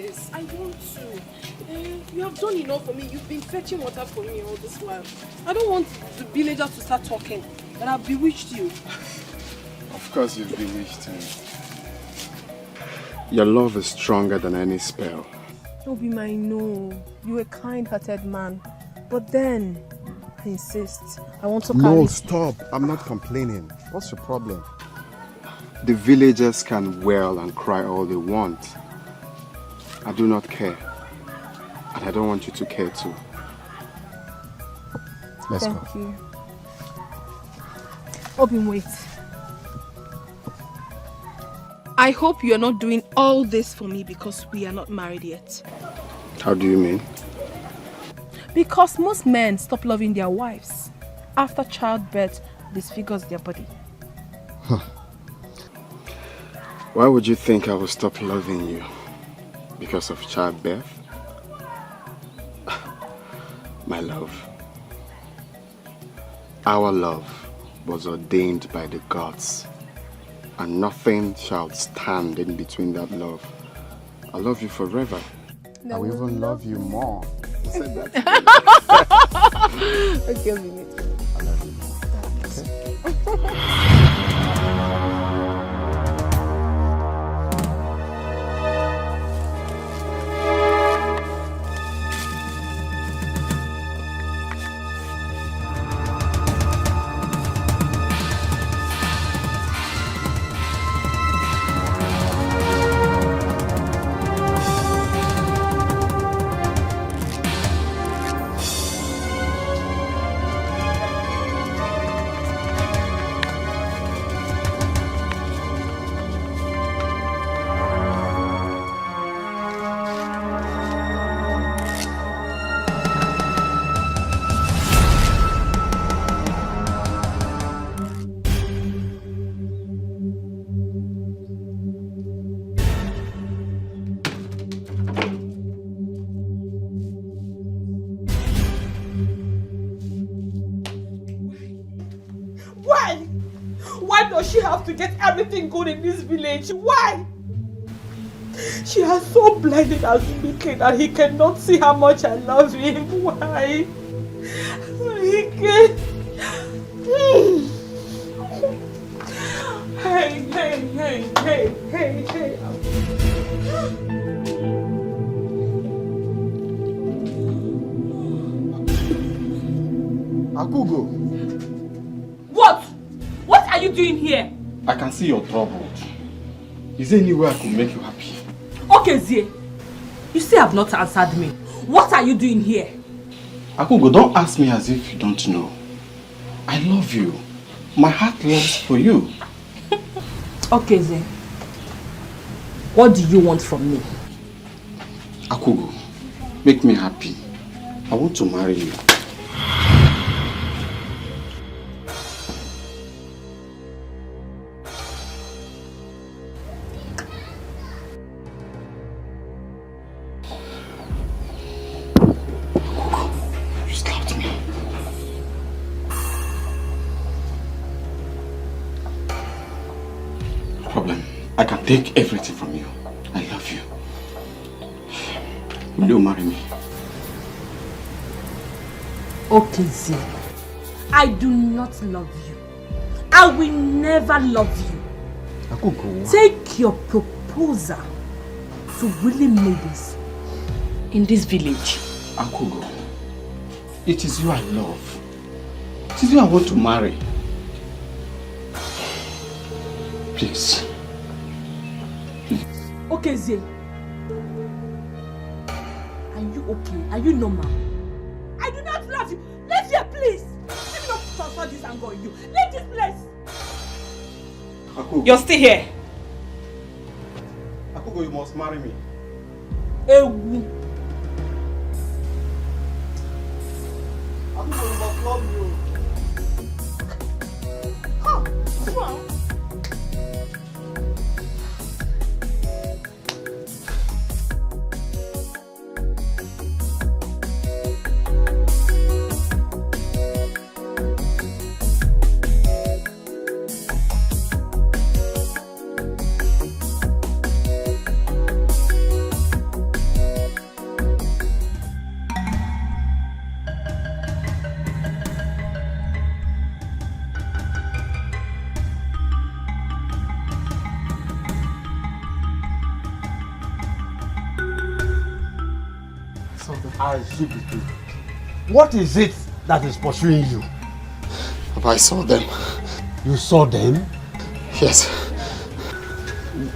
this. I want to. You have done enough for me. You've been fetching water for me all this while. I don't want the villagers to start talking that I've bewitched you. Of course you've bewitched me. Your love is stronger than any spell. Obim, I know. You're a kind-hearted man. But then, I insist. I want to carry... No, stop. I'm not complaining. What's your problem? The villagers can wail and cry all they want. I do not care. And I don't want you to care too. Let's go. Thank you. Obim, wait. I hope you're not doing all this for me because we are not married yet. How do you mean? Because most men stop loving their wives. After childbirth disfigures their body. Huh. Why would you think I will stop loving you? Because of childbirth? My love. Our love was ordained by the gods. And nothing shall stand in between that love. I love you forever. I will even love you more. You said that. Okay, we meet. I love you more. Okay. Why does she have to get everything good in this village? Why? She has so blinded as wicked that he cannot see how much I love him. Why? He can. Hey. Akugo. What are you doing here? I can see you're troubled. Is there any way I could make you happy? Okay, Zie. You still have not answered me. What are you doing here? Akugo, don't ask me as if you don't know. I love you. My heart loves for you. Okay, Zie. What do you want from me? Akugo, make me happy. I want to marry you. I can take everything from you. I love you. Will you marry me? Okay, Zie. I do not love you. I will never love you. Akugo. Take your proposal to Willie Maidens in this village. Akugo, it is you I love. It is you I want to marry. Please. Okay, Zie. Are you okay? Are you normal? I do not love you. Leave here, please. Let me not transfer this anger on you. Leave this place. Akugo. You're still here. Akugo, you must marry me. Ewu. Akugo, you must love me. Huh? What's wrong? Azubike, what is it that is pursuing you? Papa, I saw them. You saw them? Yes.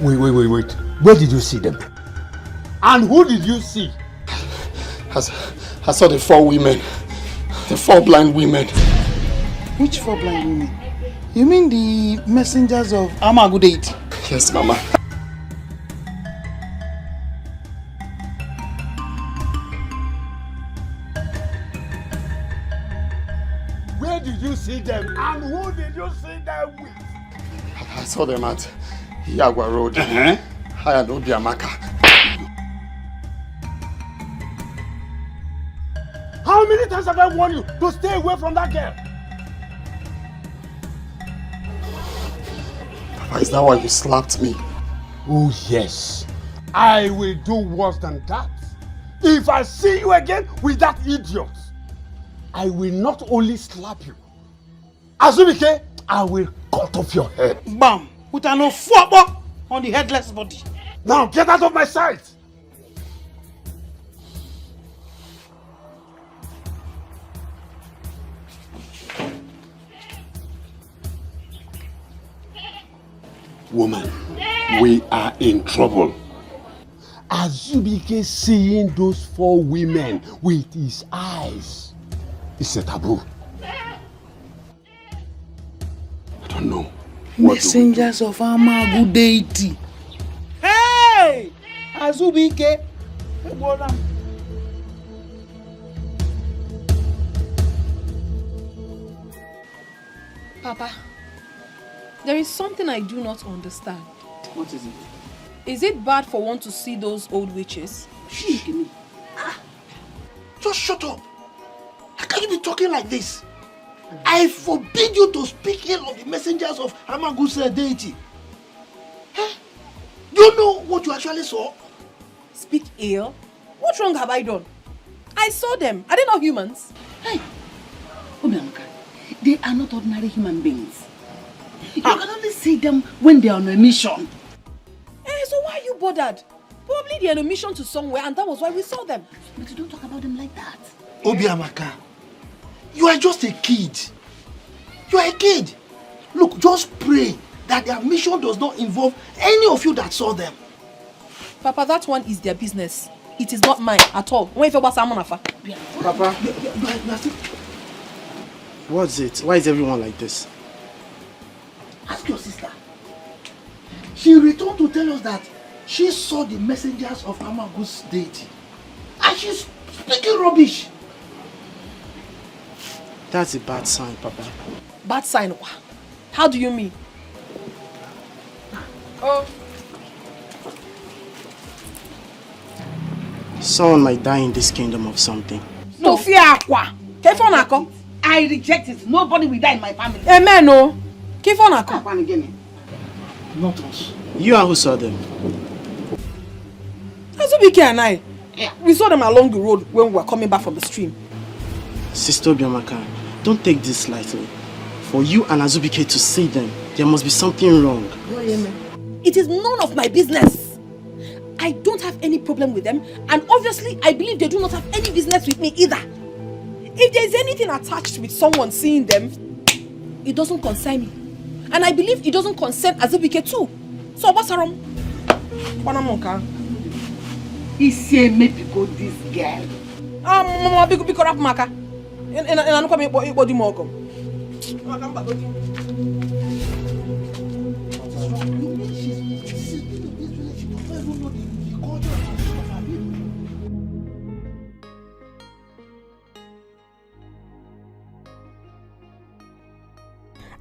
Wait. Where did you see them? And who did you see? I saw the 4 women. The 4 blind women. Which 4 blind women? You mean the messengers of Amagudate? Yes, Mama. Where did you see them? And who did you see them with? I saw them at Yagwa Road. I had Obiamaka. How many times have I warned you to stay away from that girl? Papa, is that why you slapped me? Oh yes. I will do worse than that. If I see you again with that idiot, I will not only slap you. Azubike, I will cut off your head. Bam! With an ofwabo on the headless body. Now get out of my sight! Woman, we are in trouble. Azubike seeing those 4 women with his eyes is a taboo. I don't know. Messengers of Amagudate. Hey! Azubike. Papa, there is something I do not understand. What is it? Is it bad for one to see those old witches? Just shut up. How can you be talking like this? I forbid you to speak ill of the messengers of Amagusa deity. Huh? Do you know what you actually saw? Speak ill? What wrong have I done? I saw them. Are they not humans? Hey, Obiamaka, they are not ordinary human beings. You can only see them when they are on a mission. So why are you bothered? Probably they're on a mission to somewhere and that was why we saw them. But you don't talk about them like that. Obiamaka, you are just a kid. You are a kid. Look, just pray that their mission does not involve any of you that saw them. Papa, that one is their business. It is not mine at all. Papa, You are still... what's it? Why is everyone like this? Ask your sister. She returned to tell us that she saw the messengers of Amagu's deity. And she's speaking rubbish. That's a bad sign, Papa. Bad sign? How do you mean? Oh. Someone might die in this kingdom of something. No. I reject it. Nobody will die in my family. Amen, no. Not us. You and who saw them? Azubike and I. Yeah. We saw them along the road when we were coming back from the stream. Sister Obiamaka, don't take this lightly. For you and Azubike to see them, there must be something wrong. It is none of my business. I don't have any problem with them, and obviously I believe they do not have any business with me either. If there is anything attached with someone seeing them, it doesn't concern me. And I believe it doesn't concern Azubike too. So what's wrong? He said maybe go this girl. Mama, pick her up, Maka. And I'm coming for the more.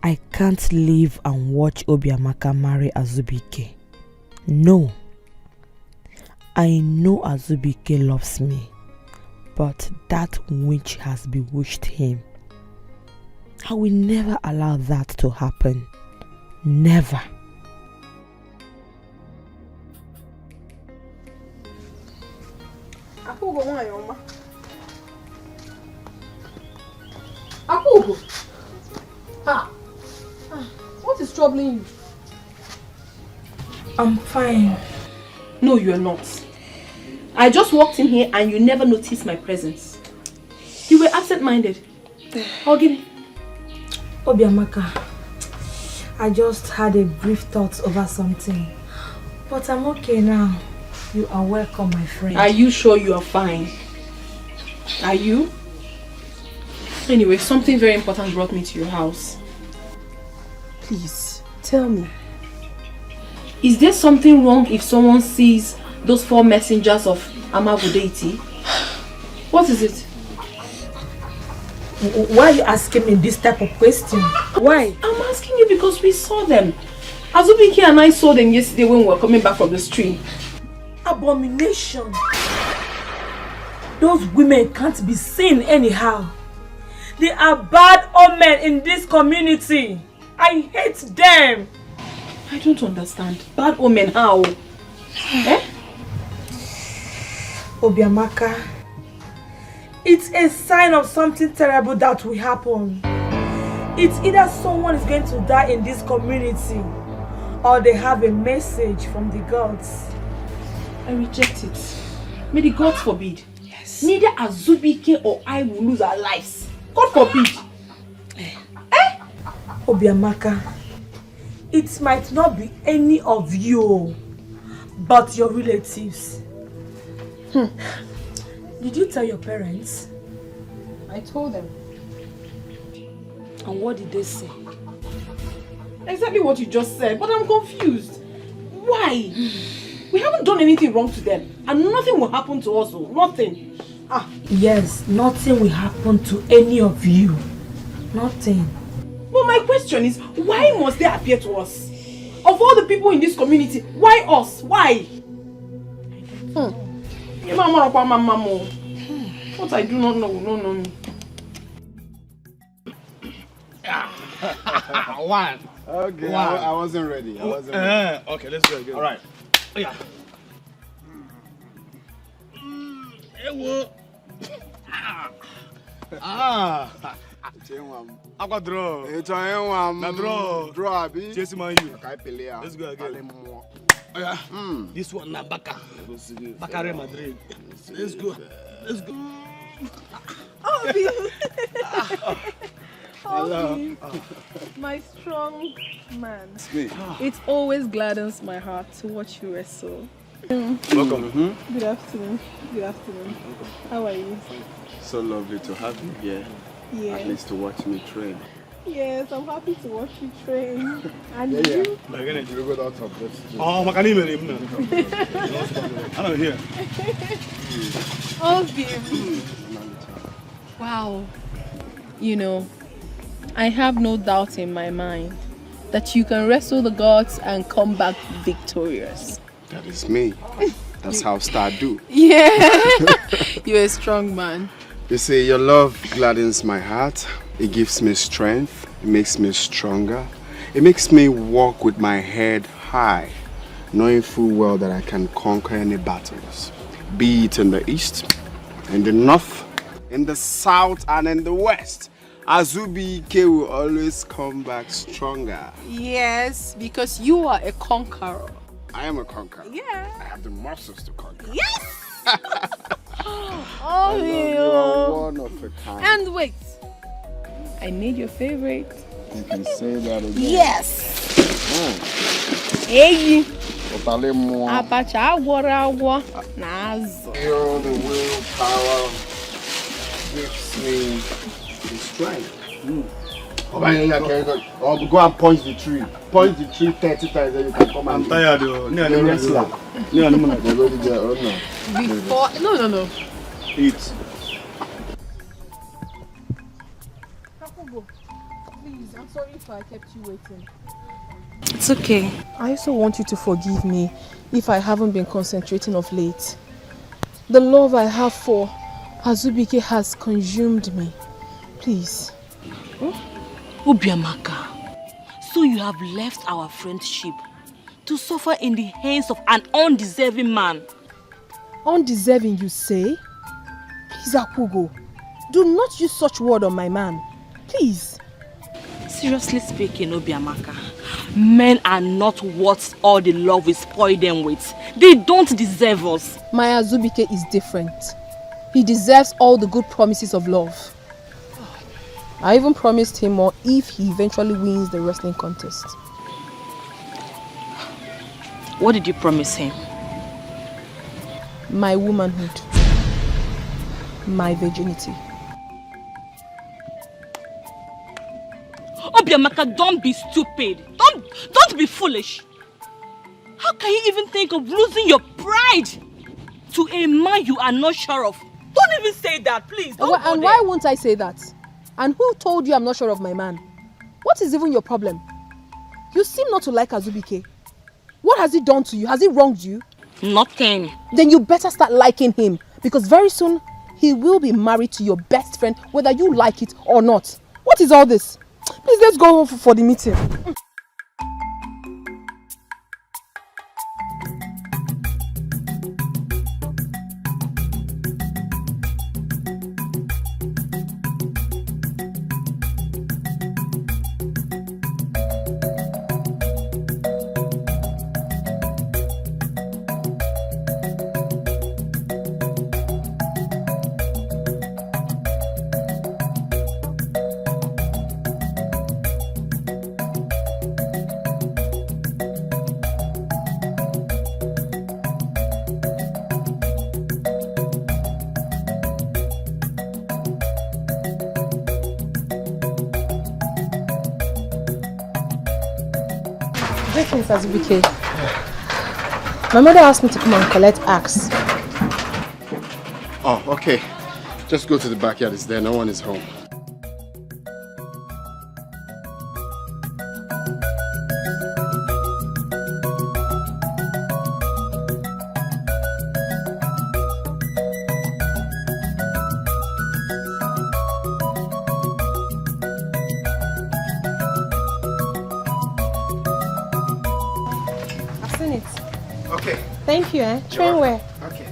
I can't live and watch Obiamaka marry Azubike. No. I know Azubike loves me, but that witch has bewitched him. I will never allow that to happen. Never. Akugo. What is troubling you? I'm fine. No, you are not. I just walked in here and you never noticed my presence. You were absent-minded. Ogini. Obiamaka, I just had a brief thought over something. But I'm okay now. You are welcome, my friend. Are you sure you are fine? Are you? Anyway, something very important brought me to your house. Please, tell me. Is there something wrong if someone sees those 4 messengers of Amavu deity? What is it? Why are you asking me this type of question? Why? I'm asking you because we saw them. Azubike and I saw them yesterday when we were coming back from the stream. Abomination. Those women can't be seen anyhow. They are bad omen in this community. I hate them. I don't understand. Bad omen how? Eh? Obiamaka, it's a sign of something terrible that will happen. It's either someone is going to die in this community or they have a message from the gods. I reject it. May the gods forbid. Yes. Neither Azubike or I will lose our lives. God forbid. Obiamaka, it might not be any of you, but your relatives. Did you tell your parents? I told them. And what did they say? Exactly what you just said, but I'm confused. Why? We haven't done anything wrong to them, and nothing will happen to us. Nothing. Yes, nothing will happen to any of you. Nothing. But my question is, why must they appear to us? Of all the people in this community, why us? Why? What I do not know will not know me. One. Okay, I wasn't ready. Okay, let's go again. All right. Yeah. Aqua draw. It's a draw. Draw, Abi. Chase man you. Let's go again. Oh yeah. This one na Baka. Bakare Madrid. Let's go. Let's go. Oh, my strong man. It always gladdens my heart to watch you wrestle. Welcome. Good afternoon. Good afternoon. How are you? So lovely to have you here. Yeah. At least to watch me train. Yes, I'm happy to watch you train. And you? Oh, Makani Mary. I don't hear. Oh, baby. Wow. You know, I have no doubt in my mind that you can wrestle the gods and come back victorious. That is me. That's how Star do. Yeah. You're a strong man. You see, your love gladdens my heart. It gives me strength. It makes me stronger. It makes me walk with my head high, knowing full well that I can conquer any battles, be it in the east, in the north, in the south, and in the west. Azubike will always come back stronger. Yes, because you are a conqueror. I am a conqueror. Yeah. I have the muscles to conquer. Yes! I love you are one of a kind. And wait, I made your favorite. You can say that again. Yes. Hey. Parlez-moi. Abacha agwara nazo. Feel the willpower gives me the strength. Or go and punch the tree. Punch the tree 30 times, then you can come and... I'm tired, though. Before... No. Eat. Please, I'm sorry if I kept you waiting. It's okay. I also want you to forgive me if I haven't been concentrating of late. The love I have for Azubike has consumed me. Please. Obiamaka, so you have left our friendship to suffer in the hands of an undeserving man. Undeserving, you say? Please, Akugo, do not use such word on my man. Please. Seriously speaking, Obiamaka, men are not worth all the love we spoil them with. They don't deserve us. My Azubike is different. He deserves all the good promises of love. I even promised him more if he eventually wins the wrestling contest. What did you promise him? My womanhood. My virginity. Obiamaka, don't be stupid. Don't be foolish. How can you even think of losing your pride to a man you are not sure of? Don't even say that, please. And why won't I say that? And who told you I'm not sure of my man? What is even your problem? You seem not to like Azubike. What has he done to you? Has he wronged you? Nothing. Then you better start liking him, because very soon he will be married to your best friend, whether you like it or not. What is all this? Please, let's go home for the meeting. Azubike. My mother asked me to come and collect axe. Oh, okay. Just go to the backyard. It's there. No one is home. Thank you, Train where? Okay.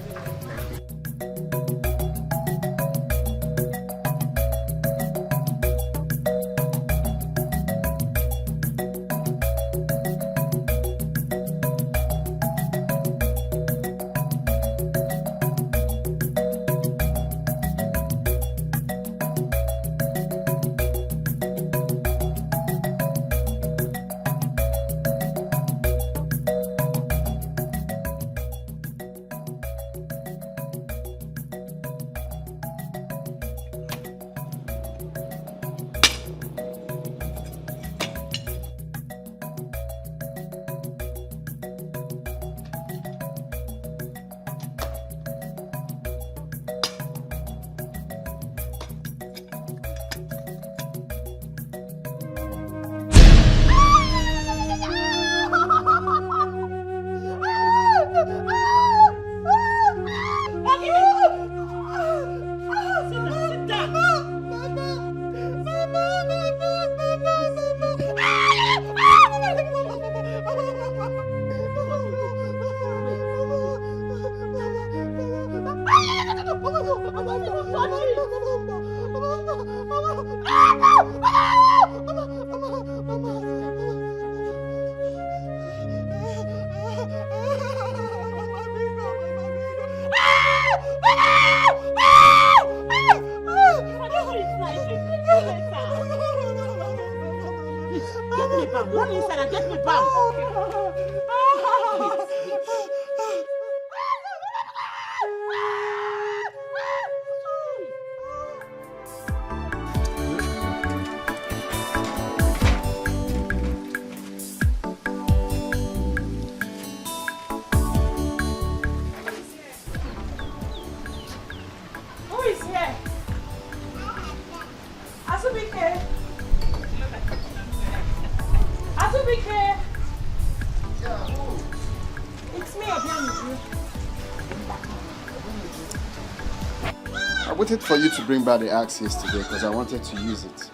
I waited for you to bring back the axe yesterday because I wanted to use it.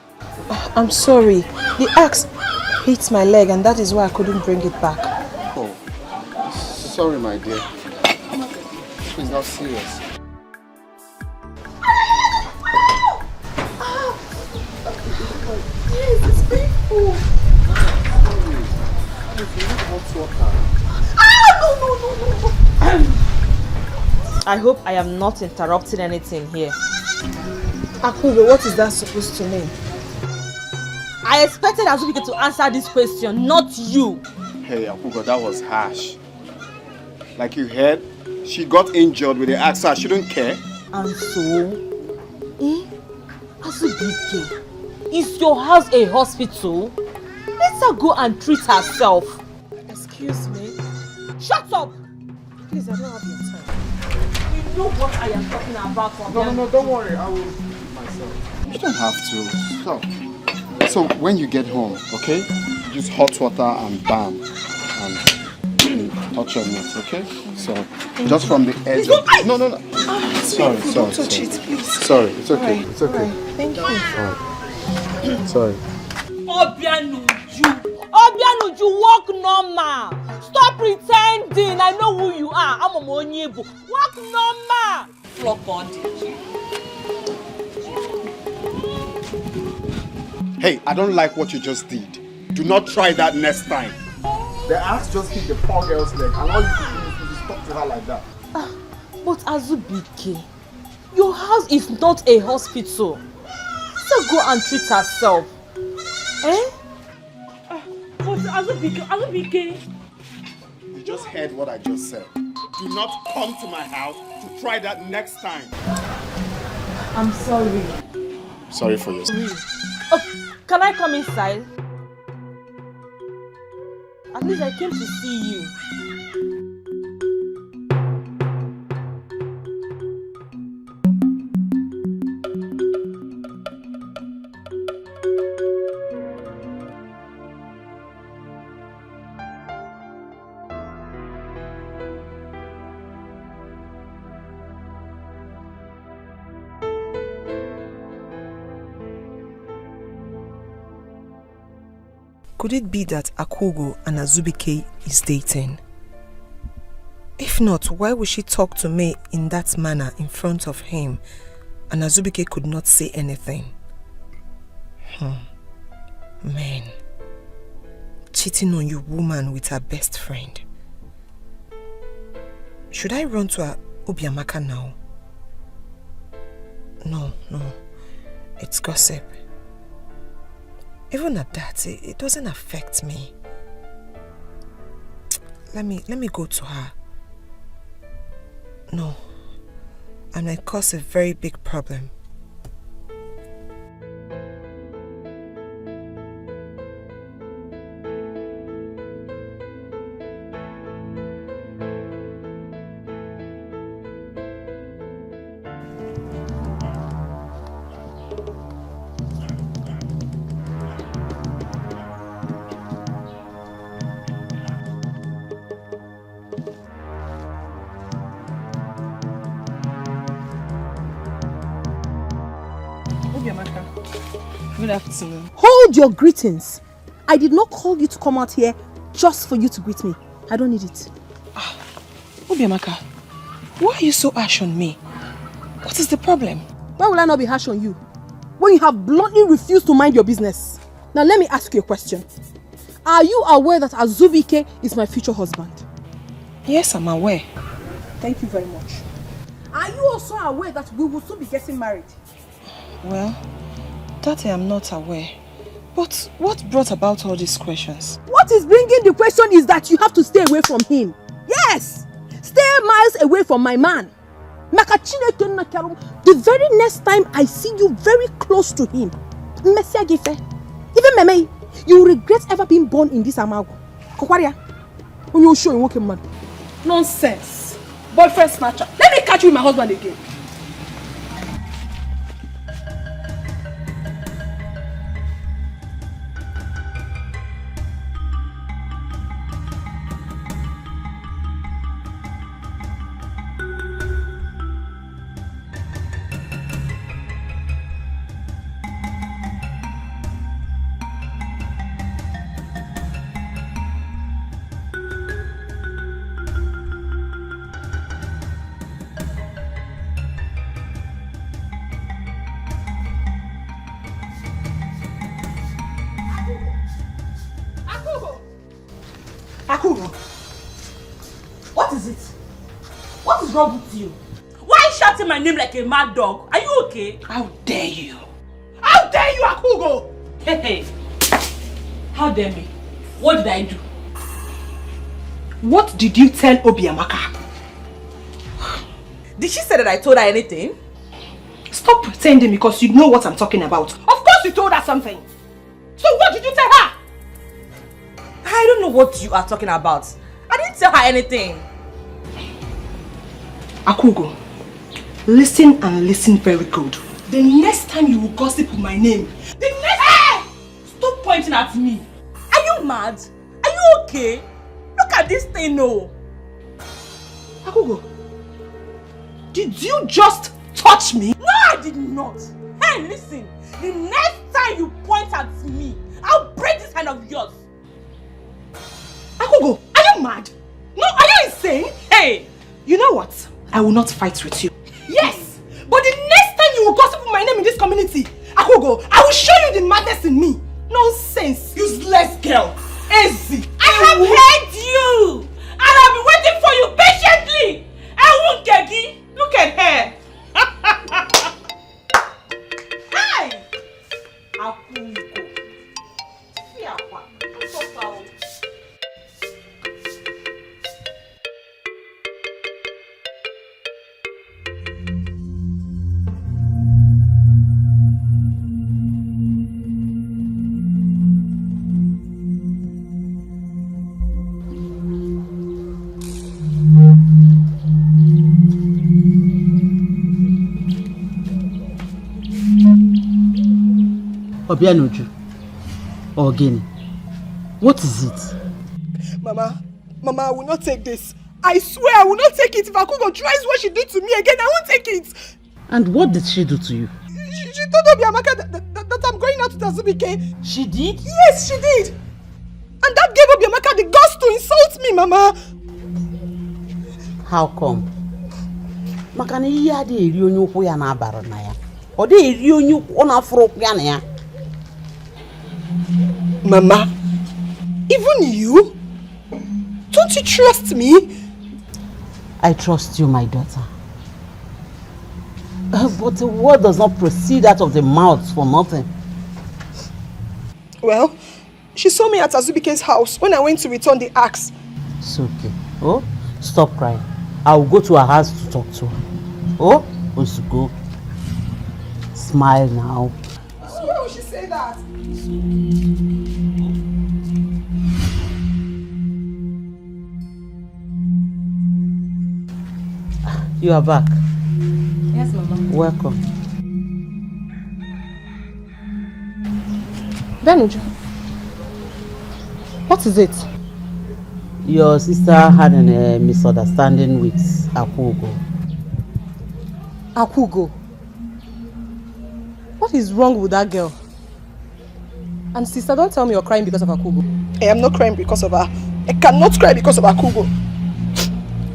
I'm sorry. The axe hit my leg and that is why I couldn't bring it back. Oh, sorry my dear. It's not serious. Yes, it's painful. I hope I am not interrupting anything here. Akugo, what is that supposed to mean? I expected Azubike to answer this question, not you. Hey, Akugo, that was harsh. Like you heard, she got injured with the axe, I shouldn't care. And so, Azubike, is your house a hospital? Let her go and treat herself. Excuse me? Shut up! Please, I don't have your time. You know what I am talking about. No, don't worry, I will do it myself. You don't have to. Stop. So when you get home, okay, use hot water and bam, and touch your meat, okay? So just from the edge. No. Sorry. Touch it, please. Sorry, it's okay. Right. It's okay. Right. Thank you. Sorry. Obianuju, walk normal. Stop pretending. I know who you are. I'm a Monyebu. Walk normal. Flop on. Hey, I don't like what you just did. Do not try that next time. The axe just hit the poor girl's leg, and all you could do is to talk to her like that. But Azubike, your house is not a hospital. So go and treat herself. But Azubike. You just heard what I just said. Do not come to my house to try that next time. I'm sorry. Sorry for you. Can I come inside? At least I came to see you. Could it be that Akugo and Azubike is dating? If not, why would she talk to me in that manner in front of him and Azubike could not say anything? Man, cheating on your woman with her best friend. Should I run to Obiamaka now? No, it's gossip. Even at that, it doesn't affect me. Let me go to her. No, I might cause a very big problem. Good afternoon. Hold your greetings. I did not call you to come out here just for you to greet me. I don't need it. Obiamaka, why are you so harsh on me? What is the problem? Why will I not be harsh on you when you have bluntly refused to mind your business? Now let me ask you a question. Are you aware that Azubike is my future husband? Yes, I'm aware. Thank you very much. Are you also aware that we will soon be getting married? Well, that I am not aware. But what brought about all these questions? What is bringing the question is that you have to stay away from him. Yes! Stay miles away from my man. The very next time I see you very close to him, even Meme, you will regret ever being born in this Amago. Kokwaria, when you show you walking man. Nonsense. Boyfriend snatcher. Let me catch you with my husband again. Akugo, what is it? What is wrong with you? Why are you shouting my name like a mad dog? Are you okay? How dare you? How dare you, Akugo? Hey. How dare me? What did I do? What did you tell Obiamaka? Did she say that I told her anything? Stop pretending because you know what I'm talking about. Of course you told her something. So what did you tell her? I don't know what you are talking about. I didn't tell her anything. Akugo, listen and listen very good. The next time you will gossip with my name, the next time... Stop pointing at me. Are you mad? Are you okay? Look at this thing, no. Akugo, did you just touch me? No, I did not. Hey, listen. The next time you point at me, I'll break this hand of yours. Akugo, are you mad? No, are you insane? Hey! You know what? I will not fight with you. Yes! But the next time you will gossip with my name in this community, Akugo, I will show you the madness in me. Nonsense, useless girl. Easy. I have heard you! And I've been waiting for you patiently! I won't get it. Look at her. Hi! Akugo. See Aqua. I'm so proud. Obianoju, or again, what is it? Mama, I will not take this. I swear I will not take it. If Akugo tries what she did to me again, I won't take it. And what did she do to you? She told Obiamaka that I'm going out with Azubike. She did? Yes, she did. And that gave Obiamaka the guts to insult me, Mama. How come? Makana iya de eri onye ukwu ya na abara na ya. O de eri onye ukwu na afro ya na ya. Mama, even you? Don't you trust me? I trust you, my daughter. But the word does not proceed out of the mouth for nothing. Well, she saw me at Azubike's house when I went to return the axe. It's okay. Oh, stop crying. I will go to her house to talk to her. Oh, Osugo. Smile now. So why would she say that? You are back. Yes, Mama. Welcome. Benuju, what is it? Your sister had a misunderstanding with Akugo. Akugo? What is wrong with that girl? And sister, don't tell me you're crying because of Akugo. I am not crying because of her. I cannot cry because of Akugo.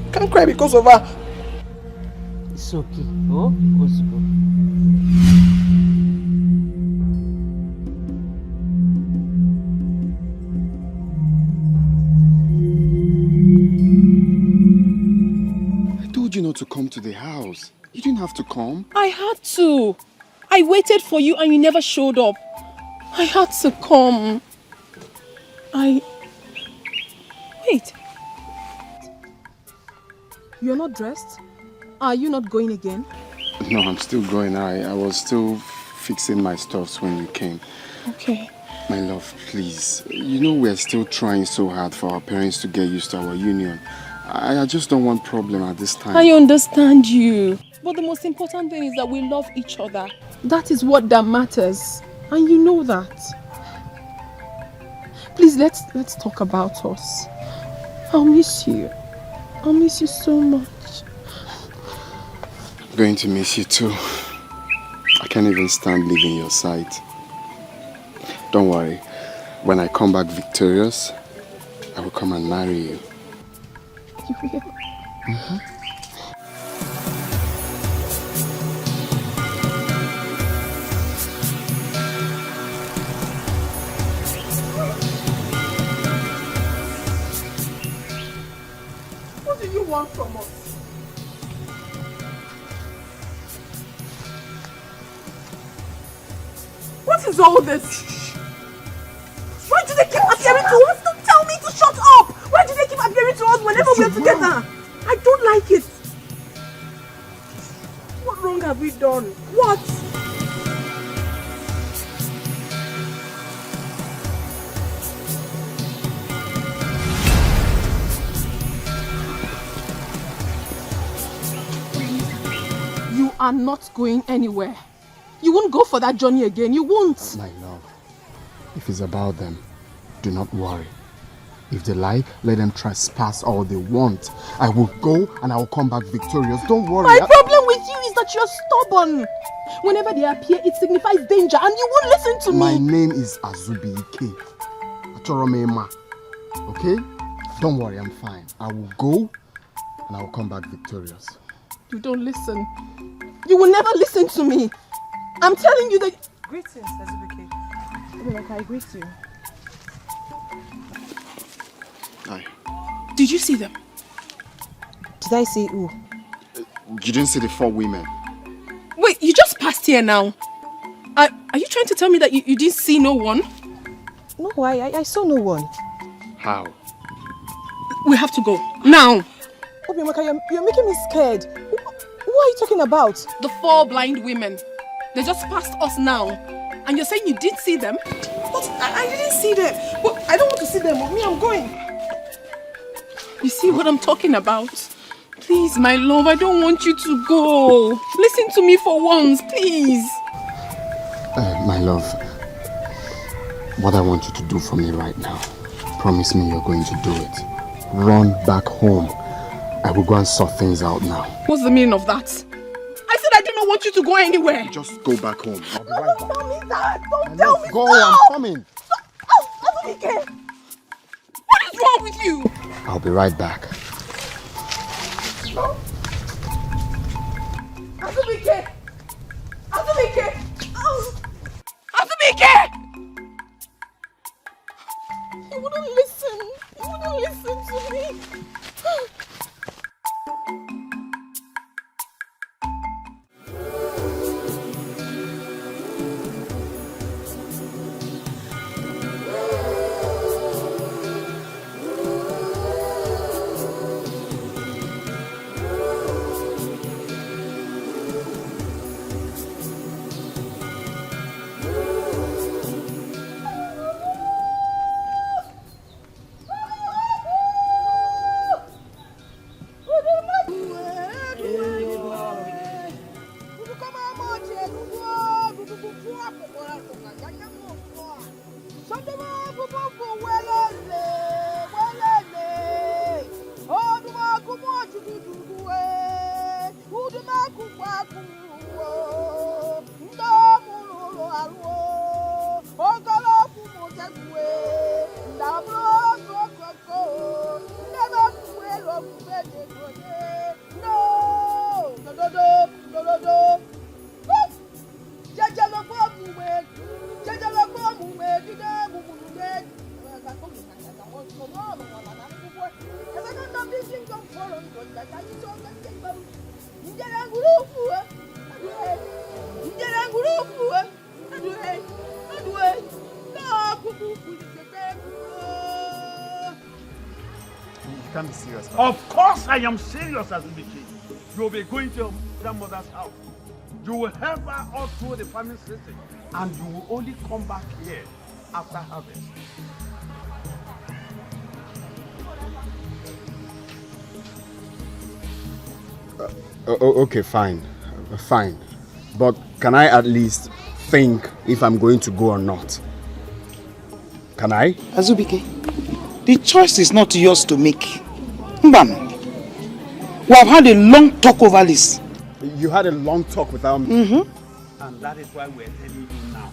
I can't cry because of her. It's okay. Oh, Osugo. I told you not to come to the house. You didn't have to come. I had to. I waited for you and you never showed up. I had to come. Wait. You're not dressed? Are you not going again? No, I'm still going. I was still fixing my stuffs when you came. Okay. My love, please. You know we're still trying so hard for our parents to get used to our union. I just don't want problem at this time. I understand you. But the most important thing is that we love each other. That is what that matters. And you know that. Please, let's talk about us. I'll miss you. I'll miss you so much. I'm going to miss you too. I can't even stand leaving your side. Don't worry. When I come back victorious, I will come and marry you. You will? Mm-hmm. What do you want from us? is all this? Why do they keep appearing to us? Don't tell me to shut up! Why do they keep appearing to us whenever we're together? I don't like it. What wrong have we done? What? You are not going anywhere. You won't go for that journey again. You won't. My love, if it's about them, do not worry. If they lie, let them trespass all they want. I will go and I will come back victorious. Don't worry. My problem with you is that you're stubborn. Whenever they appear, it signifies danger and you won't listen to me. My name is Azubike. Atoromema. Okay? Don't worry, I'm fine. I will go and I will come back victorious. You don't listen. You will never listen to me. I'm telling you that... Greetings, Azubike. Obimaka, I greet you. Hi. Did you see them? Did I see who? You didn't see the 4 women? Wait, you just passed here now. Are you trying to tell me that you didn't see no one? No, I saw no one. How? We have to go. Now. Obimaka, you're making me scared. Who are you talking about? The 4 blind women. They just passed us now. And you're saying you did see them? But I didn't see them. But I don't want to see them. Me, I'm going. You see what I'm talking about? Please, my love, I don't want you to go. Listen to me for once, please. My love, what I want you to do for me right now, promise me you're going to do it. Run back home. I will go and sort things out now. What's the meaning of that? I said I do not want you to go anywhere. Just go back home. I'll be right back. Don't tell me that. Don't tell me. Go, Stop. I'm coming. Azubike. What is wrong with you? I'll be right back. Azubike! Azubike! Azubike! You wouldn't listen. You wouldn't listen to me. Of course I am serious, Azubike. You will be going to your grandmother's house. You will help her all through the family system. And you will only come back here after harvest. Okay, fine. Fine. But can I at least think if I'm going to go or not? Can I? Azubike, the choice is not yours to make. Mbano, we have had a long talk over this. You had a long talk without me? And that is why we're telling you now.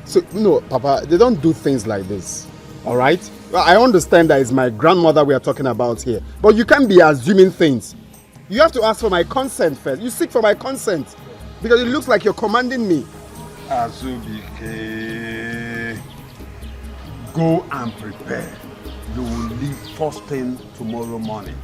So, no, Papa, they don't do things like this. Alright? Well, I understand that it's my grandmother we are talking about here. But you can't be assuming things. You have to ask for my consent first. You seek for my consent. Because it looks like you're commanding me. Azubike, go and prepare. You will leave first thing tomorrow morning.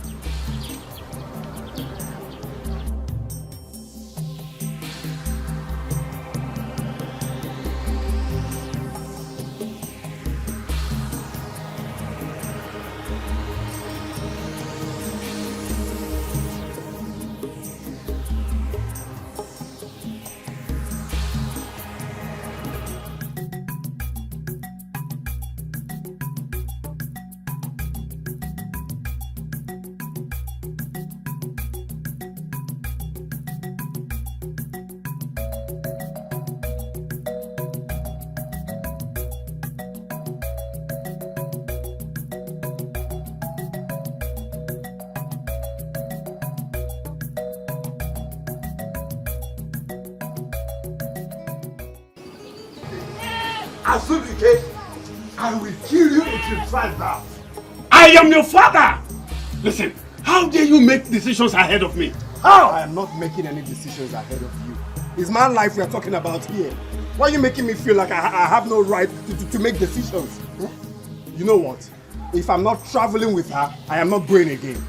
Azubike, I will kill you if you try that. I am your father! Listen, how dare you make decisions ahead of me? How? I am not making any decisions ahead of you. It's my life we are talking about here. Why are you making me feel like I have no right to make decisions? Huh? You know what? If I'm not traveling with her, I am not going again.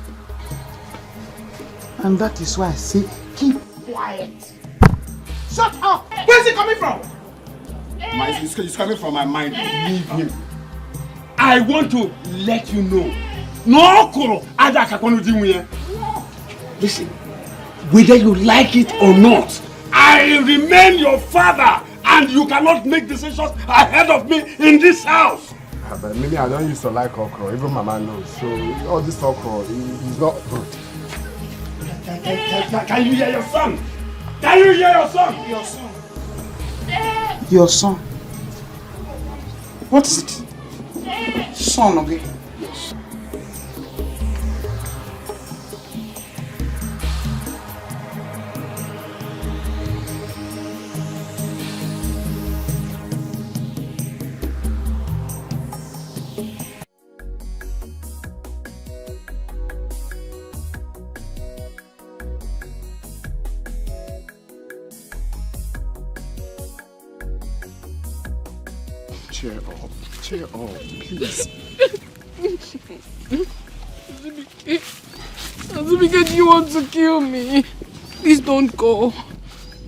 And that is why I say, keep quiet. Shut up! Where's it coming from? It's coming from my mind. Leave him. I want to let you know. No koro listen, whether you like it or not, I remain your father and you cannot make decisions ahead of me in this house. But maybe I don't used to like okra, even Mama knows. So all this okra is not good. Can you hear your son? Can you hear your son? Your son. Your son? What is it? Son, okay? Yes. Cheer up, please. Azubike, do you want to kill me? Please don't go.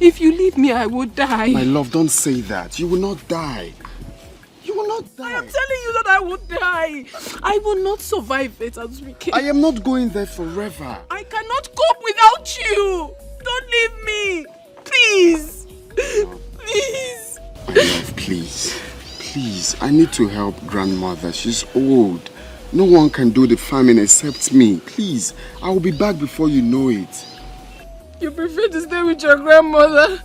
If you leave me, I will die. My love, don't say that. You will not die. You will not die. I am telling you that I will die. I will not survive it, Azubike. I am not going there forever. I cannot cope without you. Don't leave me. Please. Please. My love, please. Please, I need to help grandmother. She's old. No one can do the farming except me. Please, I will be back before you know it. You prefer to stay with your grandmother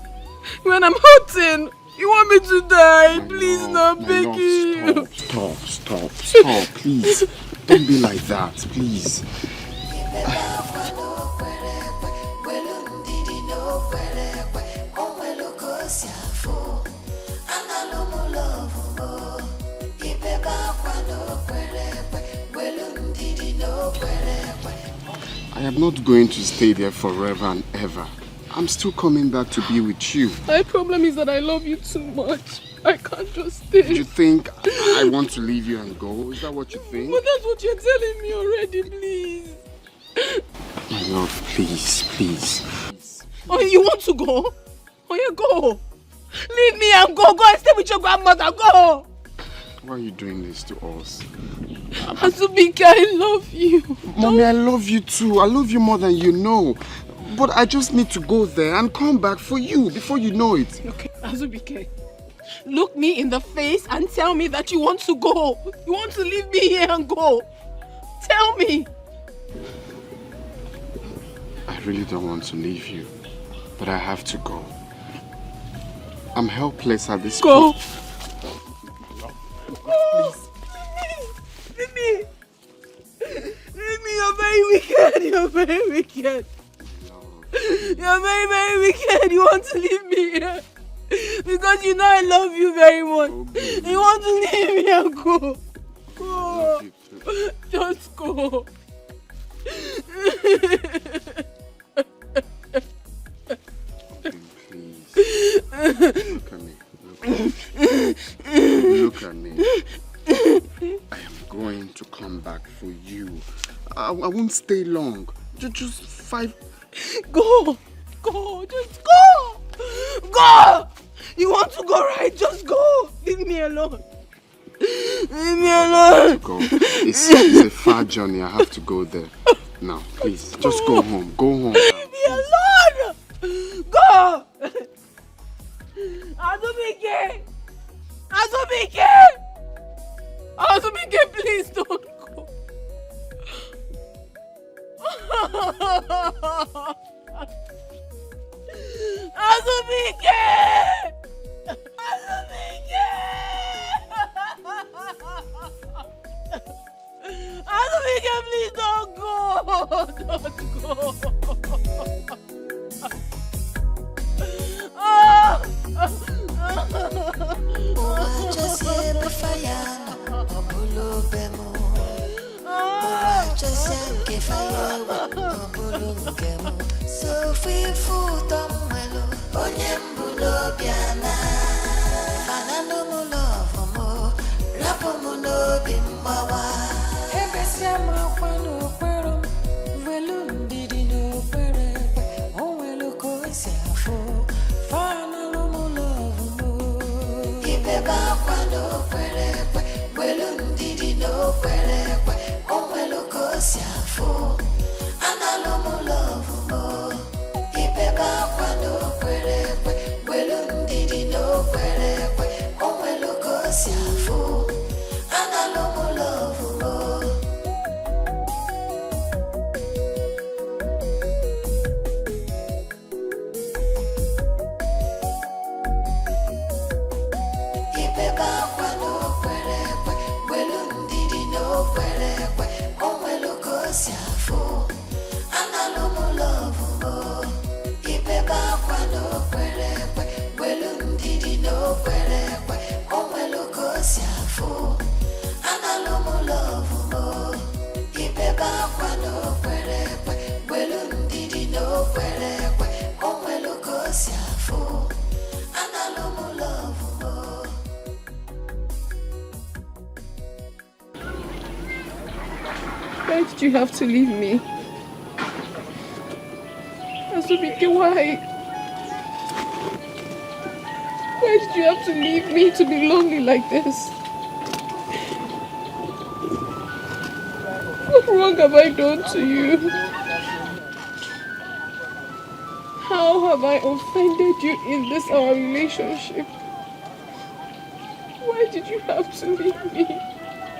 when I'm hurting. You want me to die? Please, no, begging you. Stop, please. Don't be like that, please. I am not going to stay there forever and ever. I'm still coming back to be with you. My problem is that I love you too much. I can't just stay. You think I want to leave you and go? Is that what you think? But that's what you're telling me already, please. My love, please. Oh, you want to go? Oh, yeah, go. Leave me and go. Go and stay with your grandmother. Go. Why are you doing this to us? Azubike, I love you. Mommy, I love you too. I love you more than you know. But I just need to go there and come back for you before you know it. Okay, Azubike, look me in the face and tell me that you want to go. You want to leave me here and go. Tell me. I really don't want to leave you, but I have to go. I'm helpless at this point. Go. Leave me. Leave me, you're very wicked. You're very wicked. You're very, very wicked. You want to leave me here. Because you know I love you very much. You want to leave me and go. Go. Just go. Please. Look at me. Look at me. I am going to come back for you. I won't stay long. Just 5. Go. Just go. Go. You want to go, right? Just go. Leave me alone. Leave me alone. Go. It's a far journey. I have to go there. Now, please, just go home. Go home. Leave me alone. Go. Azubike, please don't go. Azubike, please don't go. Don't go. Why did you have to leave me? Azubike, why? Why did you have to leave me to be lonely like this? What wrong have I done to you? How have I offended you in this our relationship? Why did you have to leave me?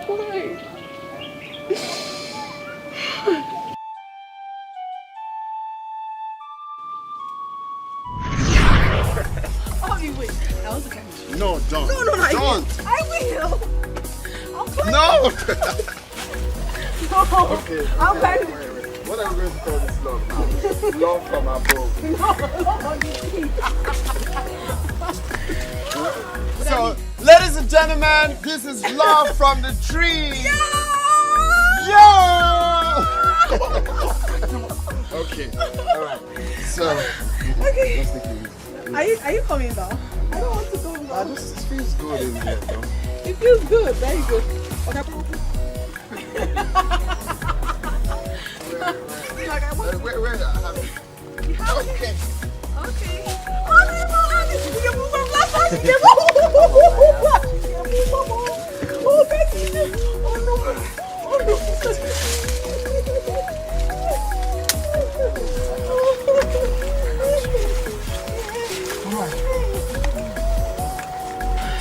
Why? Wait, I want to catch you. No, don't. No, don't. I will. I'll climb. No. No. Okay. I'll climb. Wait. What are we going to call this love now? Love from above. No. So, ladies and gentlemen, this is love from the tree. Yeah. Okay. All right. So. Okay. Let's take it easy. Are you coming down? I don't want to go down. This feels good in here, though. It feels good. Very good. Okay. Wait. Okay. Okay.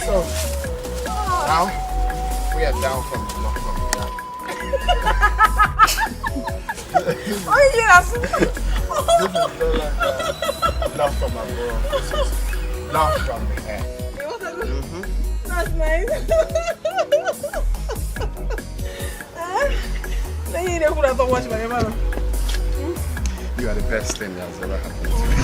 So, now we are down from the love from love from above. This is love from the air. That's nice. You are the best thing that has ever happened to me.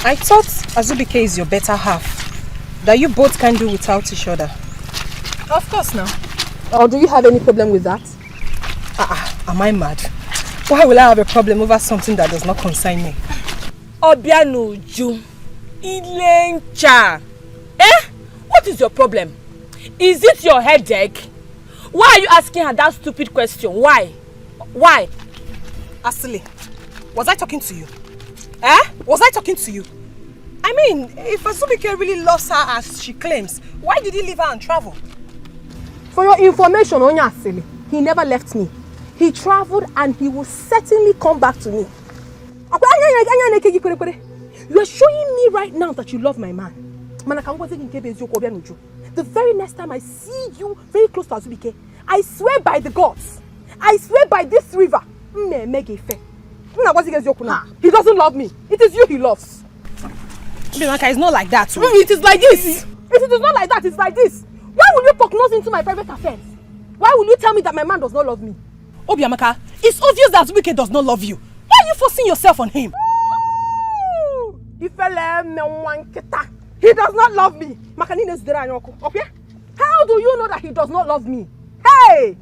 I thought Azubike is your better half, that you both can do without each other. Of course now. Or do you have any problem with that? Am I mad? Why will I have a problem over something that does not concern me? Obianuju, Ilencha. What is your problem? Is it your headache? Why are you asking her that stupid question? Why? Why? Asili, was I talking to you? Was I talking to you? I mean, if Azubike really loves her as she claims, why did he leave her and travel? For your information, Onya Asili, he never left me. He traveled and he will certainly come back to me. You are showing me right now that you love my man. The very next time I see you very close to Azubike, I swear by the gods, I swear by this river, he doesn't love me. It is you he loves. Bianca, it's not like that. It is like this. If it is not like that, it's like this. Why will you poke nose into my private affairs? Why will you tell me that my man does not love me? Obiamaka, it's obvious that Azubike does not love you. Why are you forcing yourself on him? He does not love me. Okay? How do you know that he does not love me? Hey!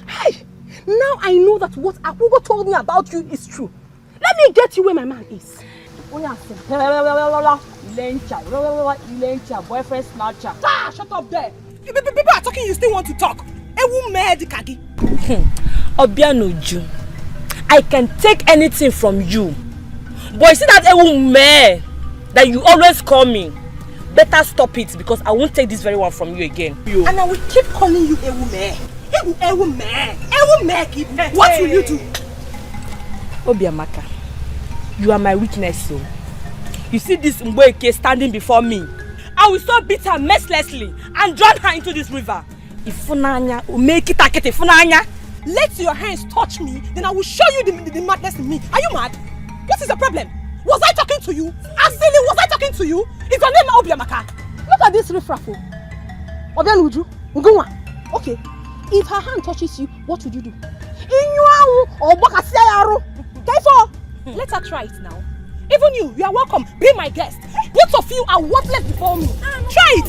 Hey! Now I know that what Akugo told me about you is true. Let me get you where my man is. Boyfriend snatcher. Ah, shut up there. People are talking, you still want to talk. Obianuju, I can take anything from you. But you see that Ewume that you always call me? Better stop it because I won't take this very one from you again. And I will keep calling you Ewume. Ewume. What will you do? Obiamaka, you are my weakness, so. You see this Mboeke standing before me. I will so beat her mercilessly and drown her into this river. Ifunanya, make it take Ifunanya. Let your hands touch me, then I will show you the madness in me. Are you mad? What is the problem? Was I talking to you? Asili, was I talking to you? Is your name Obiamaka? Look at this riffraffle. Obianuju, Ngwa. Okay, if her hand touches you, what would you do? Let her try it now. Even you are welcome. Be my guest. Both of you are worthless before me. Try it.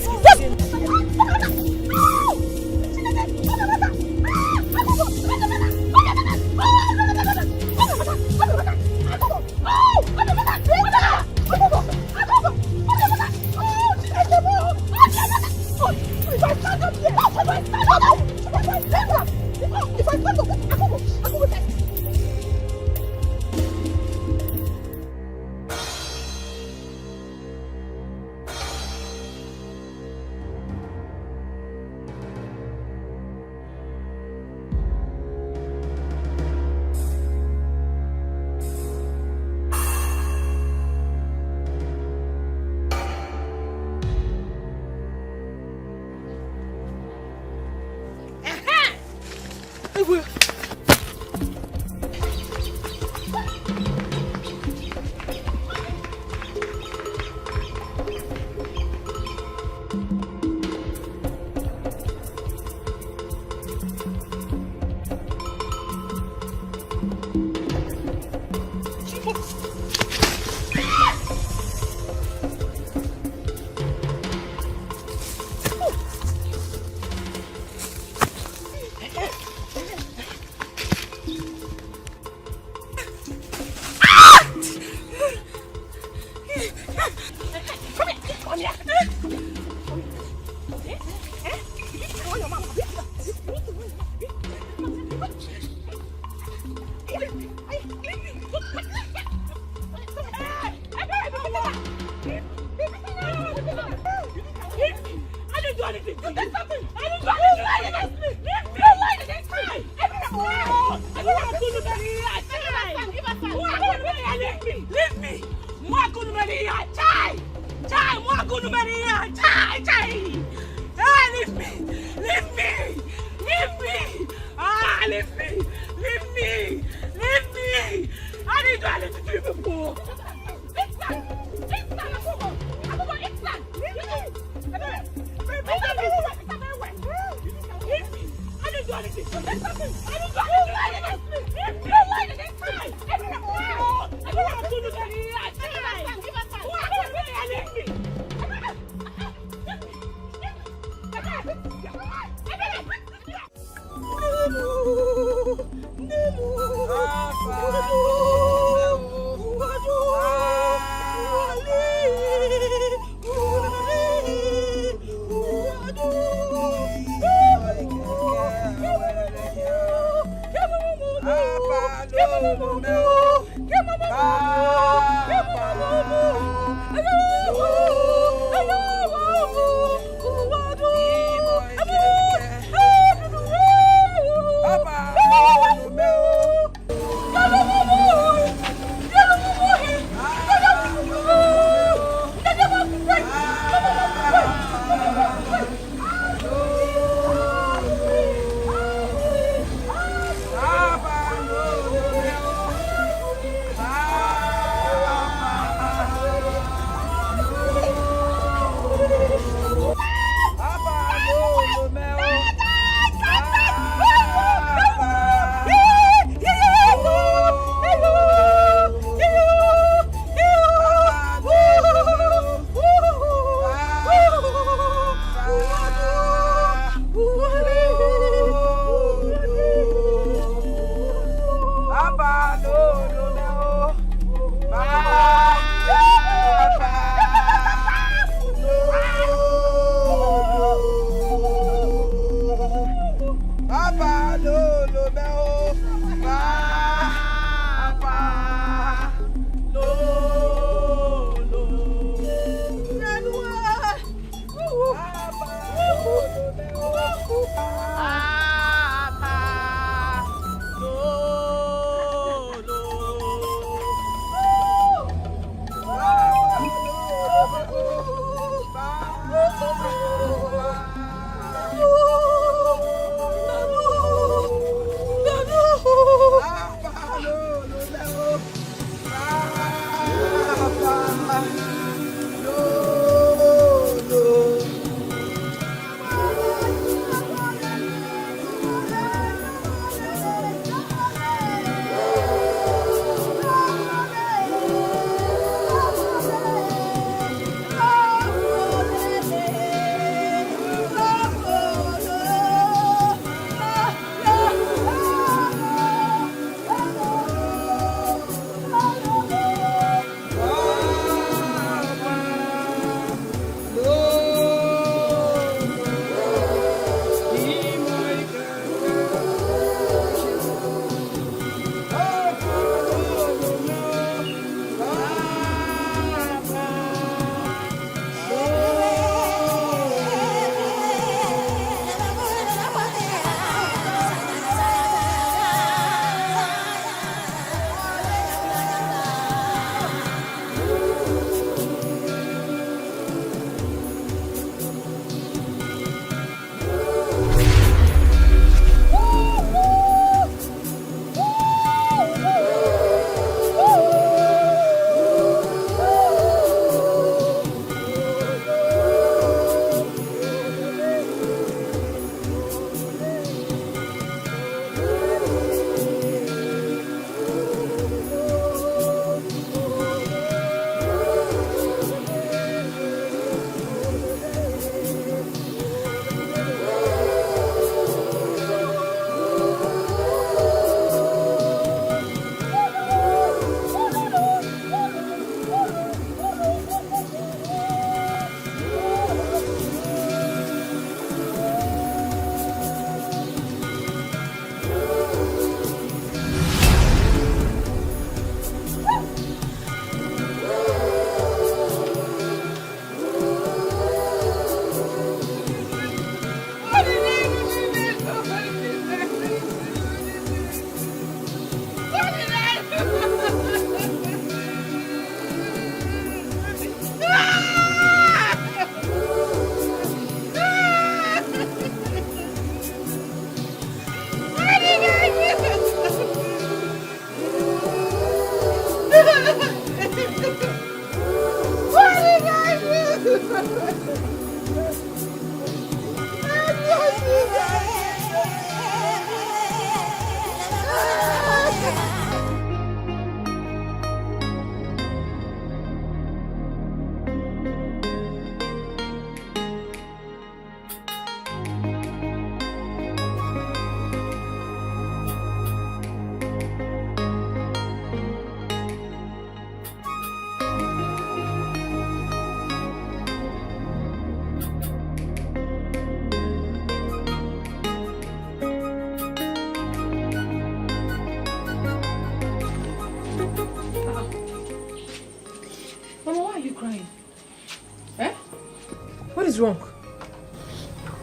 is wrong?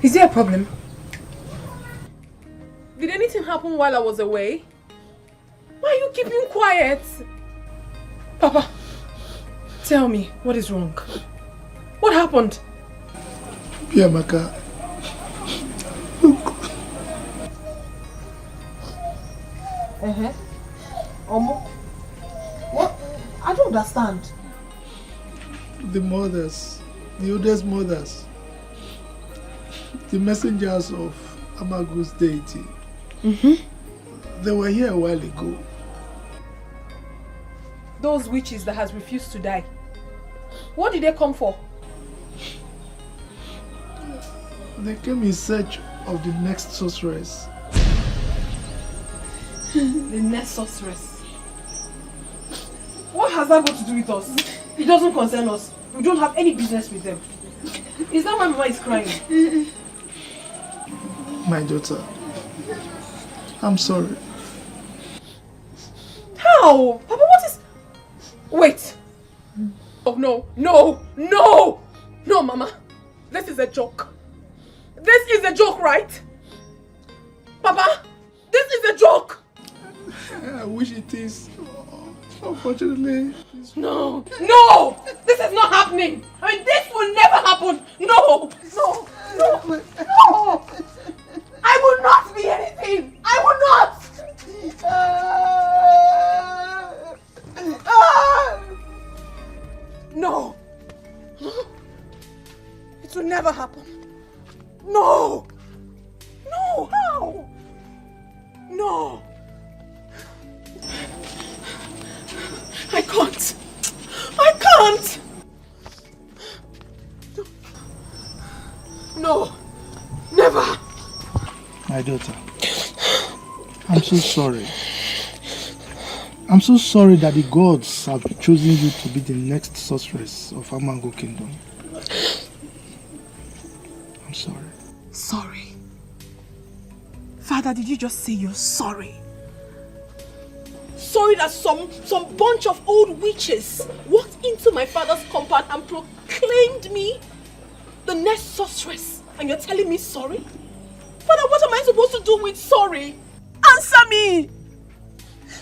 Is there a problem? Did anything happen while I was away? Why are you keeping quiet? Papa, tell me, what is wrong? What happened? Biamaka, look. What? I don't understand. The mothers, the oldest mothers, the messengers of Amagu's deity. They were here a while ago. Those witches that has refused to die. What did they come for? They came in search of the next sorceress. The next sorceress. What has that got to do with us? It doesn't concern us. We don't have any business with them. Is that why Mama is crying? My daughter, I'm sorry. How? Papa, what is... Wait. Oh, no, no, no! No, Mama. This is a joke. This is a joke, right? Papa, this is a joke! I wish it is. Unfortunately... No! No! This is not happening! I mean, this will never happen! No! No! No! No! I will not be anything! I will not! No! It will never happen. No! No! How? No! I can't! I can't! No! Never! My daughter, I'm so sorry. I'm so sorry that the gods have chosen you to be the next sorceress of Amango Kingdom. I'm sorry. Sorry. Father, did you just say you're sorry? Sorry that some bunch of old witches walked into my father's compound and proclaimed me the next sorceress, and you're telling me sorry? Father, what am I supposed to do with sorry? Answer me!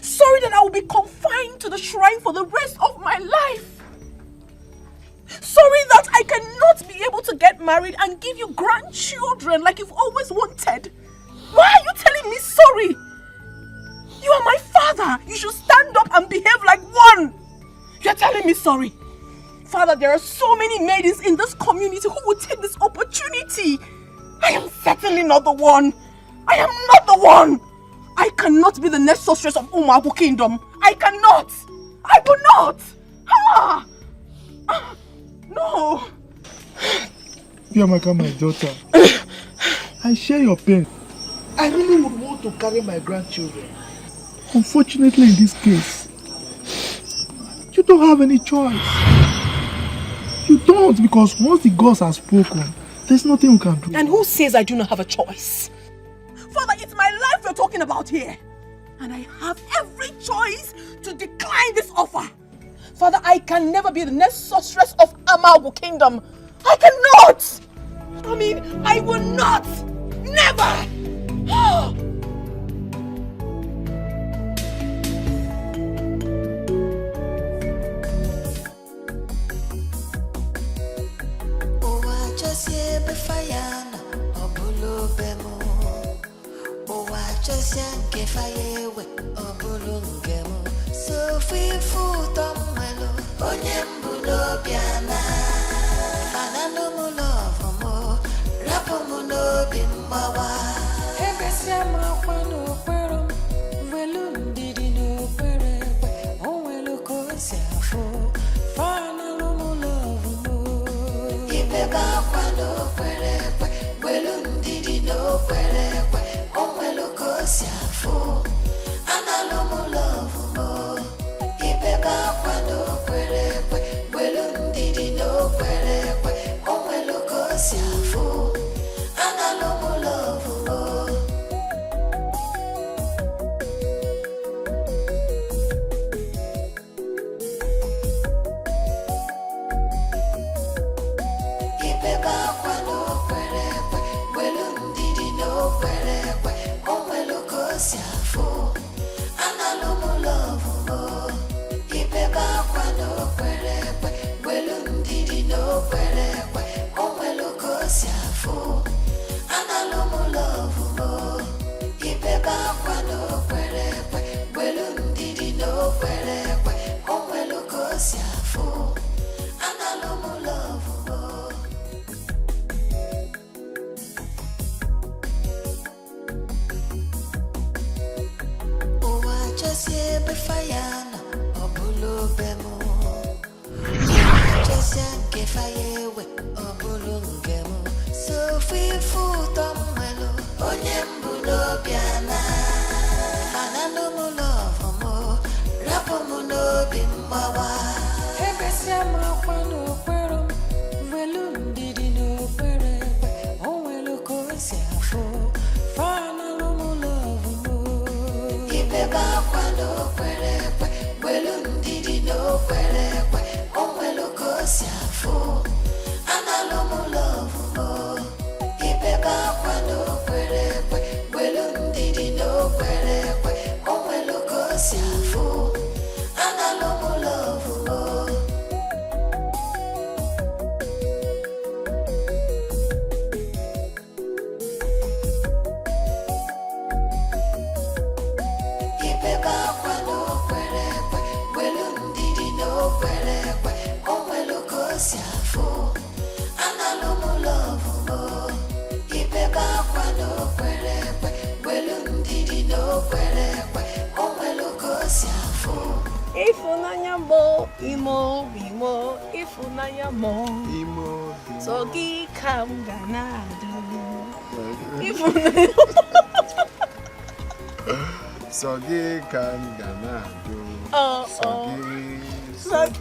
Sorry that I will be confined to the shrine for the rest of my life. Sorry that I cannot be able to get married and give you grandchildren like you've always wanted. Why are you telling me sorry? You are my father. You should stand up and behave like one. You're telling me sorry. Father, there are so many maidens in this community who will take this opportunity. I am certainly not the one. I am not the one. I cannot be the next sorceress of Umagu Kingdom. I cannot. I will not. Ah. No. Biamaka, my daughter, I share your pain. I really would want to carry my grandchildren. Unfortunately, in this case, you don't have any choice. You don't, because once the gods have spoken, there's nothing you can do. And who says I do not have a choice? Father, it's my life you're talking about here. And I have every choice to decline this offer. Father, I can never be the next sorceress of Amagu Kingdom. I cannot. I mean, I will not. Never. Keep it back.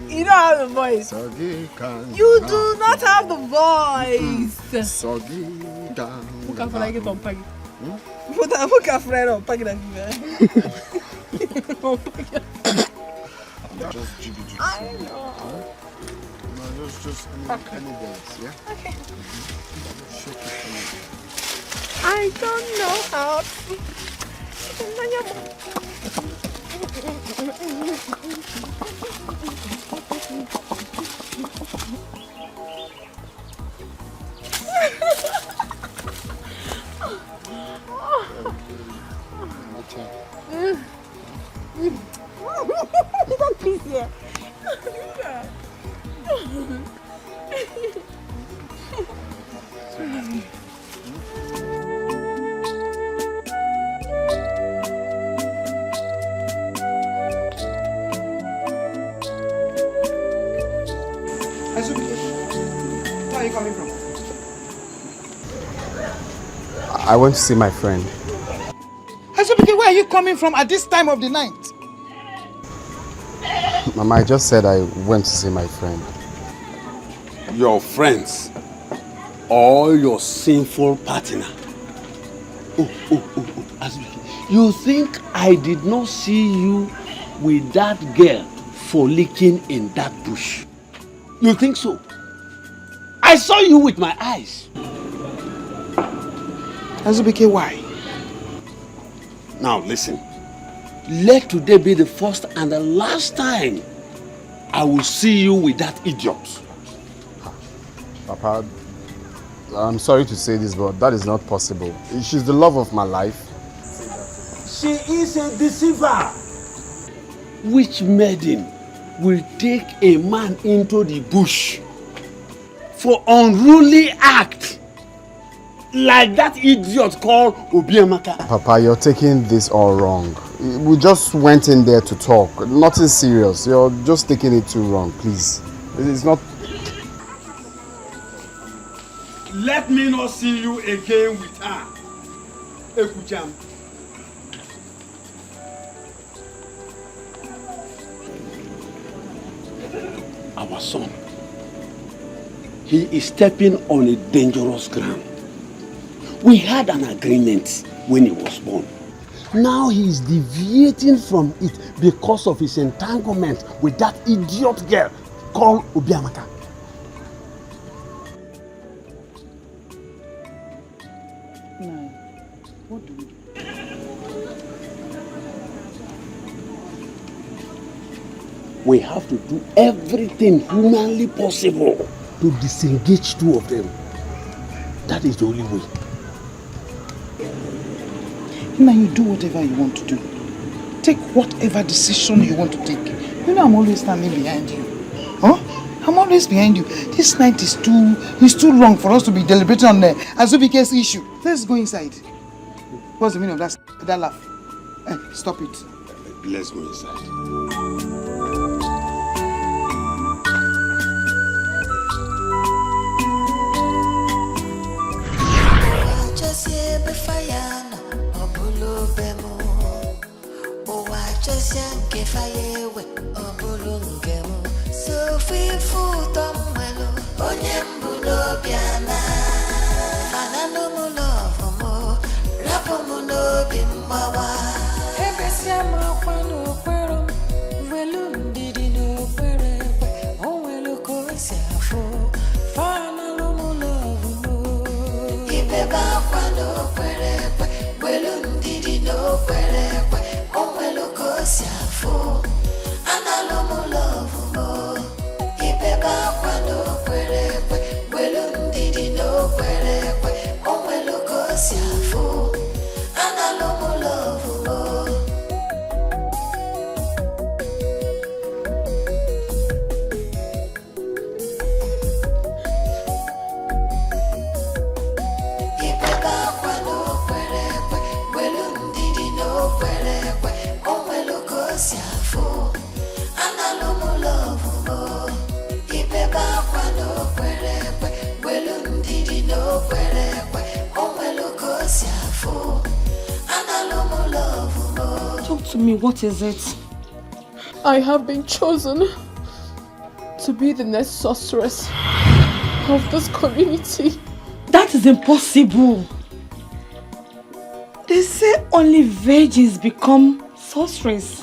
You don't have the voice. You do not have the voice. Put a friend on Peggy. Put a friend on Peggy. I know. Just any dance, yeah? Okay. I don't know how to. Don't kiss here. Where are you coming from? I went to see my friend. Azubike, where are you coming from at this time of the night? Mama, I just said I went to see my friend. Your friends or your sinful partner? Azubike, you think I did not see you with that girl frolicking in that bush? You think so? I saw you with my eyes. Azubike, why? Now listen. Let today be the first and the last time I will see you with that idiot. Papa, I'm sorry to say this, but that is not possible. She's the love of my life. She is a deceiver. Which maiden will take a man into the bush for unruly act like that idiot called Obiamaka? Papa, you're taking this all wrong. We just went in there to talk. Nothing serious. You're just taking it too wrong, please. It's not... Let me not see you again with her. Ekucham. Our son, he is stepping on a dangerous ground. We had an agreement when he was born. Now he is deviating from it because of his entanglement with that idiot girl called Obiamaka. What do we do? We have to do everything humanly possible to disengage two of them. That is the only way. Now you do whatever you want to do. Take whatever decision you want to take. You know I'm always standing behind you. Huh? I'm always behind you. This night is too long for us to be deliberating on the Azubike's issue. Let's go inside. What's the meaning of that laugh? Stop it. Let's go inside. Talk to me, what is it? I have been chosen to be the next sorceress of this community. That is impossible. They say only virgins become sorcerers.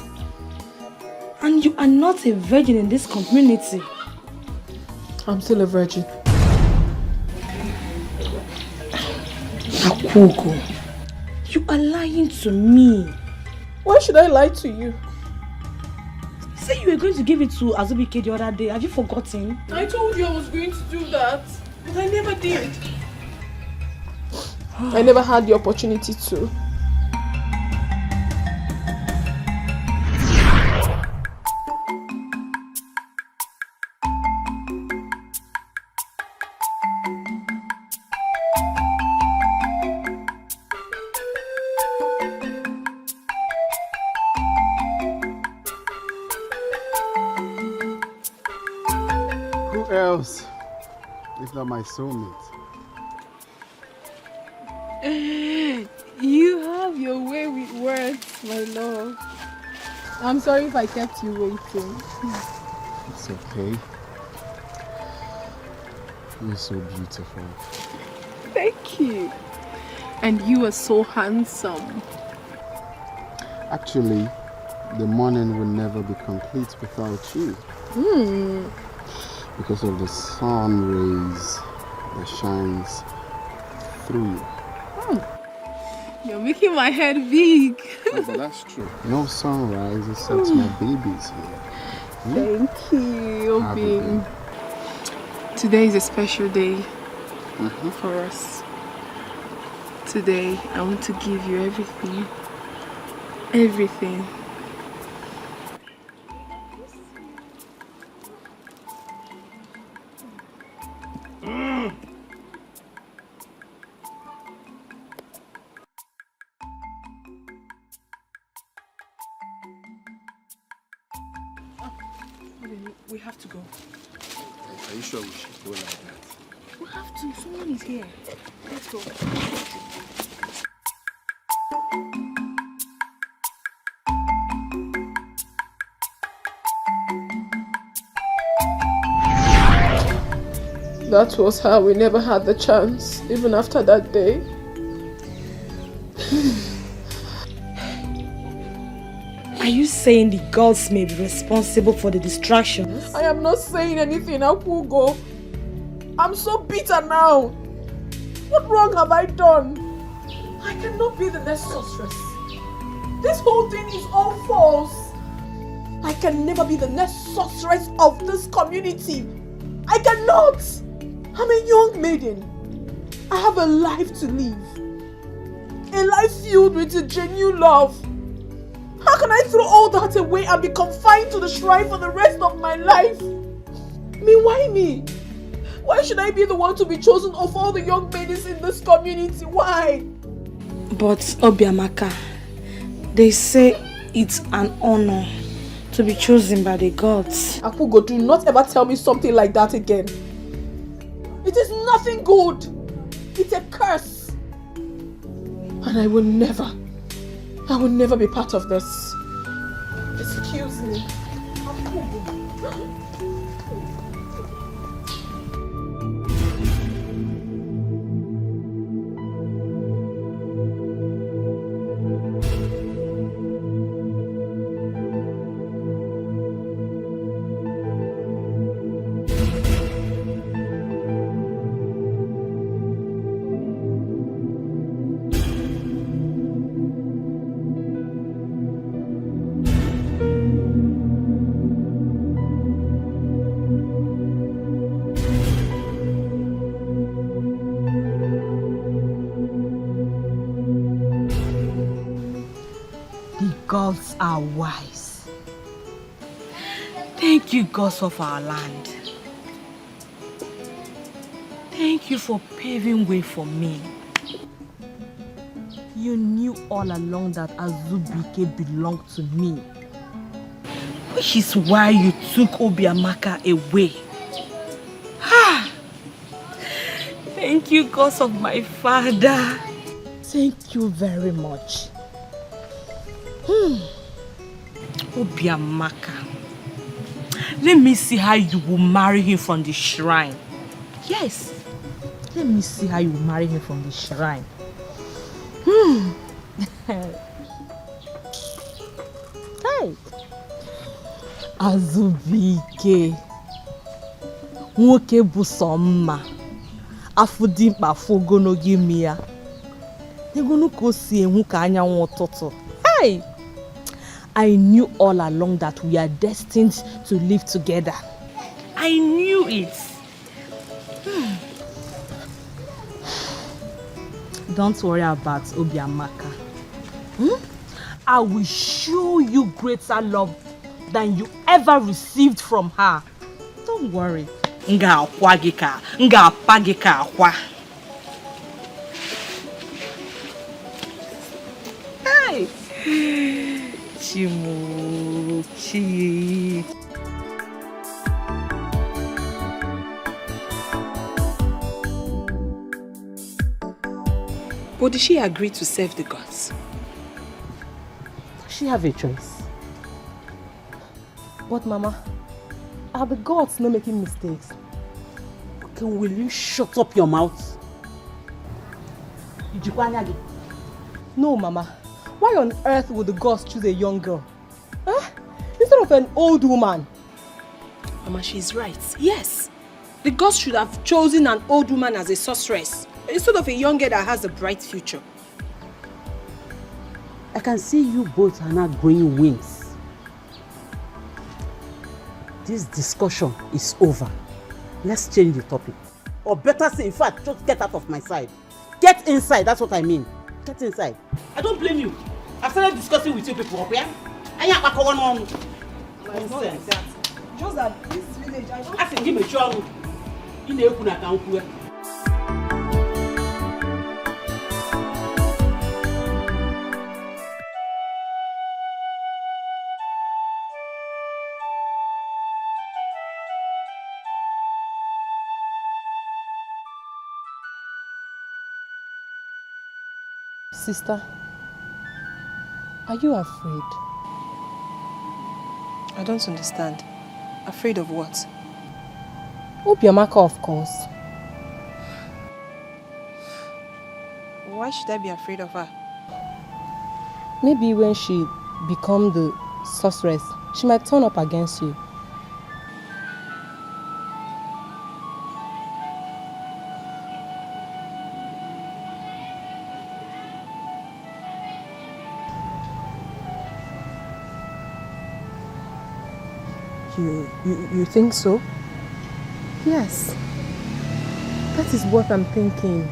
And you are not a virgin in this community. I'm still a virgin. Akugo, you are lying to me. Why should I lie to you? You said you were going to give it to Azubike the other day. Have you forgotten? I told you I was going to do that, but I never did. I never had the opportunity to. Else, if not my soulmate. You have your way with words, my love. I'm sorry if I kept you waiting. It's okay. You're so beautiful. Thank you. And you are so handsome. Actually, the morning will never be complete without you. Because of the sun rays that shines through you. You're making my head big. Oh, but that's true. No sunrise except my baby's here. Thank you, Obi. Today is a special day for us. Today, I want to give you everything. Everything. We have to go. Are you sure we should go like that? We have to. Someone is here. Let's go. That was how we never had the chance, even after that day. Are you saying the gods may be responsible for the distractions? I am not saying anything, Akugo. I'm so bitter now. What wrong have I done? I cannot be the next sorceress. This whole thing is all false. I can never be the next sorceress of this community. I cannot. I'm a young maiden. I have a life to live. A life filled with a genuine love. How can I throw all that away and be confined to the shrine for the rest of my life? Why me? Why should I be the one to be chosen of all the young maidens in this community? Why? But Obiamaka, they say It's an honor to be chosen by the gods. Akugo, do not ever tell me something like that again. It is nothing good. It's a curse. And I will never be part of this. Excuse me. Akugo. Gods are wise. Thank you, gods of our land. Thank you for paving way for me. You knew all along that Azubike belonged to me, which is why you took Obiamaka away. Thank you, gods of my father. Thank you very much. Obiamaka, let me see how you will marry him from the shrine. Yes, let me see how you will marry him from the shrine. Hey, Azubike, nwoke bụ sọ mma, afọ dimkpa afọ ogologo imi ya. Egonu ka o si enwu ka anyanwụ ụtụtụ. Hey! I knew all along that we are destined to live together. I knew it. Don't worry about Obiamaka. I will show you greater love than you ever received from her. Don't worry. Nga akwa gị ka, nga apa gị ka akwa. Hey! Chimuchi. But did she agree to serve the gods? Does she have a choice? But Mama, are the gods not making mistakes? Okay, will you shut up your mouth? No, Mama. Why on earth would the gods choose a young girl? Instead of an old woman? Mama, she's right. Yes. The gods should have chosen an old woman as a sorceress, instead of a young girl that has a bright future. I can see you both are now growing wings. This discussion is over. Let's change the topic. Or better say, in fact, just get out of my side. Get inside, that's what I mean. Get inside. I don't blame you. I've started discussing with you people, okay? I ain't back on. Nonsense. Just that this village, I don't... I think give me a show. In the open account. Sister, are you afraid? I don't understand. Afraid of what? Obiamaka, of course. Why should I be afraid of her? Maybe when she becomes the sorceress, she might turn up against you. You think so? Yes. That is what I'm thinking.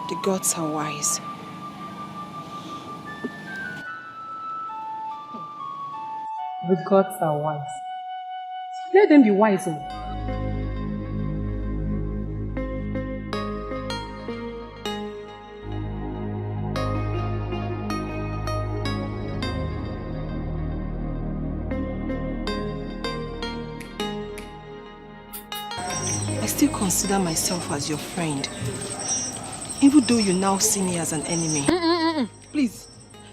The gods are wise. The gods are wise. Let them be wise. I still consider myself as your friend, even though you now see me as an enemy. Please,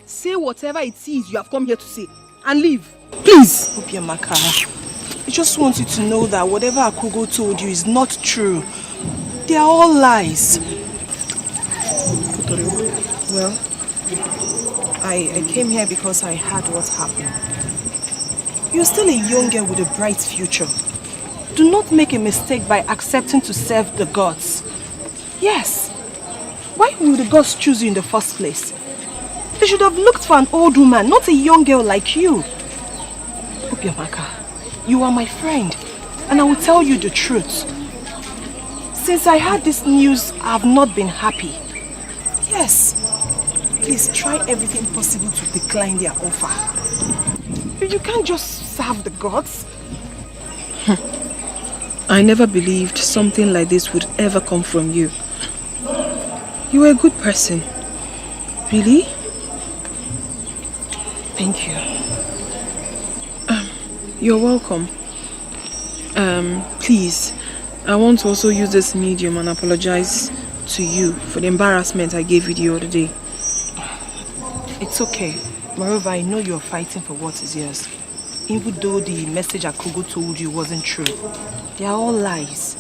say whatever it is you have come here to say and leave. Please. Obiamaka, I just want you to know that whatever Akugo told you is not true. They are all lies. Well, I came here because I heard what happened. You're still a young girl with a bright future. Do not make a mistake by accepting to serve the gods. Yes. Why would the gods choose you in the first place? They should have looked for an old woman, not a young girl like you. Obiamaka, you are my friend, and I will tell you the truth. Since I heard this news, I have not been happy. Yes. Please try everything possible to decline their offer. You can't just serve the gods. I never believed something like this would ever come from you. You are a good person. Really? Thank you. You're welcome. Please, I want to also use this medium and apologize to you for the embarrassment I gave you the other day. It's okay. Moreover, I know you're fighting for what is yours. Even though the message Akugo told you wasn't true. They are all lies.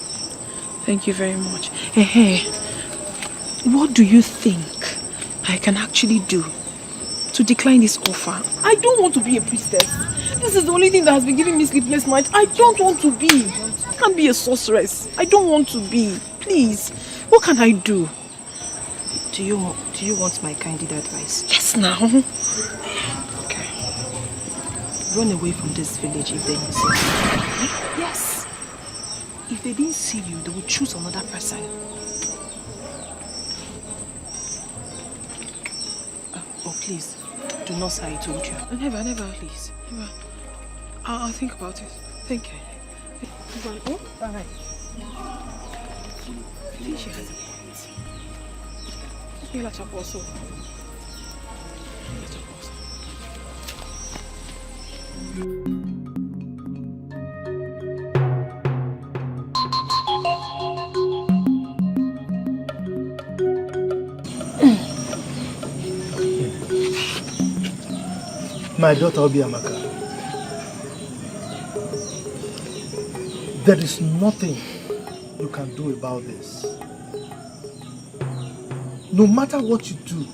Thank you very much. What do you think I can actually do to decline this offer? I don't want to be a priestess. This is the only thing that has been giving me sleepless nights. I don't want to be. I can't be a sorceress. I don't want to be. Please. What can I do? Do you want my candid advice? Yes, now. Okay. Run away from this village if they insist. Yes. If they didn't see you, they will choose another person. Oh, please. Do not say I told you. Never. Please. Never. I'll think about it. Thank you. Oh, bye. Please, she has a point. My daughter Obiamaka, there is nothing you can do about this. No matter what you do,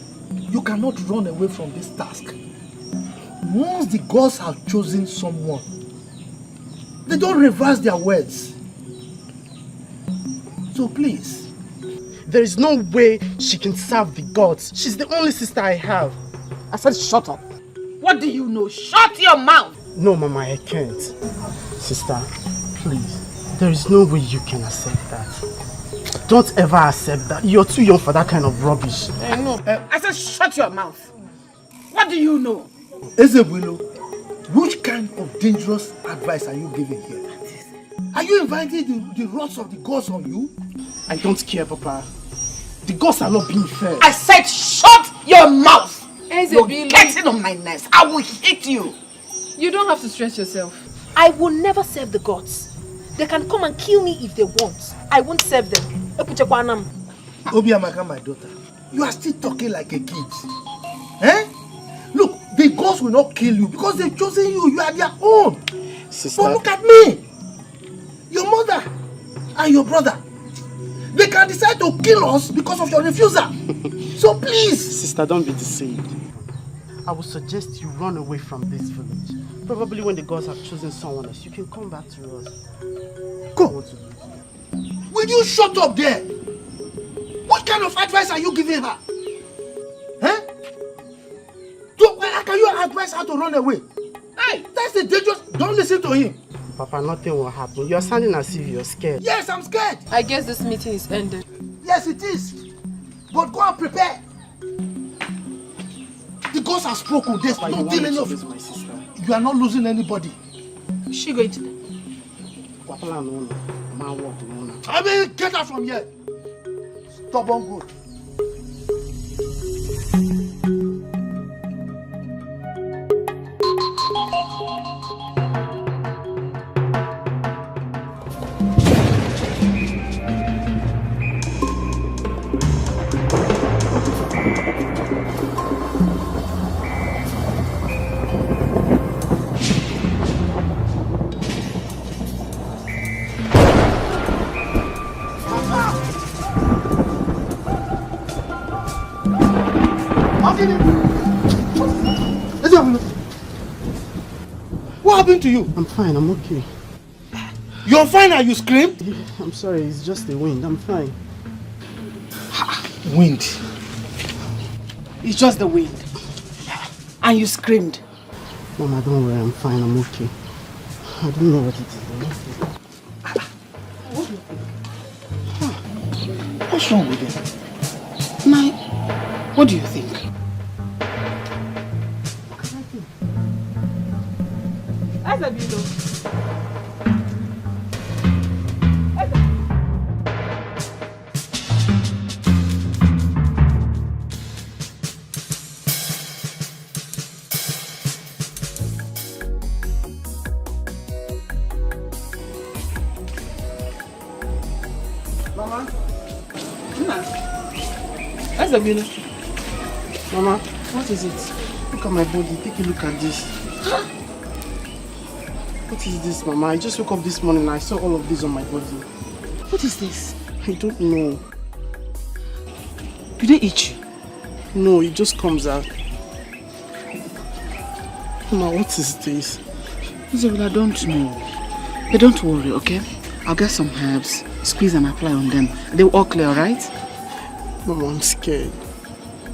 you cannot run away from this task. Once the gods have chosen someone, they don't reverse their words. So please. There is no way she can serve the gods. She's the only sister I have. I said shut up. What do you know? Shut your mouth! No, Mama, I can't. Sister, please. There is no way you can accept that. Don't ever accept that. You're too young for that kind of rubbish. I know. I said shut your mouth. What do you know? Ezebulu, which kind of dangerous advice are you giving here? Are you inviting the wrath of the gods on you? I don't care, Papa. The gods are not being fair. I said shut your mouth! You're getting on my nerves. I will hit you. You don't have to stress yourself. I will never serve the gods. They can come and kill me if they want. I won't serve them. Obiamaka, my daughter, you are still talking like a kid. Eh? Look, the gods will not kill you because they've chosen you. You are their own. Sister. But look at me. Your mother and your brother. They can decide to kill us because of your refusal. So please. Sister, don't be deceived. I would suggest you run away from this village. Probably when the gods have chosen someone else, you can come back to us. Go. Will you shut up there? What kind of advice are you giving her? Huh? So, how can you advise her to run away? Hey, that's the dangerous. Don't listen to him. Papa, nothing will happen. You're sounding as if you're scared. Yes, I'm scared. I guess this meeting is ended. Yes, it is. But go and prepare. The gods have spoken. There's no dealing of it. You are not losing anybody. Is she going to? plan. My work. I mean, get out from here. Stubborn good. What happened to you? I'm fine, I'm okay. You're fine and you screamed? I'm sorry, it's just the wind. I'm fine. Wind. It's just the wind. And you screamed. Mama, don't worry, I'm fine, I'm okay. I don't know what it is. What's wrong with him? What do you think? Mama? Mama, what is it? Look at my body. Take a look at this. What is this, Mama? I just woke up this morning and I saw all of this on my body. What is this? I don't know. Did they eat you? No, it just comes out. Mama, what is this? Isabella, I don't know. But don't worry, okay? I'll get some herbs, squeeze and apply on them. They'll all clear, alright? Mama, I'm scared.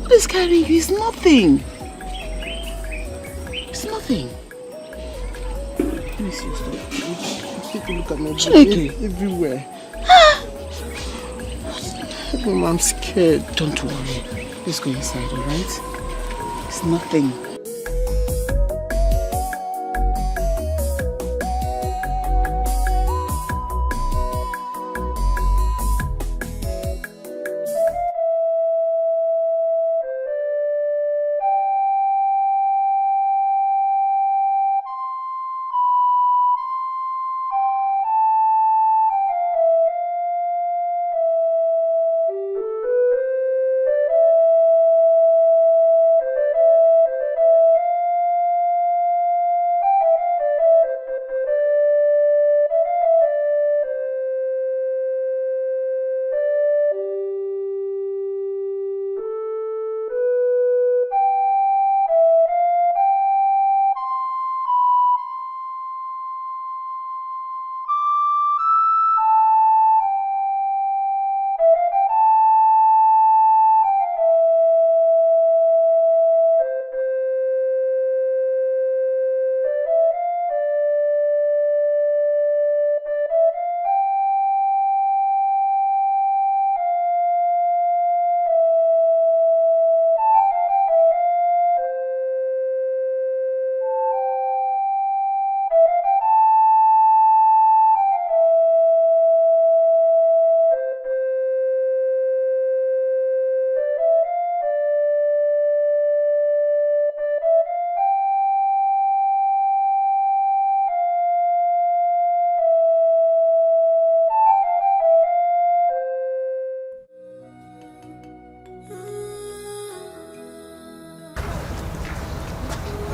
What is scaring you? It's nothing. It's nothing. Let me see your stomach. Take a look at my body. Everywhere. Mama, I'm scared. Don't worry. Let's go inside, alright? It's nothing.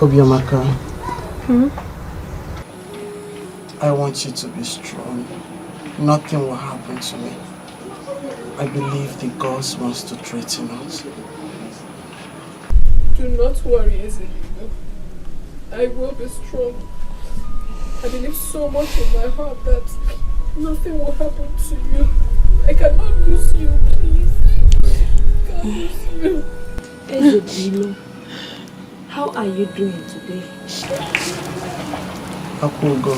Obiamaka, I want you to be strong. Nothing will happen to me. I believe the gods wants to threaten us. Do not worry, Ezelino. I will be strong. I believe so much in my heart that nothing will happen to you. I cannot lose you, please. I can't lose you. Ezelino, how are you doing today? Akogo,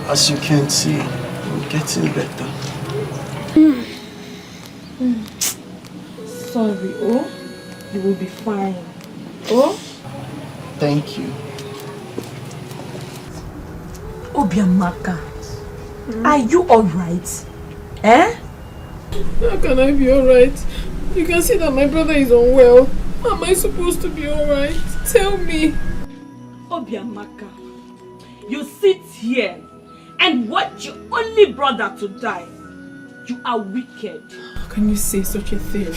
as you can see, I'm getting better. Sorry, oh? You will be fine. Oh? Thank you. Obiamaka, are you alright? Eh? How can I be alright? You can see that my brother is unwell. How am I supposed to be alright? Tell me. Obiamaka, you sit here and watch your only brother to die. You are wicked. How can you say such a thing?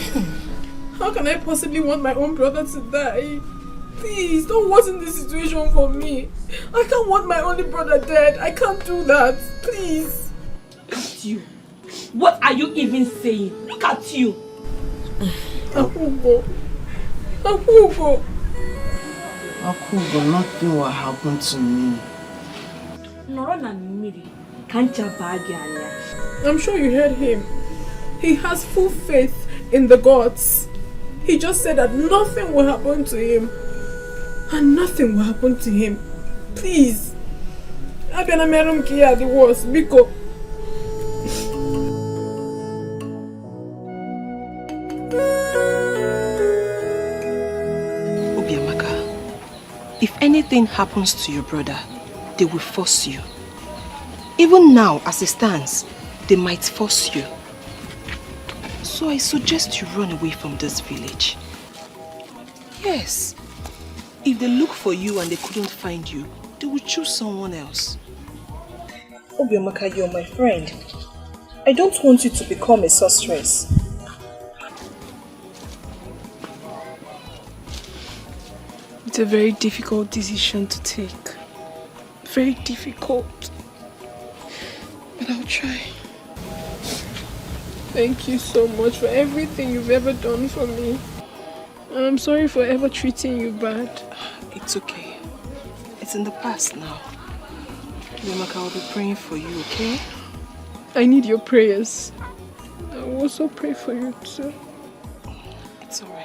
How can I possibly want my own brother to die? Please, don't worsen the situation for me. I can't want my only brother dead. I can't do that. Please. Look at you. What are you even saying? Look at you. Akugo. Akugo. Akugo, nothing will happen to me. I'm sure you heard him. He has full faith in the gods. He just said that nothing will happen to him. And nothing will happen to him. Please. Abena merum kia the worst. Biko. Obiamaka, if anything happens to your brother, they will force you. Even now, as it stands, they might force you. So I suggest you run away from this village. Yes. If they look for you and they couldn't find you, they will choose someone else. Obiamaka, you're my friend. I don't want you to become a sorceress. It's a very difficult decision to take. Very difficult. But I'll try. Thank you so much for everything you've ever done for me. I'm sorry for ever treating you bad. It's okay. It's in the past now. Obiamaka, I'll be praying for you, okay? I need your prayers. I will also pray for you too. It's alright.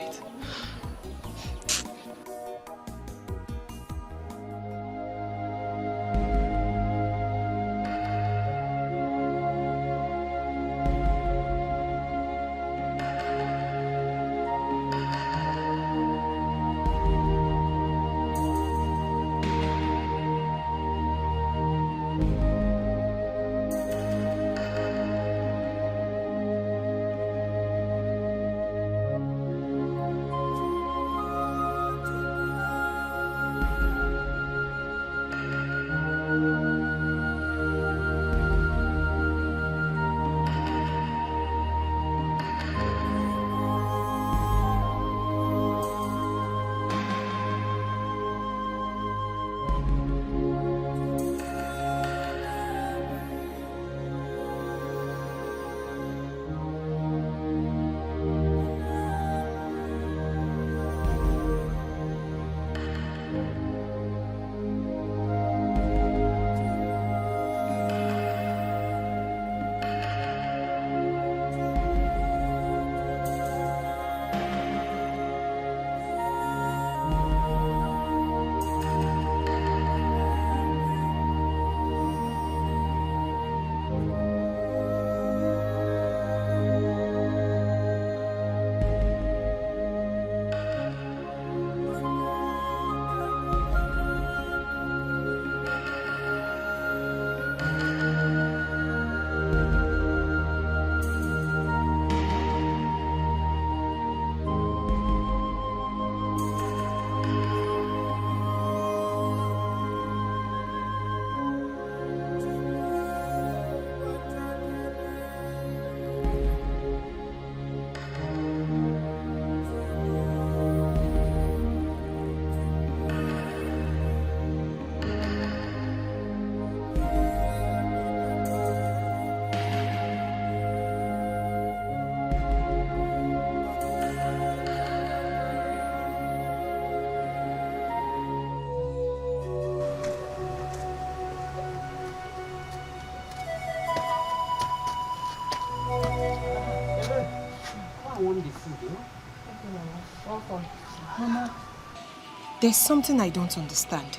There's something I don't understand.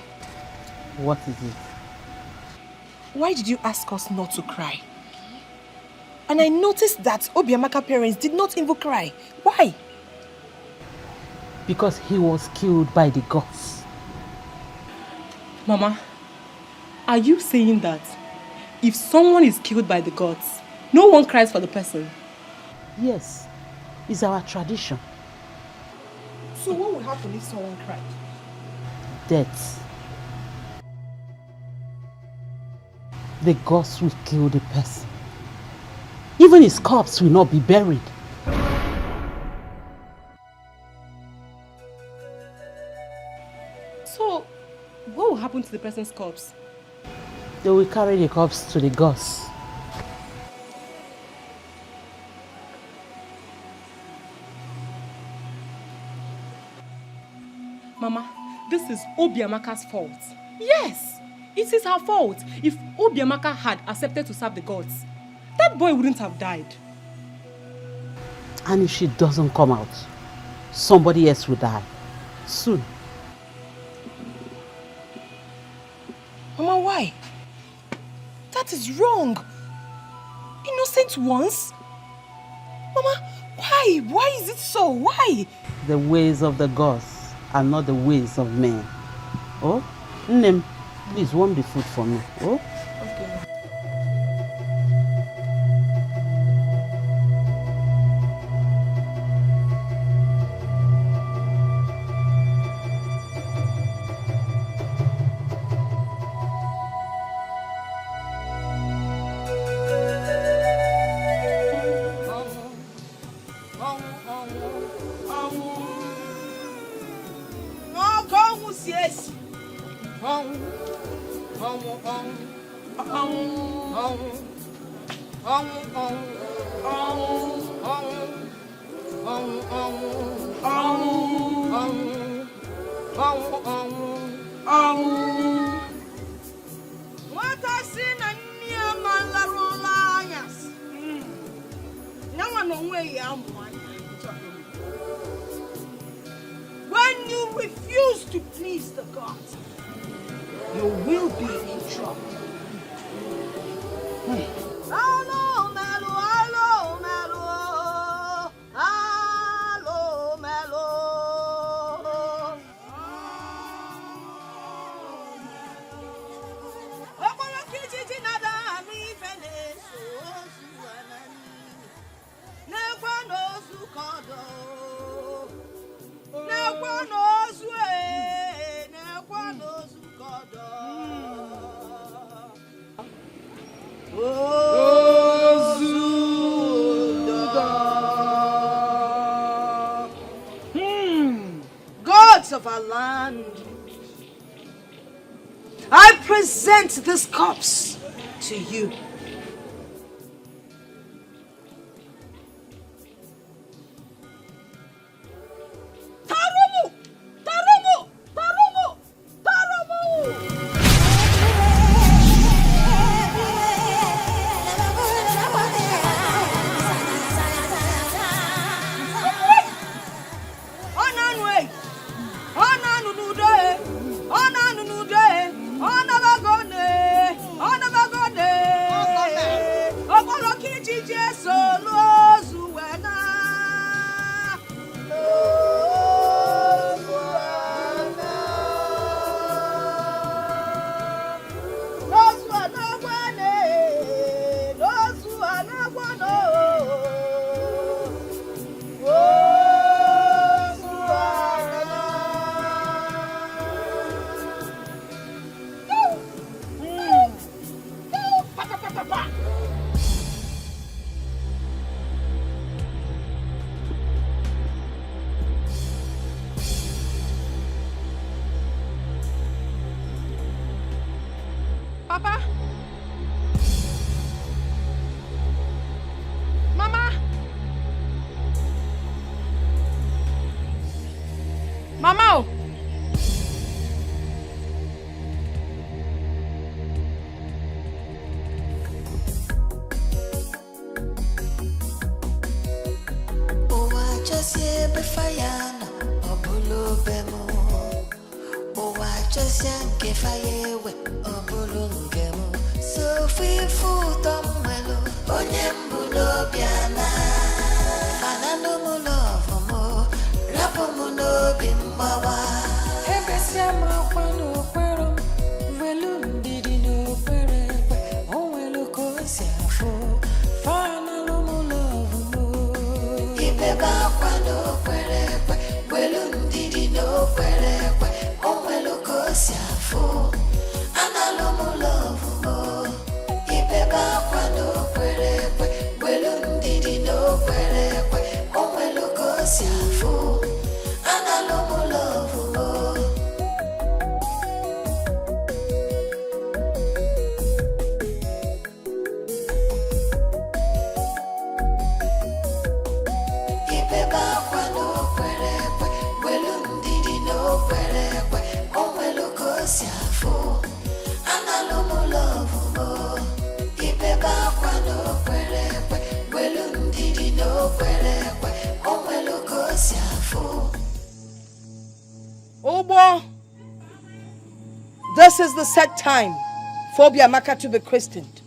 What is it? Why did you ask us not to cry? And I noticed that Obiamaka parents did not even cry. Why? Because he was killed by the gods. Mama, Are you saying that if someone is killed by the gods, no one cries for the person? Yes, it's our tradition. So what will happen if someone cried? Death. The gods will kill the person. Even his corpse will not be buried. So what will happen to the person's corpse? They will carry the corpse to the gods. Mama, this is Obiamaka's fault. Yes, it is her fault. If Obiamaka had accepted to serve the gods, that boy wouldn't have died. And if she doesn't come out, somebody else will die. Soon. Mama, why? That is wrong. Innocent ones? Mama, why? Why is it so? Why? The ways of the gods are not the ways of men. Oh, Nnem, please warm the food for me. Oh? Okay. When you refuse to please the gods, you will be in trouble. Hello, Melo, hello, Melo, hello, Melo. Gods of our land, I present this corpse to you. Tarumu! Tarumu! Tarumu! Tarumu! Papa? Mama? Mama? Obo, this is the set time for Obiamaka to be christened.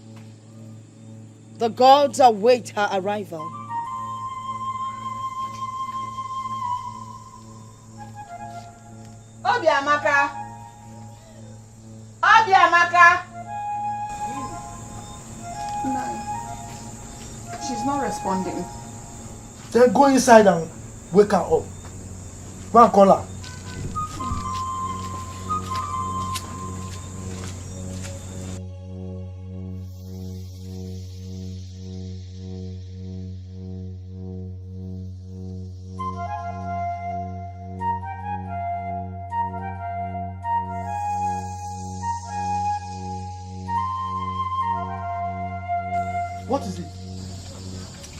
The gods await her arrival. Obiamaka! Obiamaka! No. She's not responding. Then go inside and wake her up. Go and call her. What is it?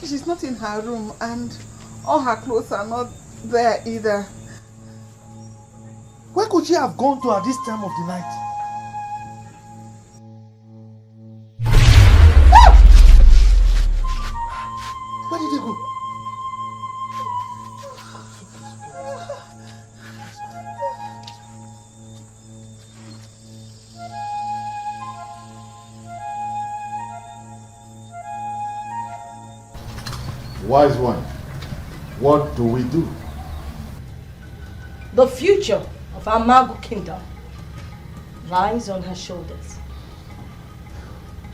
She's not in her room and all her clothes are not there either. Where could she have gone to at this time of the night? Where did they go? Wise one, what do we do? The future of our Magu kingdom lies on her shoulders.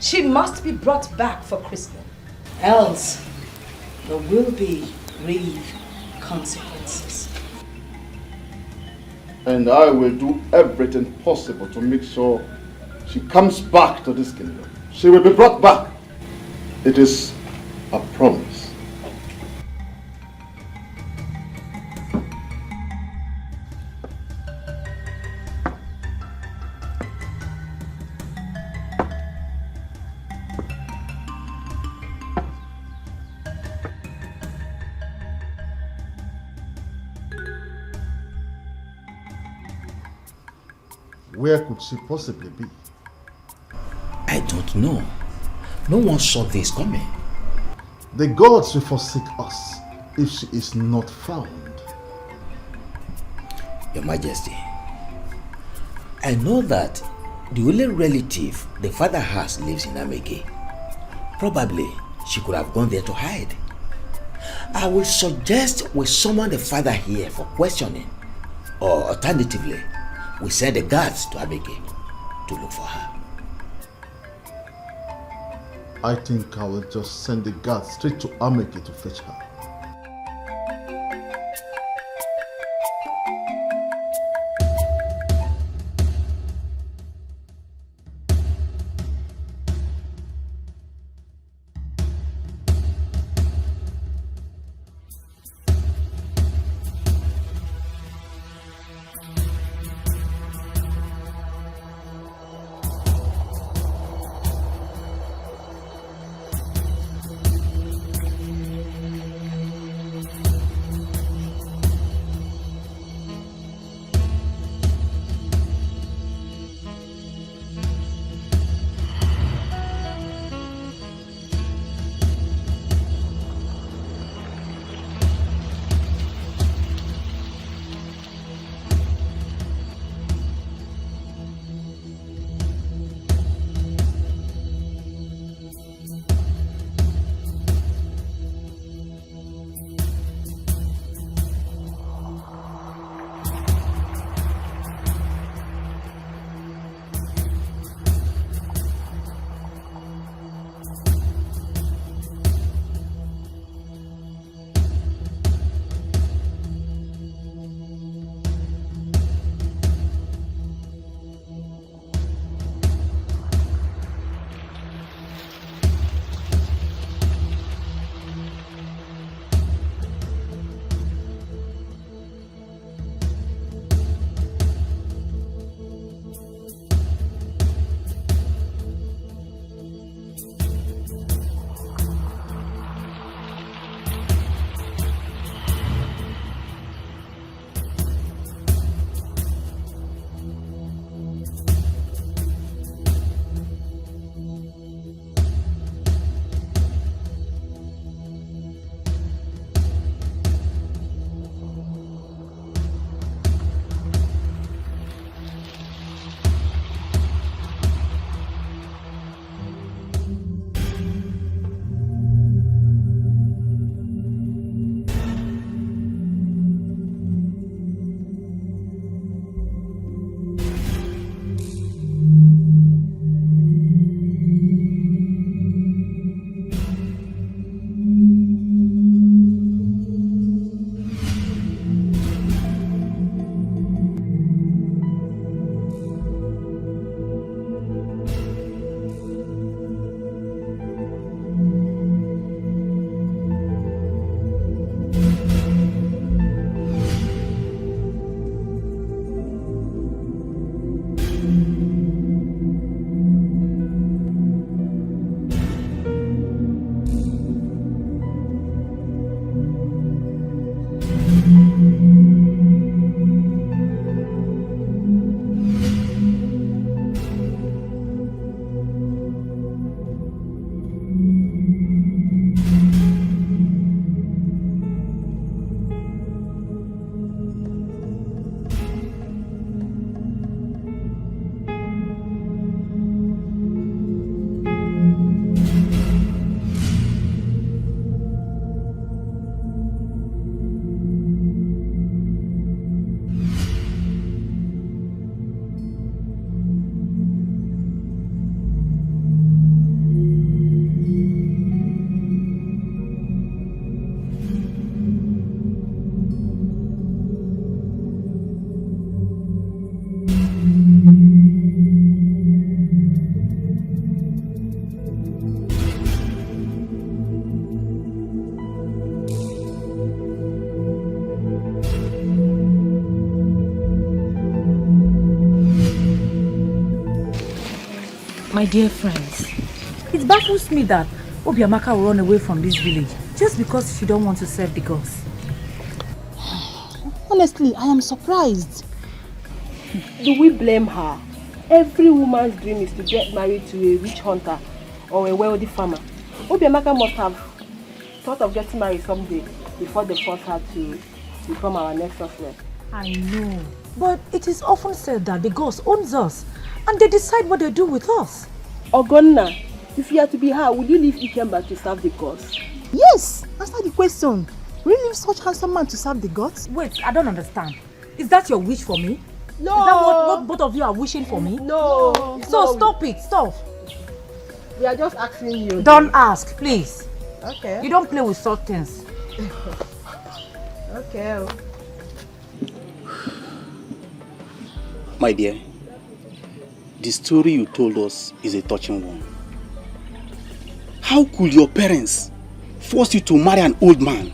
She must be brought back for christening, else there will be grave consequences. And I will do everything possible to make sure she comes back to this kingdom. She will be brought back. It is a promise. Where could she possibly be? I don't know. No one saw this coming. The gods will forsake us if she is not found. Your Majesty, I know that the only relative the father has lives in Amege. Probably she could have gone there to hide. I will suggest we summon the father here for questioning, or alternatively, we send the guards to Amege to look for her. I think I will just send the guards straight to Amege to fetch her. My dear friends, it baffles me that Obiamaka will run away from this village just because she don't want to serve the gods. Honestly, I am surprised. Do we blame her? Every woman's dream is to get married to a rich hunter or a wealthy farmer. Obiamaka must have thought of getting married someday before they forced her to become our next success. I know, but it is often said that the gods owns us and they decide what they do with us. Ogonna, if you are to be her, would you leave Ikemba to serve the gods? Yes, answer the question. Will you leave such handsome man to serve the gods? Wait, I don't understand. Is that your wish for me? No. Is that what both of you are wishing for me? No. So stop it, stop. We are just asking you. Don't ask, please. Okay. You don't play with such things. Okay. My dear, the story you told us is a touching one. How could your parents force you to marry an old man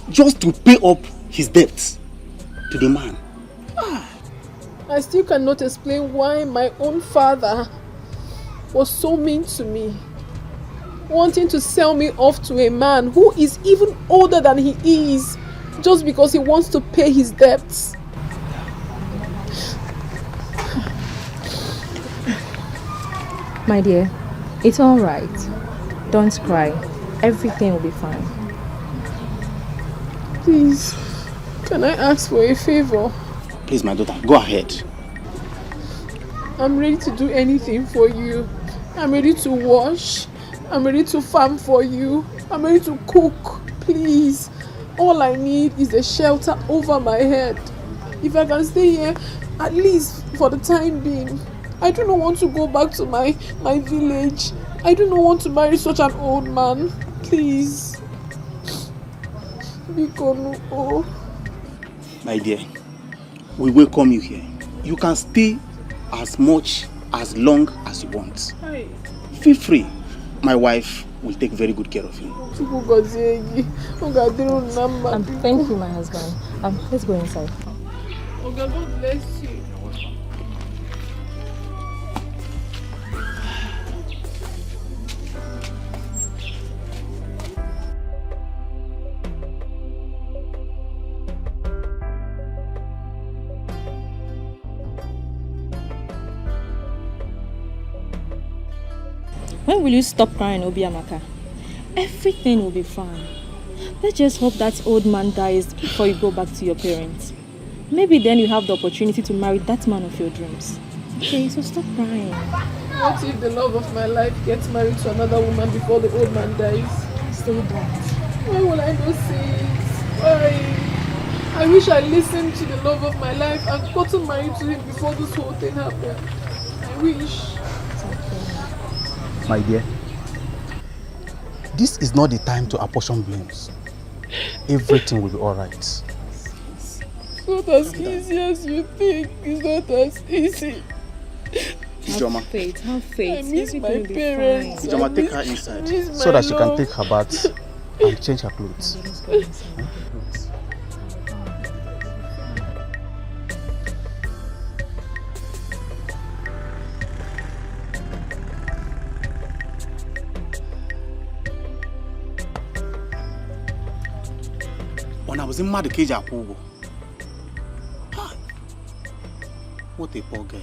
just to pay up his debts to the man? I still cannot explain why my own father was so mean to me, wanting to sell me off to a man who is even older than he is, just because he wants to pay his debts. My dear, it's all right. Don't cry. Everything will be fine. Please, can I ask for a favor? Please, my daughter, go ahead. I'm ready to do anything for you. I'm ready to wash. I'm ready to farm for you. I'm ready to cook. Please. All I need is a shelter over my head. If I can stay here, at least for the time being. I do not want to go back to my village. I do not want to marry such an old man. Please. Bcome. Oh. My dear, we welcome you here. You can stay as long as you want. Hi. Feel free. My wife will take very good care of you. Thank you, my husband. Let's go inside. Oh God, God bless you. When will you stop crying, Obiamaka? Everything will be fine. Let's just hope that old man dies before you go back to your parents. Maybe then you have the opportunity to marry that man of your dreams. Okay, so stop crying. What if the love of my life gets married to another woman before the old man dies? Say that. Why will I not say it? Why? I wish I listened to the love of my life and gotten married to him before this whole thing happened. I wish. My dear, this is not the time to apportion blames. Everything will be alright. It's not as easy as you think. It's not as easy. Ijoma. Have faith. I miss my parents. Ijoma, take her inside so that she can take her bath and change her clothes. When I was in Mad Cage Akugo, what a poor girl.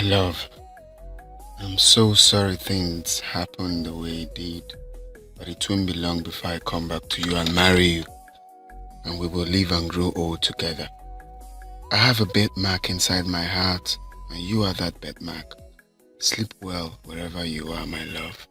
My love, I'm so sorry things happened the way it did. But it won't be long before I come back to you and marry you. And we will live and grow old together. I have a birthmark inside my heart, and you are that birthmark. Sleep well wherever you are, my love.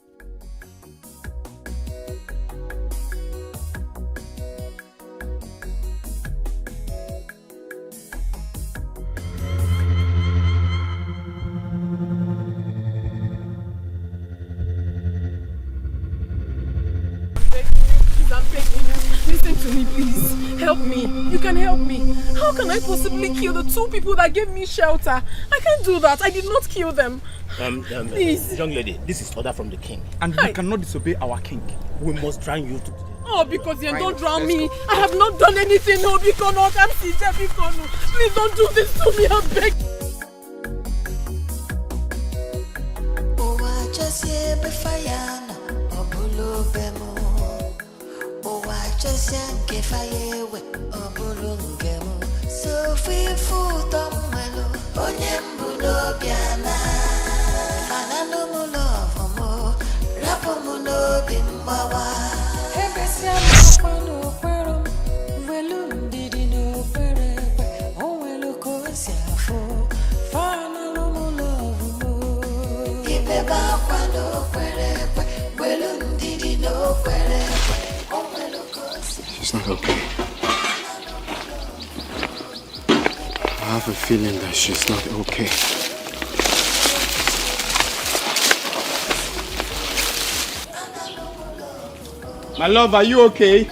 I'm begging you. Listen to me, please. Help me. You can help me. How can I possibly kill the 2 people that gave me shelter? I can't do that. I did not kill them. Please. Young lady, this is order from the king. And we cannot disobey our king. We must drown you to today. Oh, because you don't drown me. I have not done anything. No, because no, I'm CJ, because no. Please don't do this to me. I beg. Oh, I just hear the fire. Oh, below Bemo. Oh, I just yank fire with a bulungemo. So free food on Melo. Oh, Yambuno Biana. Anano love more. Rapomuno Bimbawa. Hebesia Pano Pero. Velum didi no pere. Oh, Velucosia for. Fana Lomo love more. Ibeba Pano Pere. Velum didi no pere. She's not okay. I have a feeling that she's not okay. My love, are you okay?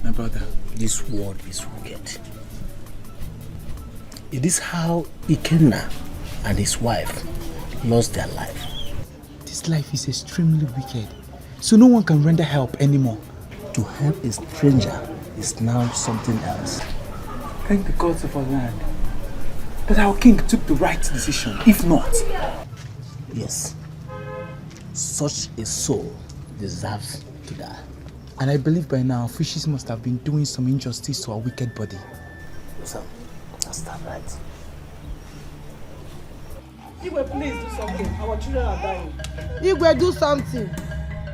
My brother, this world is wicked. It is how Ikenna and his wife lost their life. This life is extremely wicked, so no one can render help anymore. To help a stranger is now something else. Thank the gods of our land that our king took the right decision. If not... Yes, such a soul deserves to die. And I believe by now, fishes must have been doing some injustice to our wicked body. So, that's that right. Igwe, please do something. Our children are dying. Igwe, do something.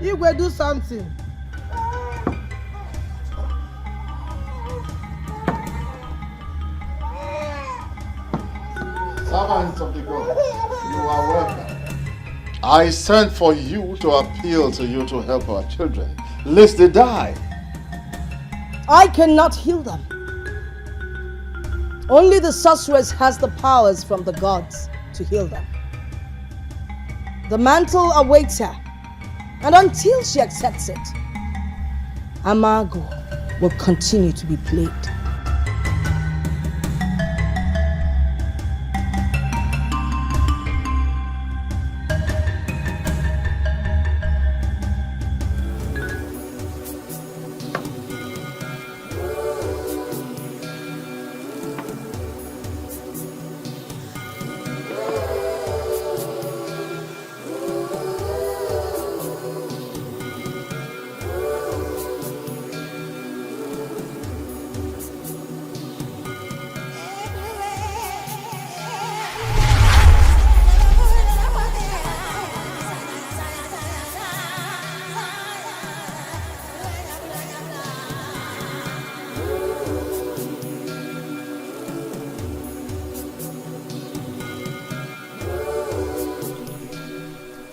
Igwe, do something. Servants of the God, you are welcome. I sent for you to appeal to you to help our children, lest they die. I cannot heal them. Only the sorceress has the powers from the gods to heal them. The mantle awaits her, And until she accepts it, Amago will continue to be played.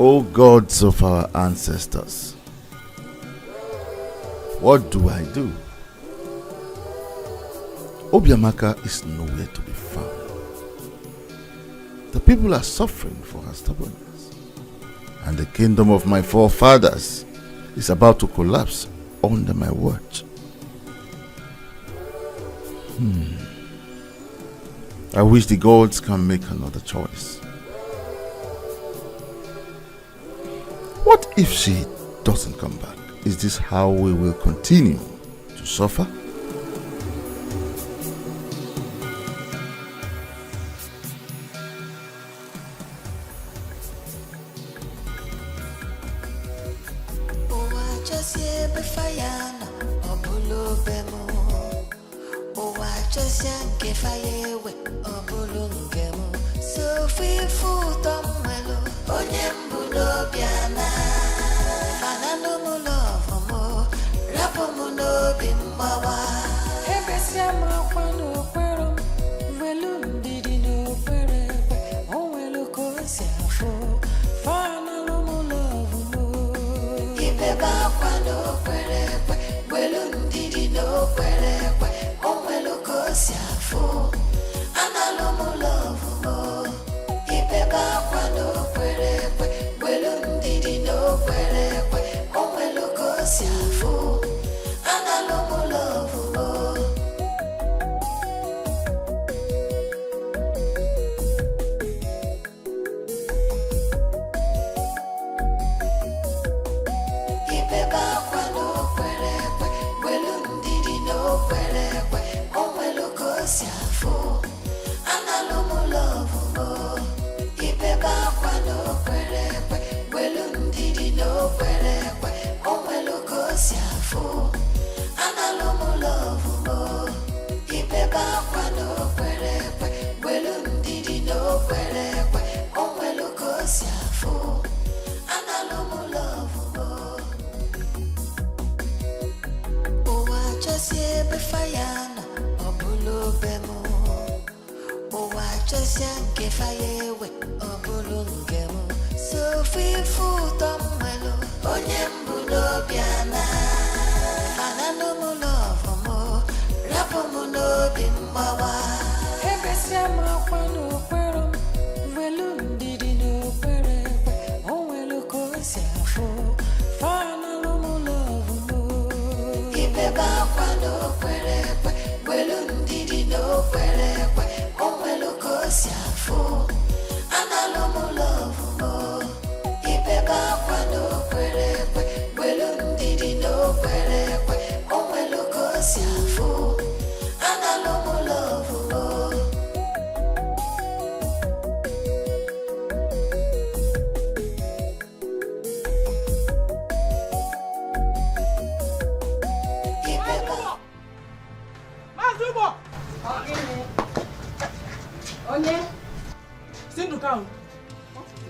O gods of our ancestors, what do I do? Obiamaka is nowhere to be found. The people are suffering for her stubbornness, and the kingdom of my forefathers is about to collapse under my watch. I wish the gods can make another choice. What if she doesn't come back? Is this how we will continue to suffer?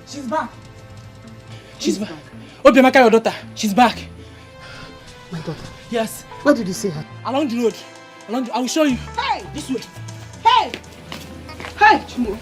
She's back. She's back. Obiamaka, your daughter. She's back. My daughter? Yes. Where did you see her? Along the road. I will show you. Hey! This way. Hey! Hey, Chimo.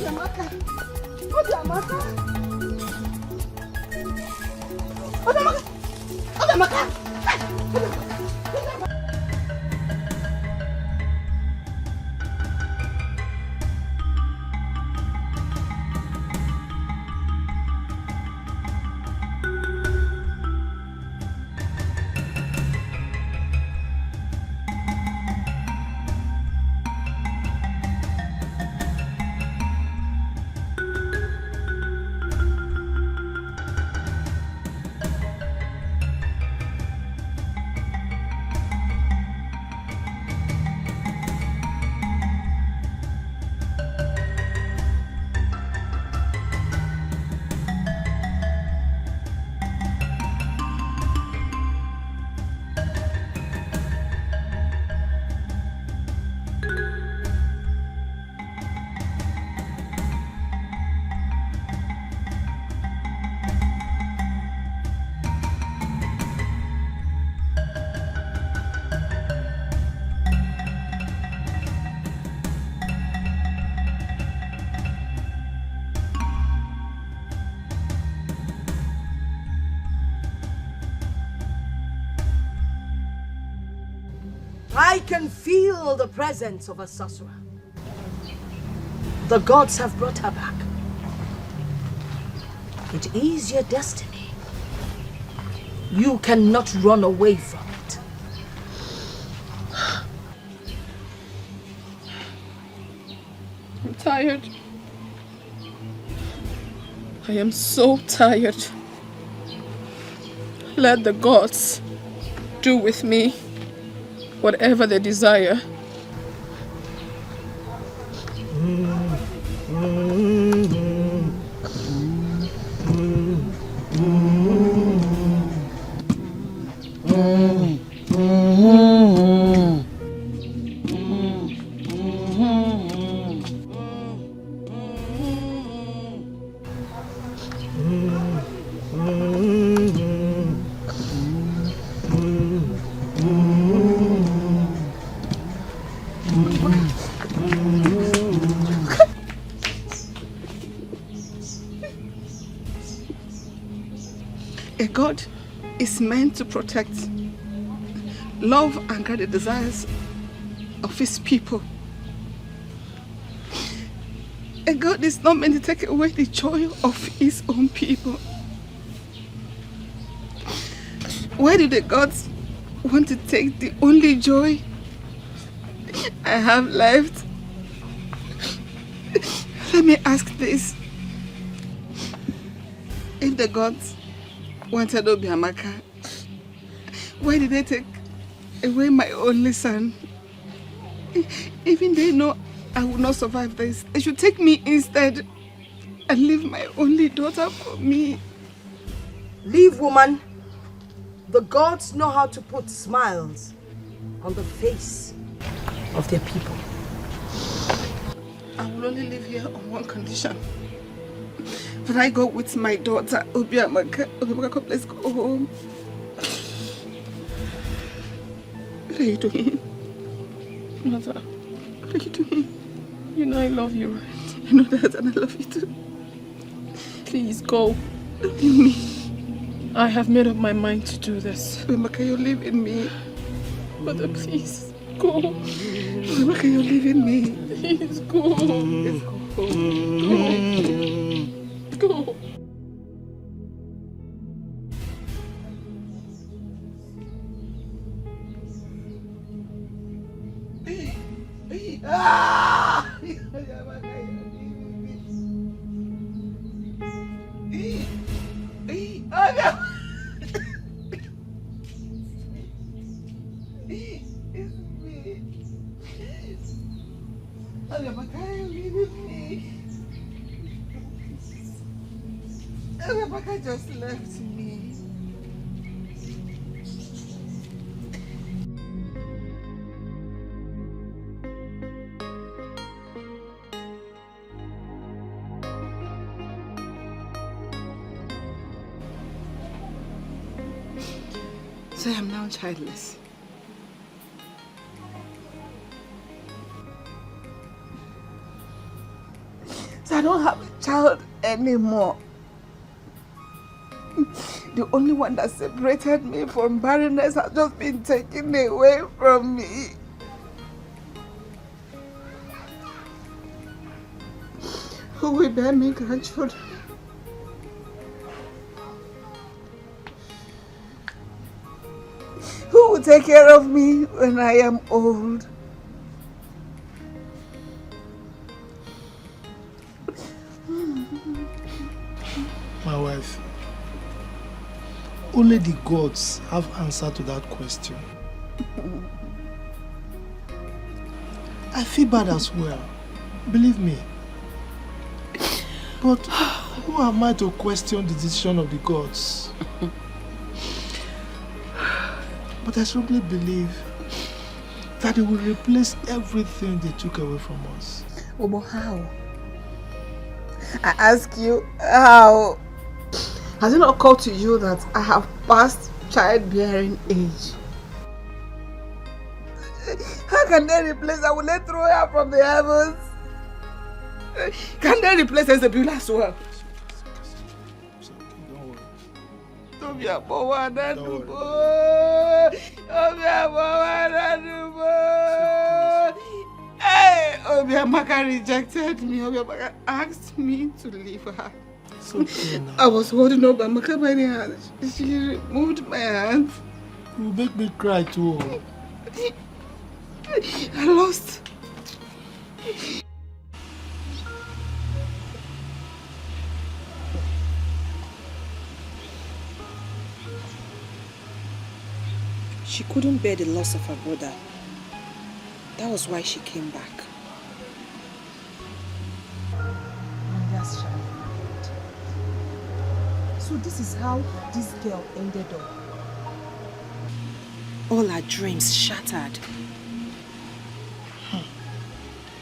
Obiamaka! Obiamaka! Obiamaka! Obiamaka! I can feel the presence of a sorcerer. The gods have brought her back. It is your destiny. You cannot run away from it. I'm tired. I am so tired. Let the gods do with me whatever they desire. A God is meant to protect, love and guard the desires of his people. A God is not meant to take away the joy of his own people. Why do the gods want to take the only joy I have left? Let me ask this. If the gods wanted Obiamaka, why did they take away my only son? Even they know I will not survive this. They should take me instead and leave my only daughter for me. Leave, woman. The gods know how to put smiles on the face of their people. I will only live here on one condition. When I go with my daughter, Obiamaka, Obiamaka, let's go home. What are you doing? Mother, what are you doing? You know I love you, right? I know that, and I love you too. Please go. Don't leave me. I have made up my mind to do this. Obiamaka, you're leaving me. Mother, please, go. Obiamaka, you're leaving me. Please, go. Go. Go. Ah! Rebecca just left me. So I am now childless. So I don't have a child anymore. The only one that separated me from barrenness has just been taken away from me. Who will bear me grandchildren? Who will take care of me when I am old? My wife, only the gods have answer to that question. I feel bad as well, believe me. But who am I to question the decision of the gods? But I strongly believe that they will replace everything they took away from us. Oh, but how? I ask you, how? Has it not occurred to you that I have passed childbearing age? How can they replace her? Will they throw her from the heavens? Can they replace Ezebula as well? Don't be a boy, Hey, Obiamaka rejected me. Obiamaka asked me to leave her. It's okay now. I was holding Obiamaka by the hand. She removed my hand. You make me cry too. I lost. She couldn't bear the loss of her brother. That was why she came back. And that's child. So this is how this girl ended up. All her dreams shattered.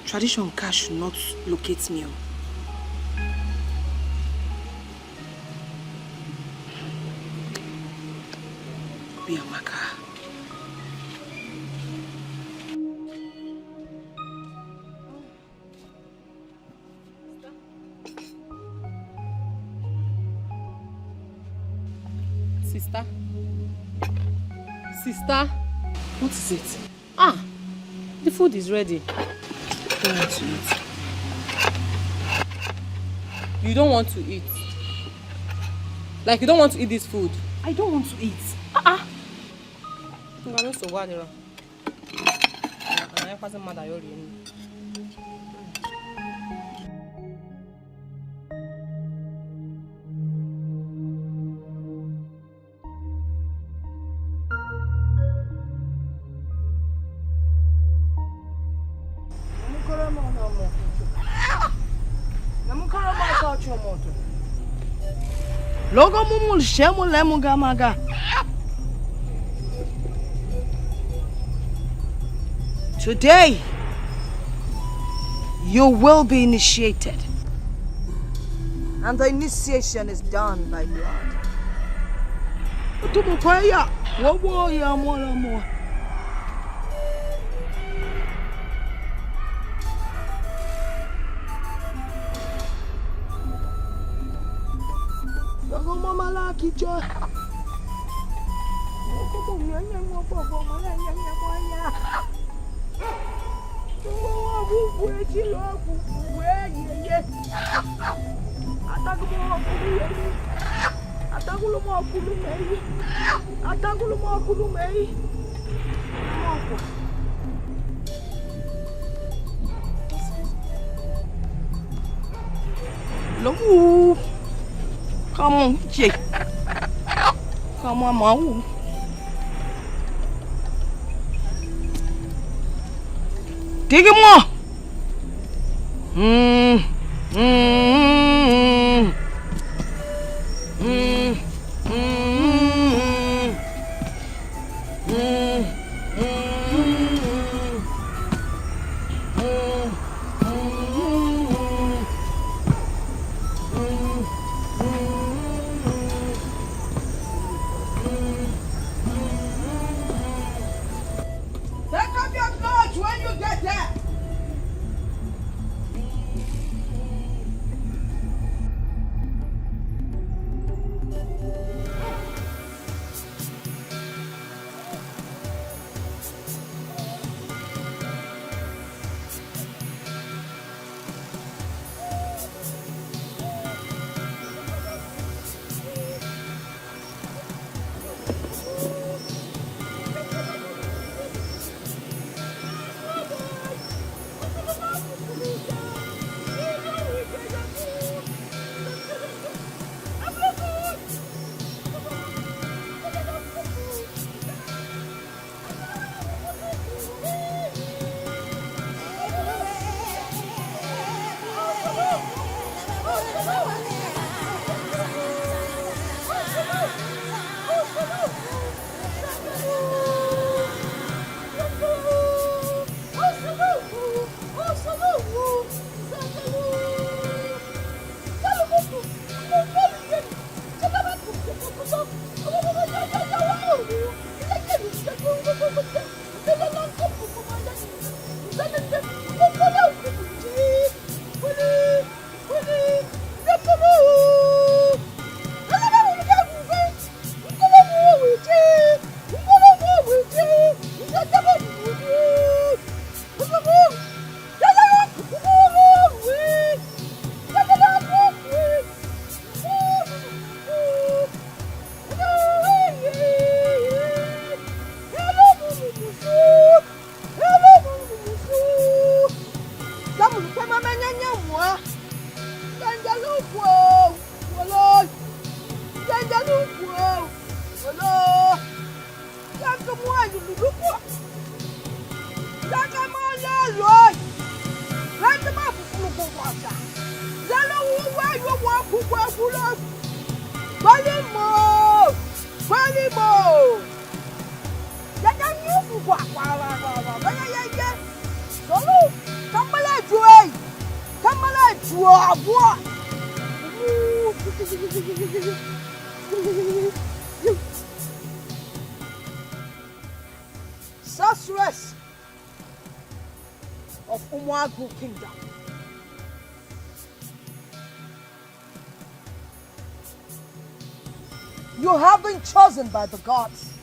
Tradition cash should not locate me. Biamaka. Sister? Sister? What is it? Ah, the food is ready. I don't want to eat. You don't want to eat? Like you don't want to eat this food? I don't want to eat. I'm going to go there. I'm not mad at you. Logo mumul shemu lemu gamaga. Today, you will be initiated. And the initiation is done by blood. Look, come on, Jake. Come on, Mau. Dig him more. Sorceress of Umuagu Kingdom. You have been chosen by the gods.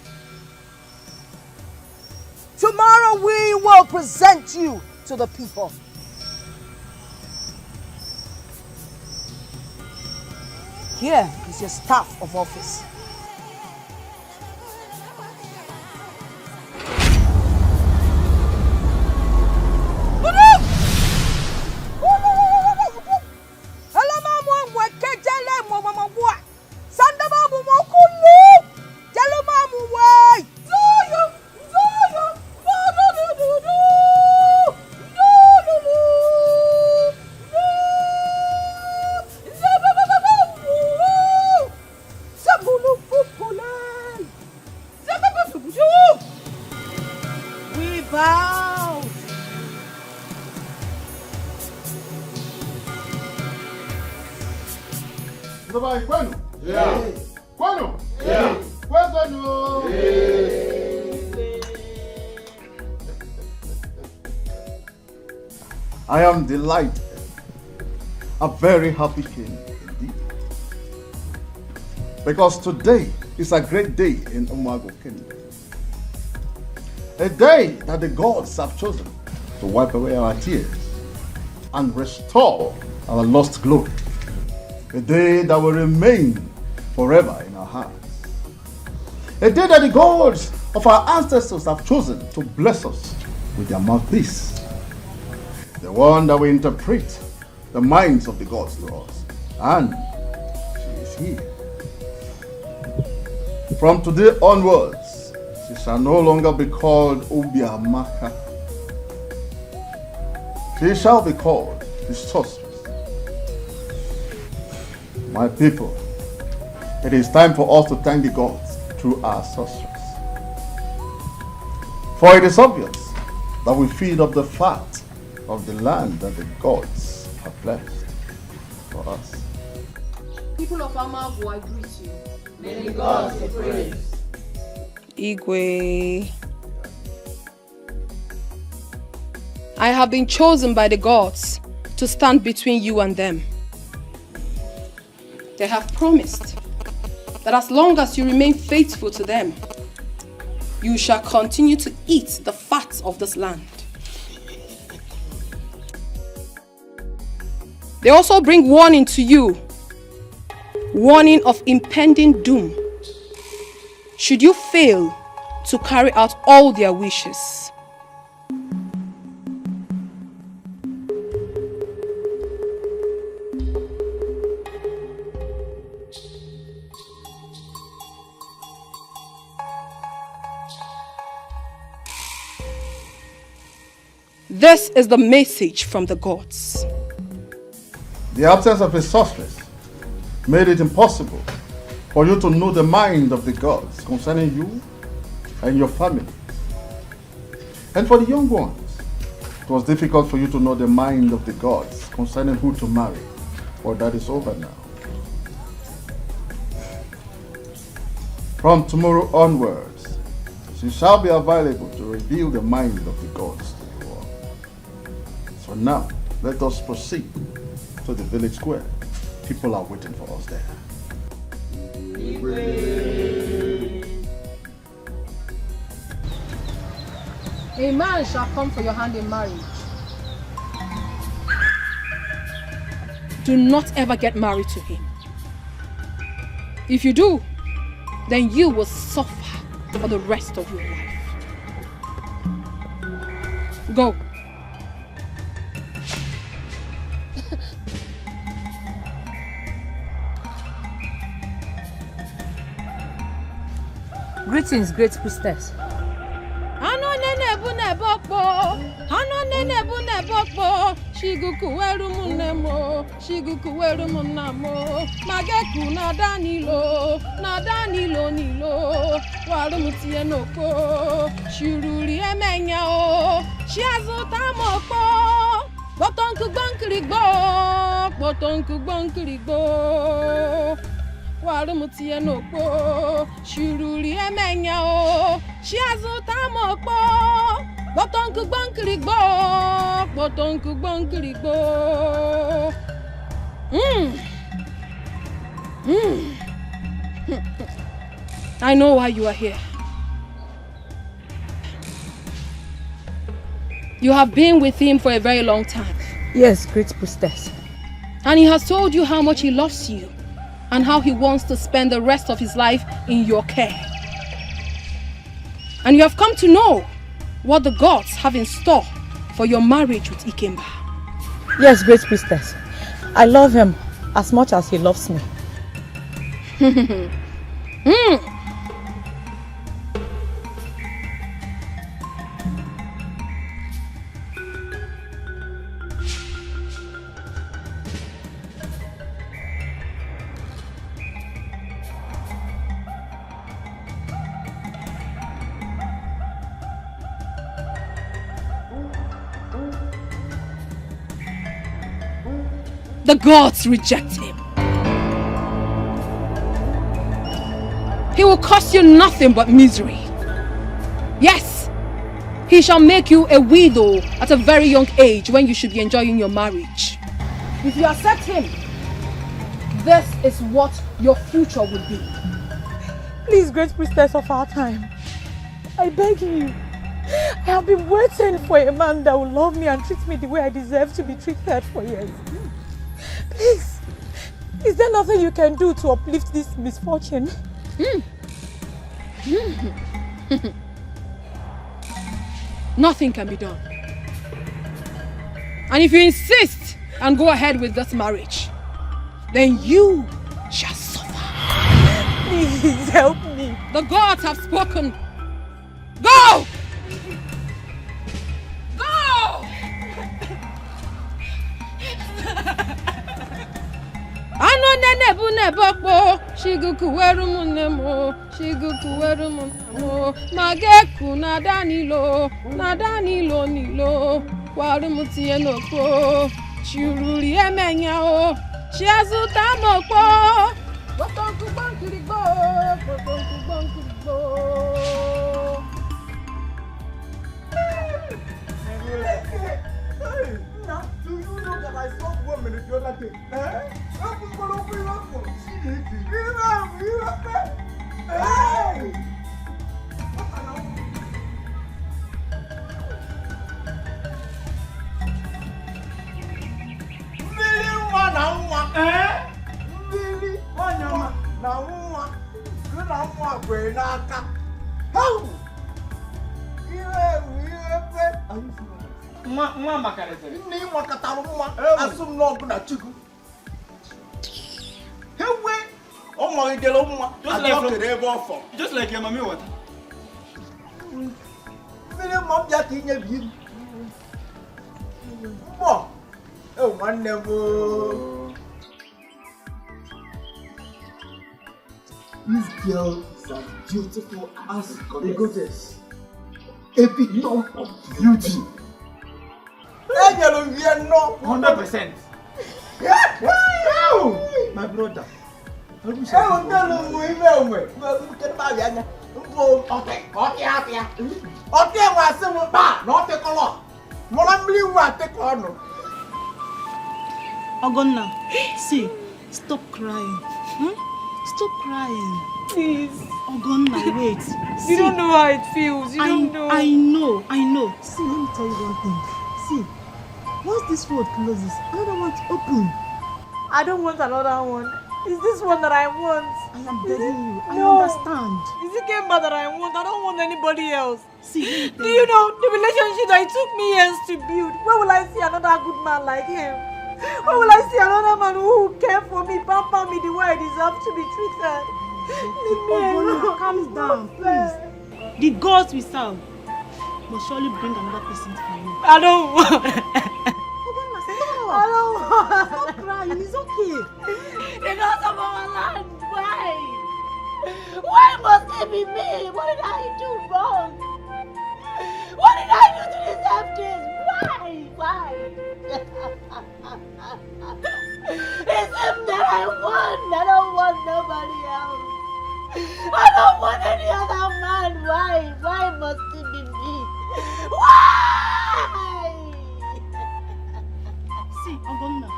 Tomorrow we will present you to the people. Here is your staff of office. I am delighted, a very happy king indeed. Because today is a great day in Umuagu Kingdom. A day that the gods have chosen to wipe away our tears and restore our lost glory. A day that will remain forever in our hearts. A day that the gods of our ancestors have chosen to bless us with their mouthpiece. The one that will interpret the minds of the gods to us. And she is here. From today onwards, she shall no longer be called Obiamaka. She shall be called the sorceress. My people, it is time for us to thank the gods through our sorceress. For it is obvious that we feed up the fat of the land that the gods have blessed for us. People of Amagu, I greet you. May the gods be praised. Igwe. I have been chosen by the gods to stand between you and them. They have promised that as long as you remain faithful to them, you shall continue to eat the fat of this land. They also bring warning to you, warning of impending doom, should you fail to carry out all their wishes. This is the message from the gods. The absence of a sorceress made it impossible for you to know the mind of the gods concerning you and your family. And for the young ones, it was difficult for you to know the mind of the gods concerning who to marry, for that is over now. From tomorrow onwards, she shall be available to reveal the mind of the gods to you all. So now, let us proceed to the village square. People are waiting for us there. A man shall come for your hand in marriage. Do not ever get married to him. If you do, then you will suffer for the rest of your life. Go. Greetings, great priestess. Shiguku werumu nemo, shiguku werumu namo. Mageku na danilo nilo. Warumu tienoko, shururi emenya o. Shiazuta moko, botonku bonkirigbo. Warumu tienoko, shururi emenya o. Shiazuta moko. Botonku bonkirigbo. I know why you are here. You have been with him for a very long time. Yes, great priestess. And he has told you how much he loves you and how he wants to spend the rest of his life in your care. And you have come to know what the gods have in store for your marriage with Ikemba. Yes, great priestess. I love him as much as he loves me. The gods reject him. He will cost you nothing but misery. Yes, he shall make you a widow at a very young age when you should be enjoying your marriage. If you accept him, this is what your future will be. Please, great priestess of our time, I beg you. I have been waiting for a man that will love me and treat me the way I deserve to be treated for years. Please, is there nothing you can do to uplift this misfortune? Nothing can be done. And if you insist and go ahead with this marriage, then you shall suffer. Please help me. The gods have spoken. Go! Go! Ano nebu nebokpo, shiguku werumu nemo, mageku nadanilo nilo, warumu tienoko, shururi emenya o, shiazuta mokpo, botonku bonkirigbo. Do you know that I saw a woman the other day? Just like your mommy what? These girls are beautiful as a goddess. Epitome of beauty. 100%. My brother. Ogonna, see, stop crying. Stop crying. Please. Ogonna, wait. See, You don't know how it feels. You don't know. I know. See, let me tell you one thing. See, once this road closes, another one's open. I don't want another one. It's this one that I want. I am begging you. I No. understand. Is it Kemba that I want? I don't want anybody else. See, Do you know the relationship that it took me years to build? Where will I see another good man like him? Where will I see another man who will care for me, pamper me the way I deserve to be treated? Leave me alone. Calm down, please. The gods we serve must surely bring another person for you. I don't want. Ogonna, Stop. I don't want. Stop crying. It's okay. Because of our land. Why? Why must it be me? What did I do wrong? What did I do to deserve this? Why? It's him that I want. I don't want nobody else. I don't want any other man. Why? Why must it be me? Why? See, Ogonna.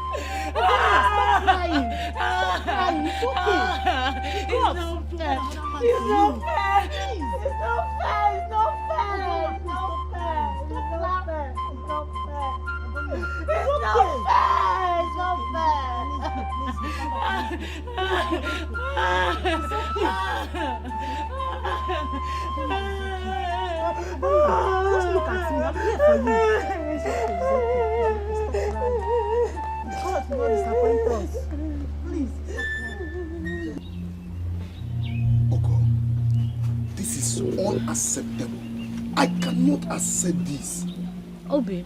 Stop crying. Stop crying. It's okay. It's not fair. It's not fair. It's not fair. It's not fair. It's not fair. It's not fair. It's not fair. It's not fair. It's not fair. Just look at me. I'm here for you. It's okay. God will not disappoint us. Please. Oko, this is unacceptable. I cannot accept this. Obi,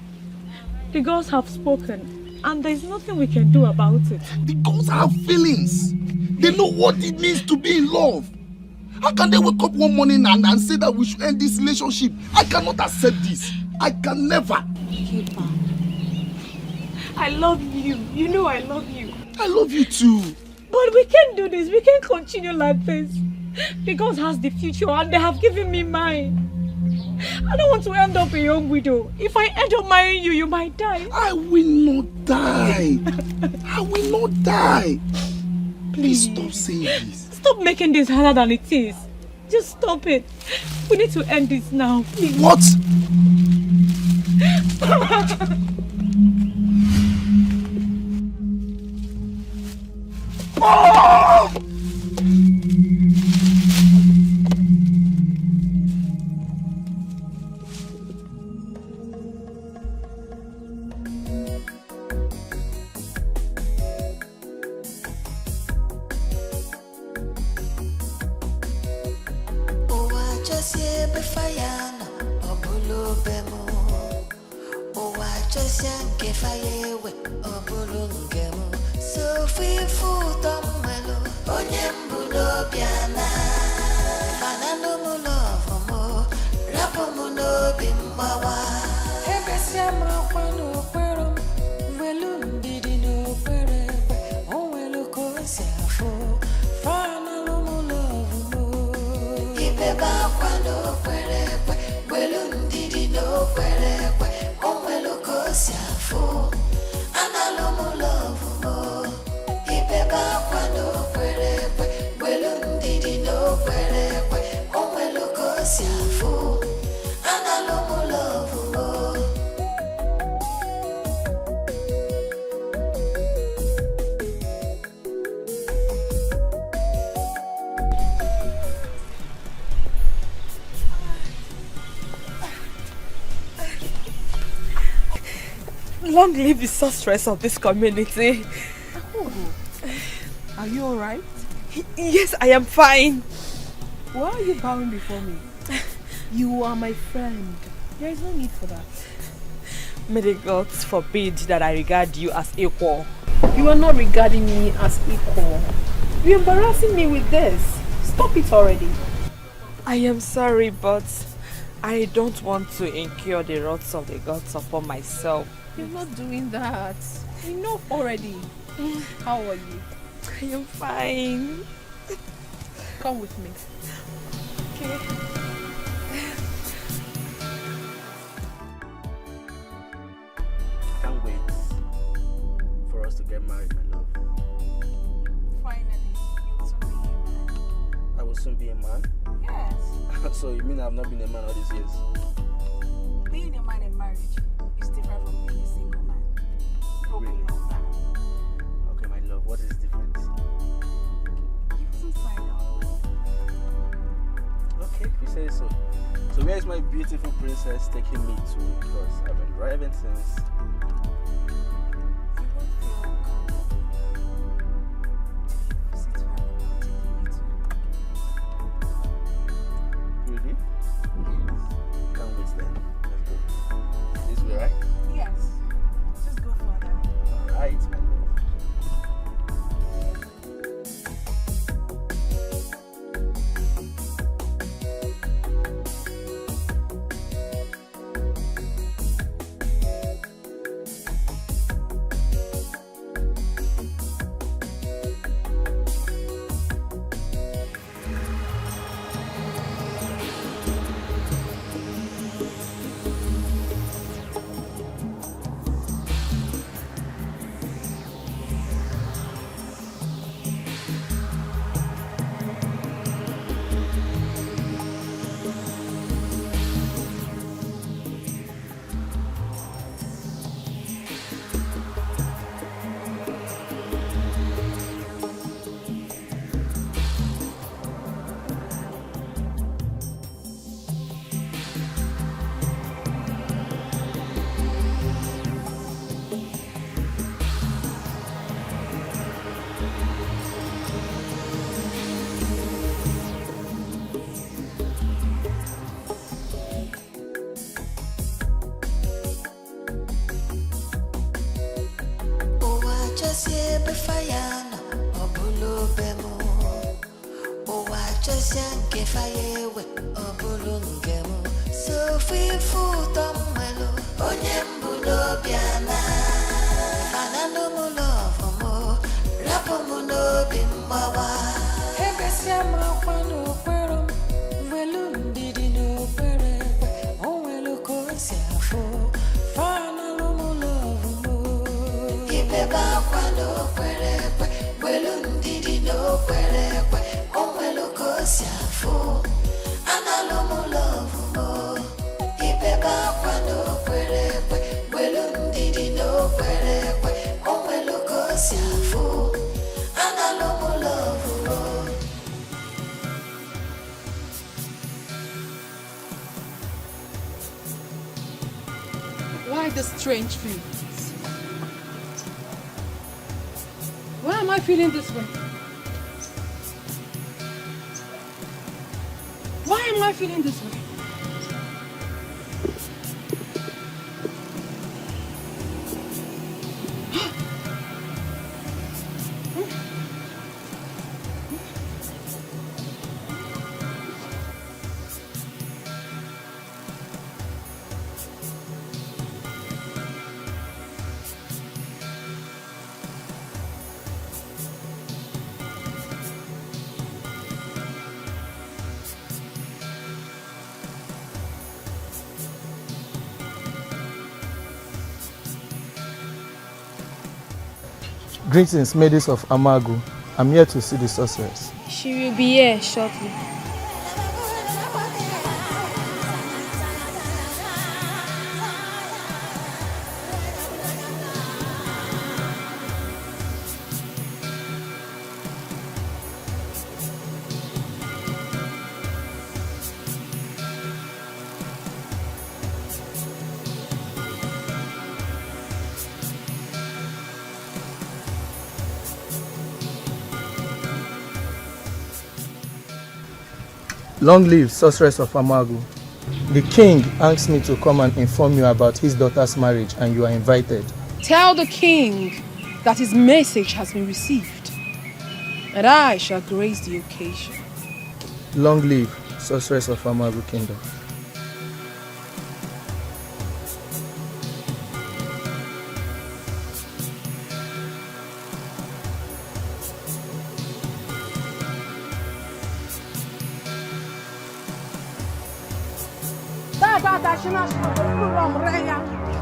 the girls have spoken, and there is nothing we can do about it. The girls have feelings. They know what it means to be in love. How can they wake up one morning and say that we should end this relationship? I cannot accept this. I can never. Keeper, I love you. You know I love you. I love you too. But we can't do this. We can't continue like this. The girls has the future and they have given me mine. I don't want to end up a young widow. If I end up marrying you, you might die. I will not die. I will not die. Please stop saying this. Stop making this harder than it is. Just stop it. We need to end this now, please. What? Oh! Long live the sorceress of this community. Are you alright? Yes, I am fine. Why are you bowing before me? You are my friend. There is no need for that. May the gods forbid that I regard you as equal. You are not regarding me as equal. You're embarrassing me with this. Stop it already. I am sorry, but I don't want to incur the wrath of the gods upon myself. You're not doing that. Enough already. How are you? I am fine. Come with me. Okay. Can't wait for us to get married, my love. Finally, you'll soon be a man. I will soon be a man? Yes. So you mean I've not been a man all these years? Being a man in marriage is different from being a single man. Really? Okay, my love, what is the difference? You will find out. Okay, if you say so. So where is my beautiful princess taking me to? Because I've been driving since... Really? Can't wait then. Let's go. This way, right? Yes. Just go further. just here before Yana, Obulo Bemo. Oh, I just yank fire with Obulungemo. So feel food on Melo, Onyembulo Biana. Fanano Mulo, Mo, Rapomuno Bimbawa. Hebesiama, Quano, Querum, Velum, Didino, Pere, Onwelo, Siafo, Fanalo Mulo, Gibeba, Quano, Pere, Velum, Didino, Pere, Onwelo, Siafo, Analo Mulo, Gibeba, Quano, Pere, Velum, Didino, Pere, Onwelo, Siafo, Analo Mulo. Why the strange feelings? Why am I feeling this way? Why am I feeling this way? Greetings, maidens of Amagu. I'm here to see the sorceress. She will be here shortly. Long live sorceress of Amagu. The king asked me to come and inform you about his daughter's marriage, and you are invited. Tell the king that his message has been received, and I shall grace the occasion. Long live sorceress of Amagu Kingdom.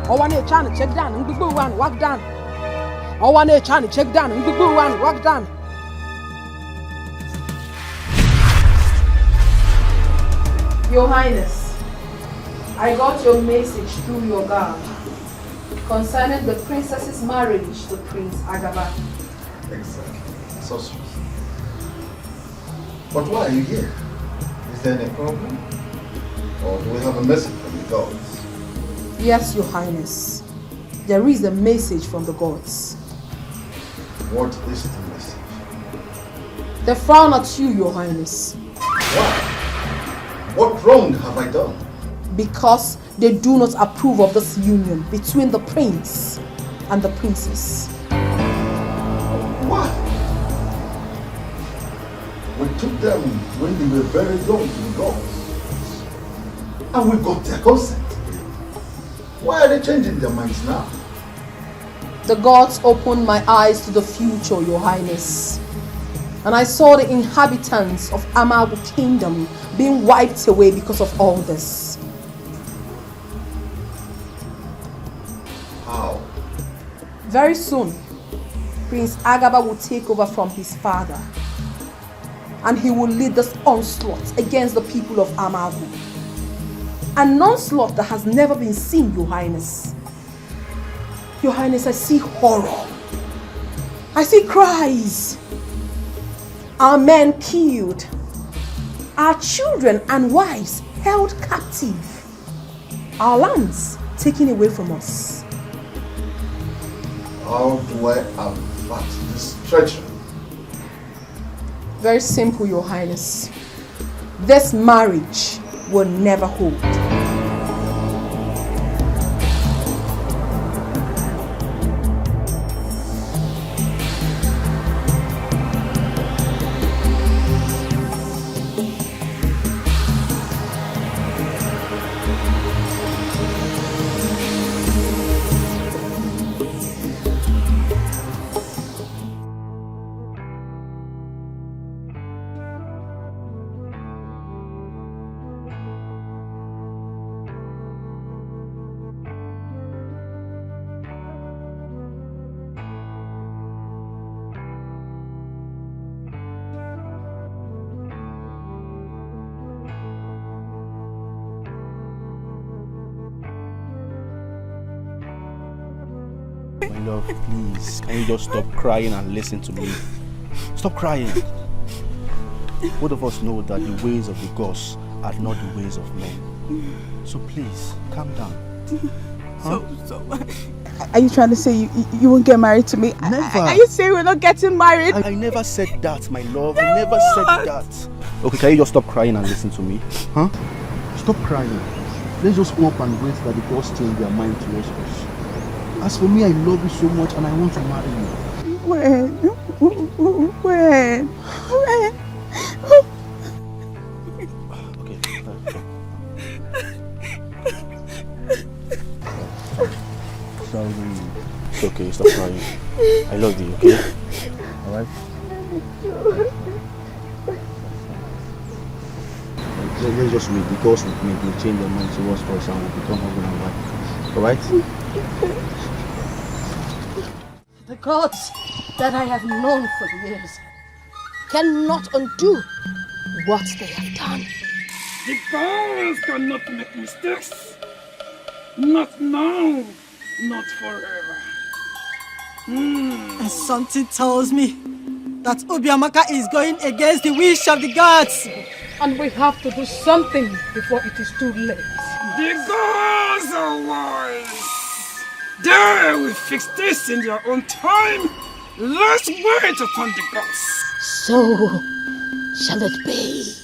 I want to try to check down and go and walk down. I want to try to check down and go and walk down. Your Highness, I got your message through your guard concerning the princess's marriage to Prince Agaba. Exactly. Sorceress. But why are you here? Is there any problem? Or do we have a message from the gods? Yes, Your Highness. There is a message from the gods. What is the message? They frown at you, Your Highness. Why? What wrong have I done? Because they do not approve of this union between the prince and the princess. Why? We took them when they were very young to the gods. And we got their consent. Why are they changing their minds now? The gods opened my eyes to the future, Your Highness. And I saw the inhabitants of Amagu Kingdom being wiped away because of all this. How? Very soon, Prince Agaba will take over from his father. And he will lead this onslaught against the people of Amagu. An onslaught that has never been seen, Your Highness. Your Highness, I see horror. I see cries. Our men killed. Our children and wives held captive. Our lands taken away from us. How do I avert this treachery? Very simple, Your Highness. This marriage will never hold. Love, please, can you just stop crying and listen to me? Stop crying. Both of us know that the ways of the gods are not the ways of men. So please, calm down. Huh? Are you trying to say you won't get married to me? Never. Are you saying we're not getting married? I never said that, my love. I never said that. Okay, can you just stop crying and listen to me? Huh? Stop crying. Let's just hope and wait that the gods change their mind towards us. As for me, I love you so much and I want to marry you. When? Sorry. It's okay, stop crying. I love you, okay? Alright? Let's just wait. The gods will change their mind towards us and we'll become husband and wife. Alright? The gods that I have known for years cannot undo what they have done. The gods cannot make mistakes. Not now, not forever. And something tells me that Obiamaka is going against the wish of the gods. And we have to do something before it is too late. The gods are wise. They will fix this in their own time. Let's wait upon the gods. So shall it be.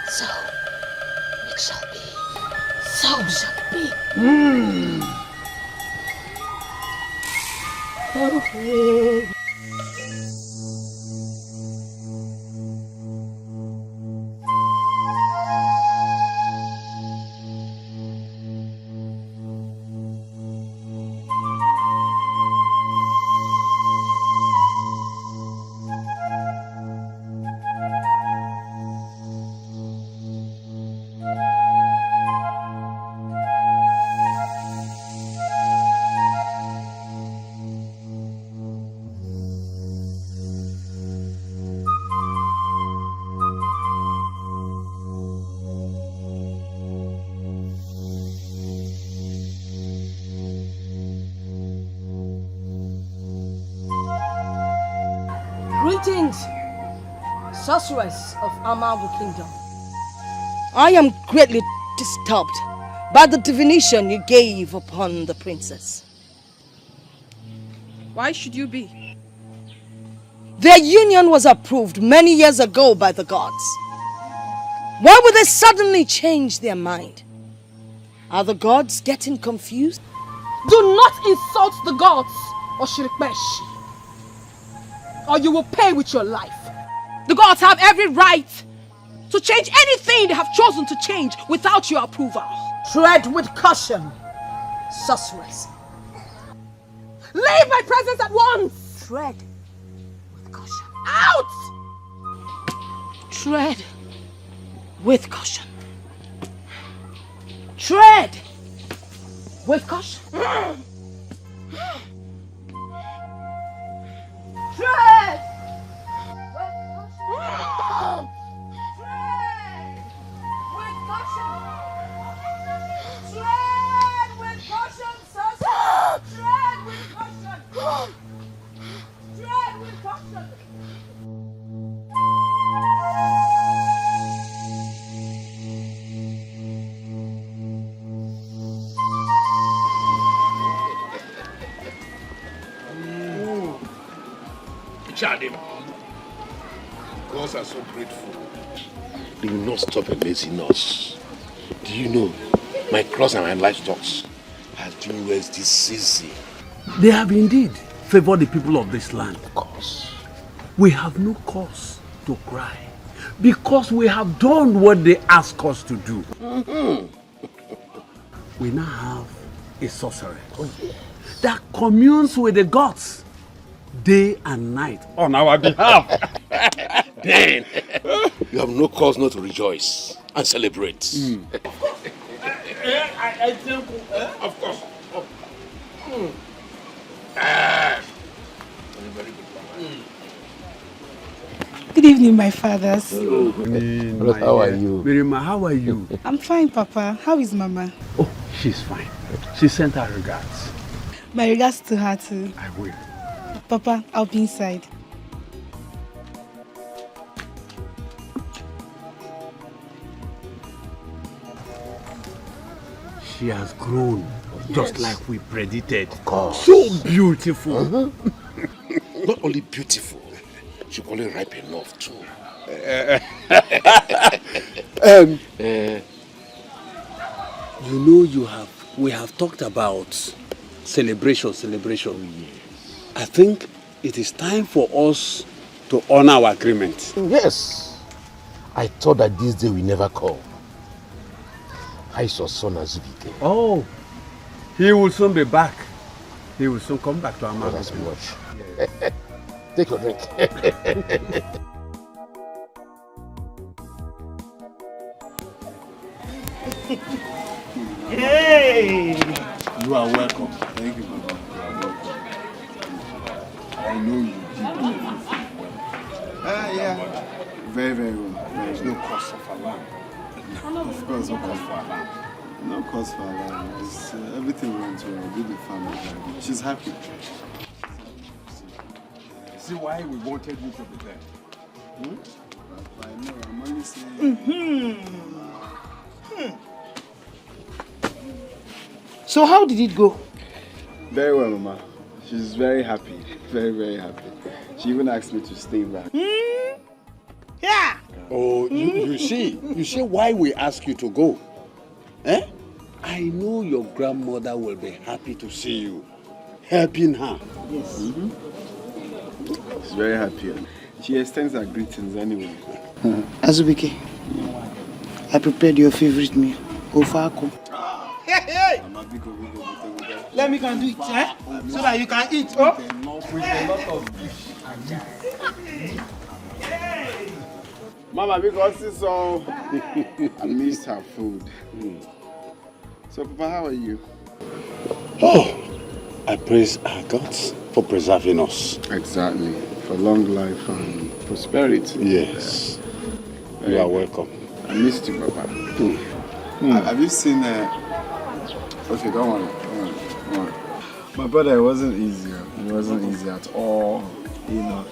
So it shall be. So shall it be. Greetings, sorceress of Amabu Kingdom. I am greatly disturbed by the divination you gave upon the princess. Why should you be? Their union was approved many years ago by the gods. Why would they suddenly change their mind? Are the gods getting confused? Do not insult the gods, Oshirikmesh, or you will pay with your life. The gods have every right to change anything they have chosen to change without your approval. Tread with caution, sorceress. Leave my presence at once! Tread with caution. Out! Tread with caution. Tread with caution. Tread! Chadim, gods are so grateful. They will not stop amazing us. Do you know, my cross and my livestock are doing well this season. They have indeed favored the people of this land. Of course. We have no cause to cry because we have done what they ask us to do. We now have a sorceress that communes with the gods day and night on our behalf. Then you have no cause not to rejoice and celebrate. I think, of course. Good evening, my fathers. Hello, how are you? Mirima, how are you? I'm fine, Papa. How is Mama? Oh, she's fine. She sent her regards. My regards to her too. I will. Papa, I'll be inside. She has grown just like we predicted. Of course. So beautiful. Not only beautiful, she only ripe enough too. You know, we have talked about celebration. I think it is time for us to honor our agreement. Yes. I thought that this day will never come. I saw son Azubike. Oh, he will soon be back. He will soon come back to our mother. That's much. Yes. Take your drink. Hey! You are welcome. Thank you, Papa. You are welcome. I know you did. Yeah. Very, very well. There is no cause of alarm. Of course, no cause for alarm. No cause for alarm. Everything went well. Did the family. She's happy. See why we wanted you to be there. I know. I'm only saying. So how did it go? Very well, Mama. She's very happy. Very, very happy. She even asked me to stay back. Yeah. Oh, you see why we ask you to go. Eh? I know your grandmother will be happy to see you, helping her. Yes. She's very happy. She extends her greetings anyway. Azubike, I prepared your favorite meal, Ofako. Hey! Let me can do it, eh? So that you can eat. Oh? With a lot of fish. Mama, because it's so I missed her food. So, Papa, how are you? Oh, I praise our gods for preserving us. Exactly. For long life and prosperity. Yes. You are welcome. I missed you, Papa. Have you seen Okay, don't worry. My brother, it wasn't easy. It wasn't easy at all. You know,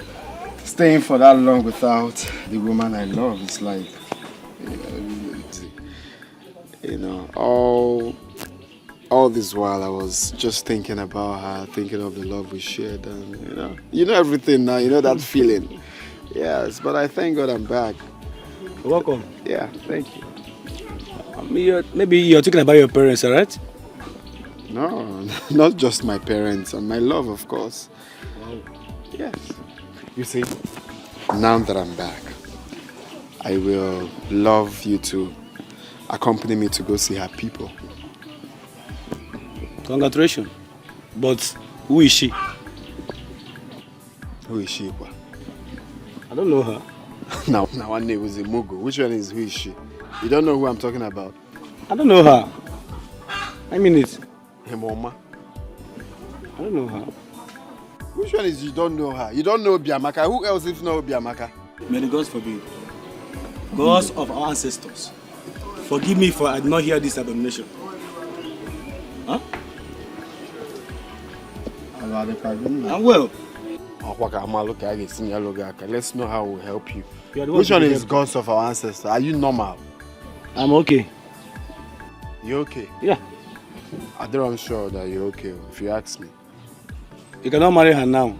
staying for that long without the woman I love is like, all this while I was just thinking about her, thinking of the love we shared, and you know everything now. You know that feeling. Yes, but I thank God I'm back. Welcome. Yeah, thank you. Maybe you're talking about your parents, alright? No, not just my parents and my love, of course. Wow. Yes. You see, now that I'm back, I will love you to accompany me to go see her people. Congratulations. But who is she? Who is she? I don't know her. Now one name was a Mugo. Which one is who is she? You don't know who I'm talking about? I don't know her. I mean it. Her mama. I don't know her. Which one is you don't know her? You don't know Biamaka. Who else if not Biamaka? May the gods forbid. Gods of our ancestors, forgive me for I did not hear this abomination. Huh? I'm well. Let's know how we'll help you. Which one is gods of our ancestors? Are you normal? I'm okay. You okay? Yeah. I'm sure that you're okay, if you ask me. You cannot marry her now.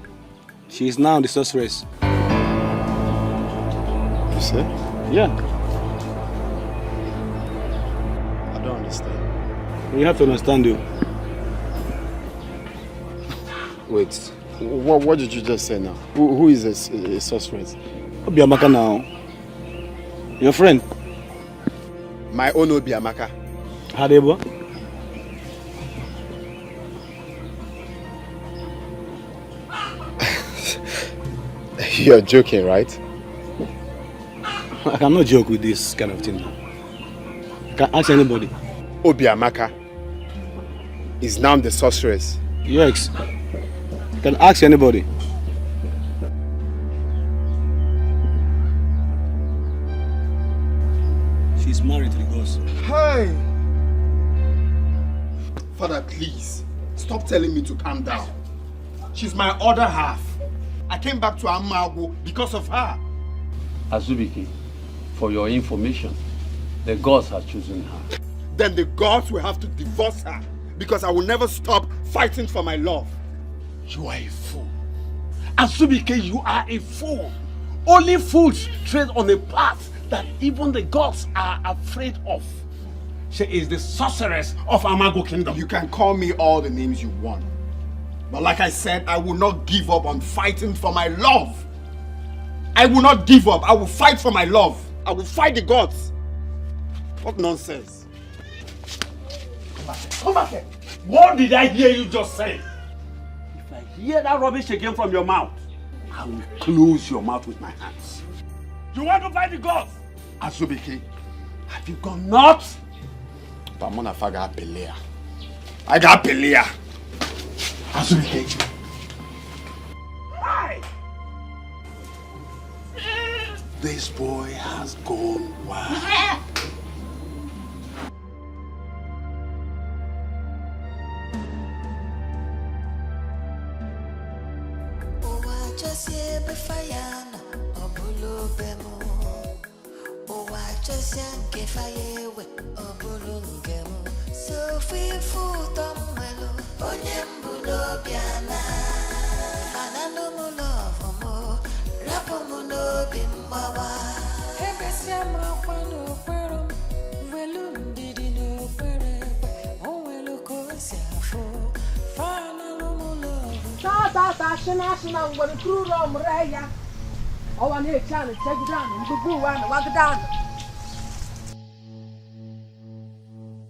She is now the sorceress. You say? Yeah. I don't understand. You have to understand, you. Wait, what did you just say now? Who is a sorceress? Obiamaka now. Your friend. My own Obiamaka. Hadebo. You're joking, right? I cannot joke with this kind of thing. You can ask anybody. Obiamaka is now the sorceress. Yes. You can ask anybody. She's married to the ghost. Hey! Father, please. Stop telling me to calm down. She's my other half. I came back to Amago because of her. Azubike, for your information, the gods have chosen her. Then the gods will have to divorce her because I will never stop fighting for my love. You are a fool. Azubike, you are a fool. Only fools tread on a path that even the gods are afraid of. She is the sorceress of Amago Kingdom. You can call me all the names you want. But like I said, I will not give up on fighting for my love. I will not give up. I will fight for my love. I will fight the gods. What nonsense. Come back here. What did I hear you just say? If I hear that rubbish again from your mouth, I will close your mouth with my hands. You want to fight the gods? Azubike, have you gone nuts? But I'm gonna figure Pelea. I got Pelea. Azubike. Hi! This boy has gone wild.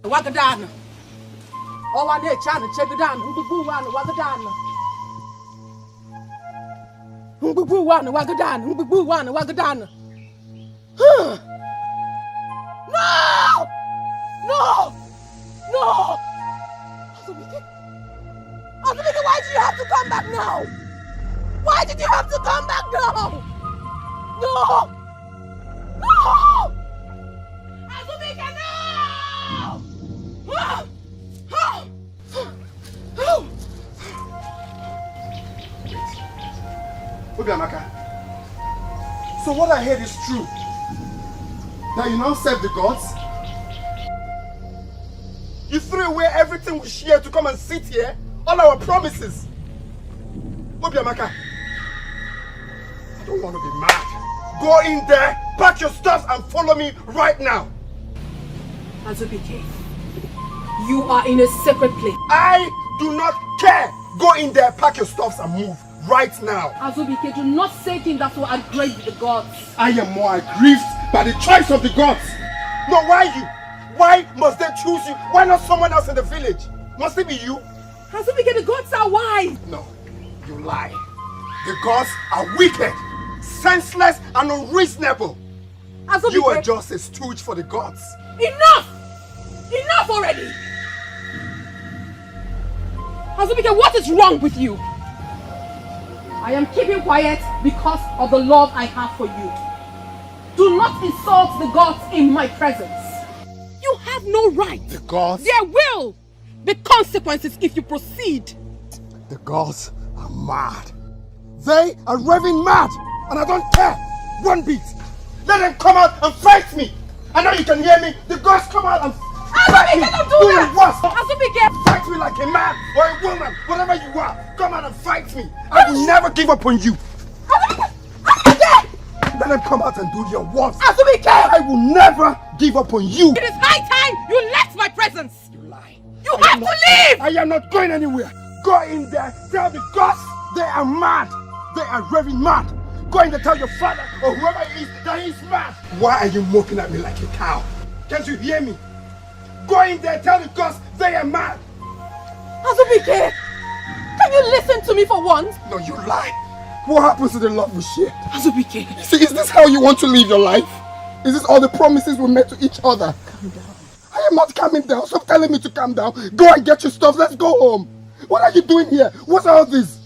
Wagadana. Oh, I need China, check it down. Wagadana. Wagadana. No! No! No! Azubike, why did you have to come back now? Why did you have to come back now? No! No! Azubike, no! Obiamaka, so what I heard is true. That you now serve the gods? You threw away everything we shared to come and sit here? All our promises? Obiamaka, I don't want to be mad. Go in there, pack your stuff and follow me right now. Azubike, you are in a sacred place. I do not care. Go in there, pack your stuffs and move right now. Azubike, do not say things that will aggrieve the gods. I am more aggrieved by the choice of the gods. No, why you? Why must they choose you? Why not someone else in the village? Must it be you? Azubike, the gods are wise. No, you lie. The gods are wicked, senseless and unreasonable. Azubike, you are just a stooge for the gods. Enough! Enough already! Azubike, what is wrong with you? I am keeping quiet because of the love I have for you. Do not insult the gods in my presence. You have no right. The gods? There will be consequences if you proceed. The gods are mad. They are raving mad, and I don't care one bit. Let them come out and fight me. I know you can hear me. The gods come out and fight me. Do your worst. Azubike, fight me like a man or a woman, whatever you are. Come out and fight me. I will never give up on you. Let them come out and do your worst. Azubike, I will never give up on you. It is high time you left my presence. You lie. You have to leave. I am not going anywhere. Go in there. Tell the gods they are mad. They are raving mad. Go in there, tell your father or whoever it is that he's mad. Why are you mocking at me like a cow? Can't you hear me? Go in there, tell the gods they are mad. Azubike, can you listen to me for once? No, you lie. What happens to the love we share? Azubike. See, is this how you want to live your life? Is this all the promises we made to each other? Calm down. I am not calming down. Stop telling me to calm down. Go and get your stuff. Let's go home. What are you doing here? What's all this?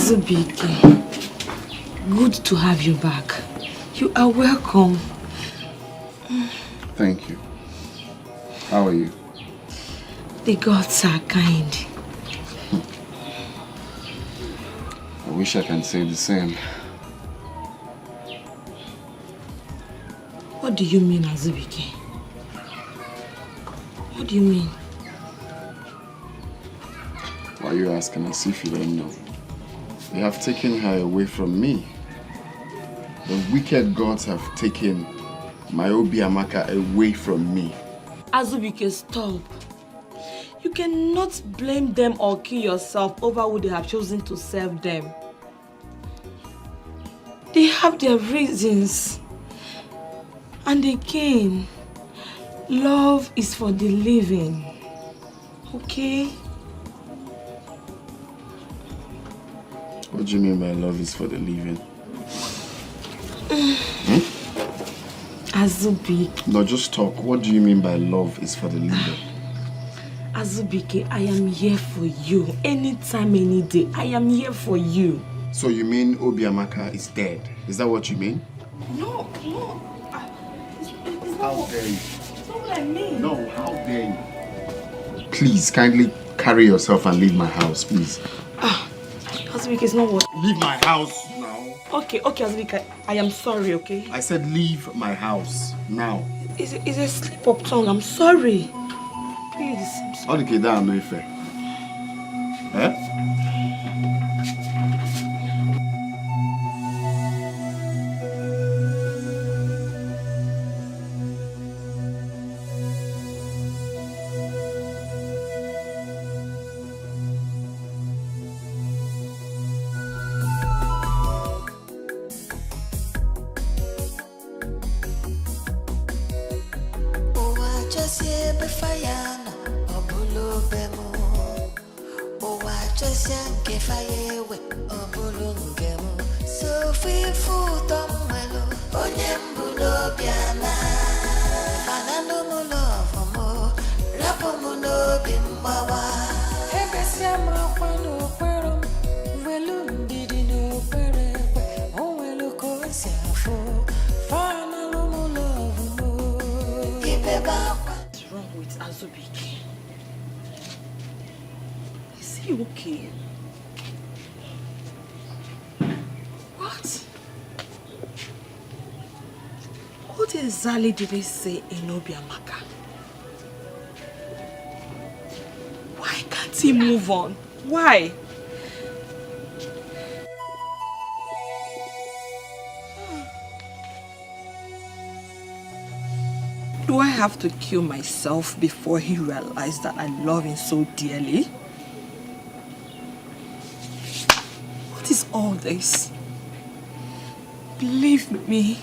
Azubike, good to have you back. You are welcome. Thank you. How are you? The gods are kind. I wish I can say the same. What do you mean, Azubike? What do you mean? Why are you asking as if you don't know? They have taken her away from me. The wicked gods have taken my Obi Amaka away from me. Azubike, stop. You cannot blame them or kill yourself over who they have chosen to serve them. They have their reasons. And again, love is for the living. Okay? What do you mean by love is for the living? Azubike. No, just talk. What do you mean by love is for the living? Azubike, I am here for you. Anytime, any day, I am here for you. So you mean Obi Amaka is dead? Is that what you mean? No. How dare you? That's not what I mean. No, how dare you? Please, kindly carry yourself and leave my house, please. Azubike, it's not what... Leave my house now. Okay, Azubike, I am sorry, okay? I said leave my house now. It's a slip of tongue, I'm sorry. Please. All the kids are no fair. Eh? What's wrong with Azubike? Is he okay? What? What exactly did they say in Obi Amaka? Why can't he move on? Why? Do I have to kill myself before he realized that I love him so dearly? What is all this? Believe me,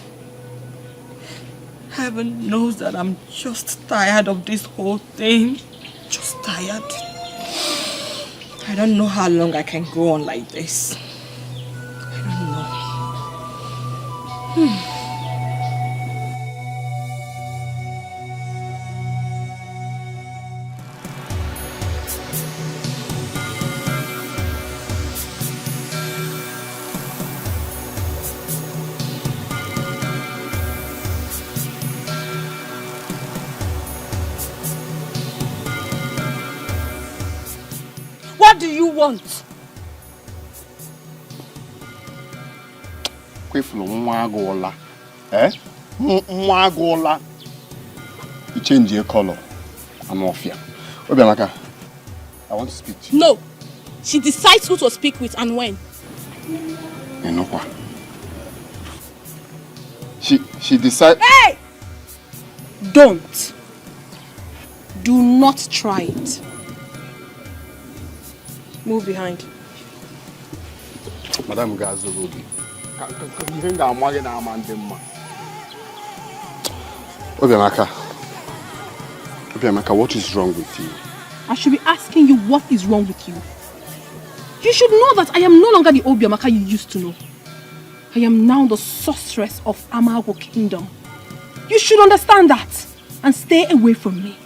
heaven knows that I'm just tired of this whole thing. Just tired. I don't know how long I can go on like this. I don't know. What do you want? You change your color. I'm off here. Obi Amaka, I want to speak to you. No. She decides who to speak with and when. She decides. Hey! Don't. Do not try it. Move behind. Madam Gazogobi. Obi Amaka, what is wrong with you? I should be asking you what is wrong with you. You should know that I am no longer the Obi Amaka you used to know. I am now the sorceress of Amago Kingdom. You should understand that and stay away from me.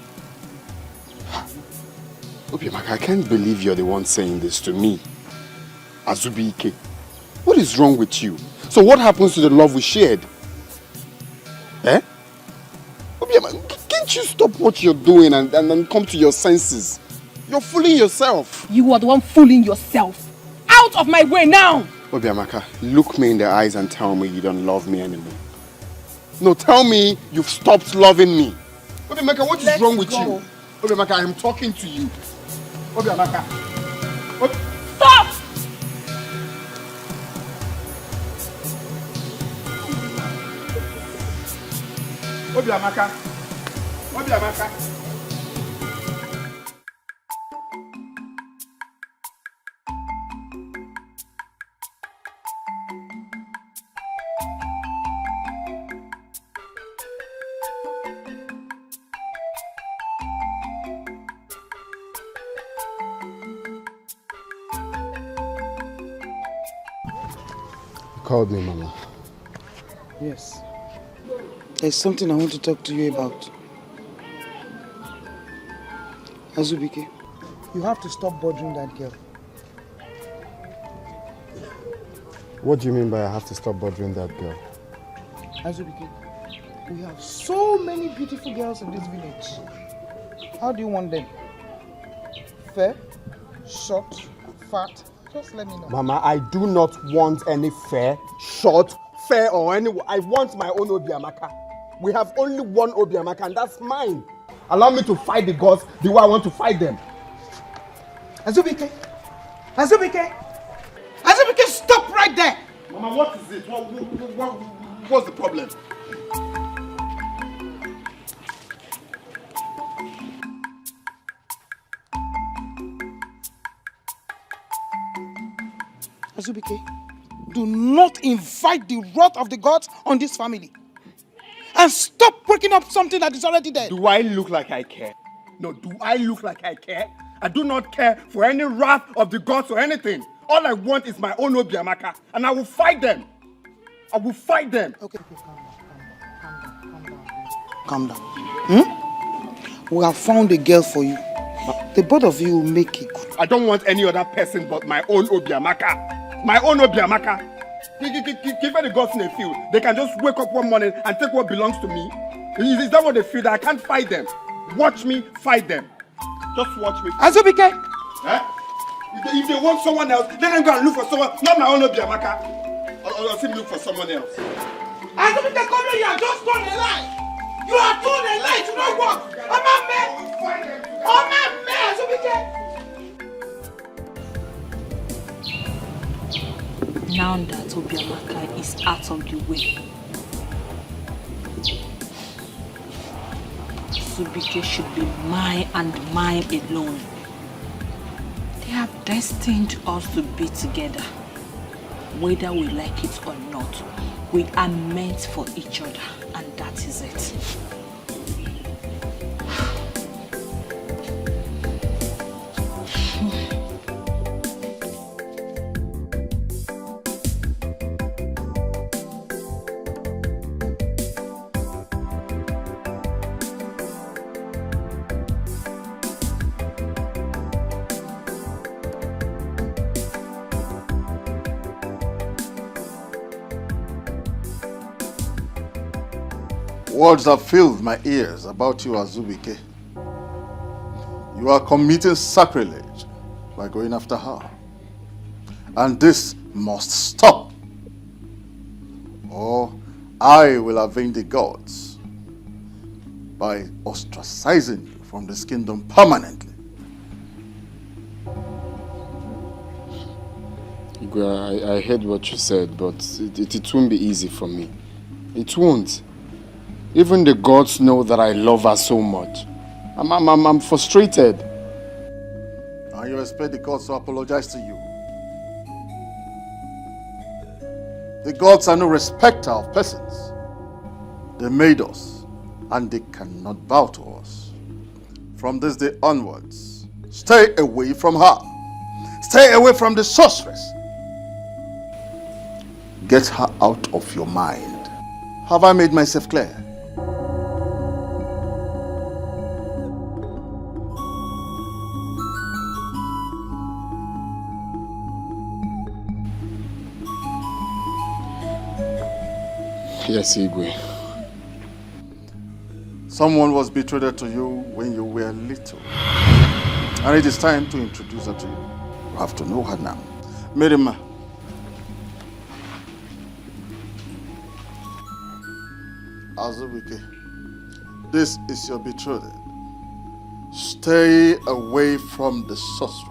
Obi Amaka, I can't believe you're the one saying this to me. Azubike, what is wrong with you? So what happens to the love we shared? Eh? Can't you stop what you're doing and then come to your senses? You're fooling yourself. You are the one fooling yourself. Out of my way now! Obiamaka, look me in the eyes and tell me you don't love me anymore. No, tell me you've stopped loving me. Obiamaka, what is wrong with you? Obiamaka, I am talking to you. Obiamaka. Stop! Obiamaka. Obiamaka. Called me, Mama. Yes. There's something I want to talk to you about. Azubike, you have to stop bothering that girl. What do you mean by I have to stop bothering that girl? Azubike, we have so many beautiful girls in this village. How do you want them? Fair, short, fat? Just let me know. Mama, I do not want any fair, short, fair or any. I want my own Obiamaka. We have only one Obiamaka and that's mine. Allow me to fight the gods the way I want to fight them. Azubike! Azubike! Azubike, stop right there! Mama, what is it? What's the problem? Azubike, do not invite the wrath of the gods on this family. And stop breaking up something that is already there. Do I look like I care? No, do I look like I care? I do not care for any wrath of the gods or anything. All I want is my own Obiamaka, and I will fight them. I will fight them. Okay, calm down. Hmm? We have found a girl for you. The both of you will make it good. I don't want any other person but my own Obiamaka. My own Obiamaka. Give her the gods in a field. They can just wake up one morning and take what belongs to me. Is that what they feel? That I can't fight them? Watch me fight them. Just watch me. Azubike! Eh? If they want someone else, then I'm going to look for someone, not my own Obiamaka. Or see me look for someone else. Azubike, come here, you have just told a lie. You have told a lie, to not work. I'm a man. I'm a man, Azubike. Now that Obiamaka is out of the way, Azubike should be mine and mine alone. They have destined us to be together. Whether we like it or not, we are meant for each other, and that is it. Words have filled my ears about you, Azubike. You are committing sacrilege by going after her. And this must stop. Or I will avenge the gods by ostracizing you from this kingdom permanently. Igwe, I heard what you said, but it won't be easy for me. It won't. Even the gods know that I love her so much. I'm frustrated. And you expect the gods to apologize to you? The gods are no respecter of persons. They made us, and they cannot bow to us. From this day onwards, stay away from her. Stay away from the sorceress. Get her out of your mind. Have I made myself clear? Yes, Igwe. Someone was betrothed to you when you were little. And it is time to introduce her to you. You have to know her now. Mirima. Azubike, this is your betrothed. Stay away from the sorceress.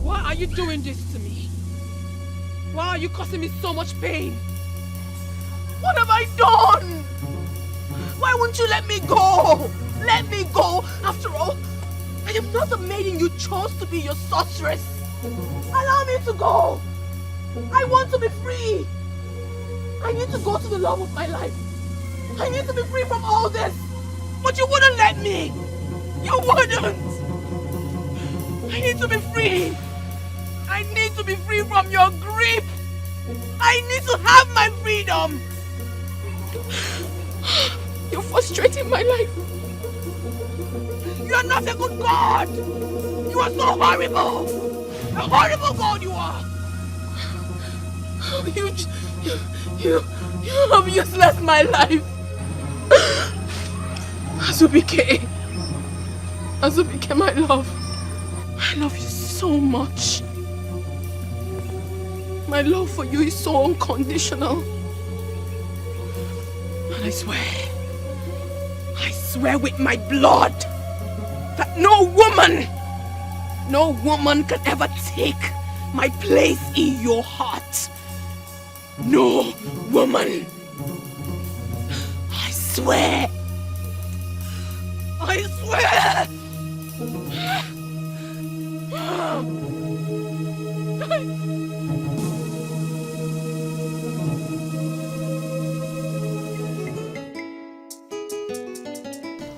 Why are you doing this to me? Why are you causing me so much pain? What have I done? Why won't you let me go? Let me go. After all, I am not the maiden you chose to be your sorceress. Allow me to go. I want to be free. I need to go to the love of my life. I need to be free from all this. But you wouldn't let me. You wouldn't. I need to be free. I need to be free from your grip. I need to have my freedom. You're frustrating my life. You are not a good God. You are so horrible. A horrible God you are. You have useless my life. Azubike, my love. I love you so much. My love for you is so unconditional. And I swear with my blood that no woman can ever take my place in your heart. No woman. I swear.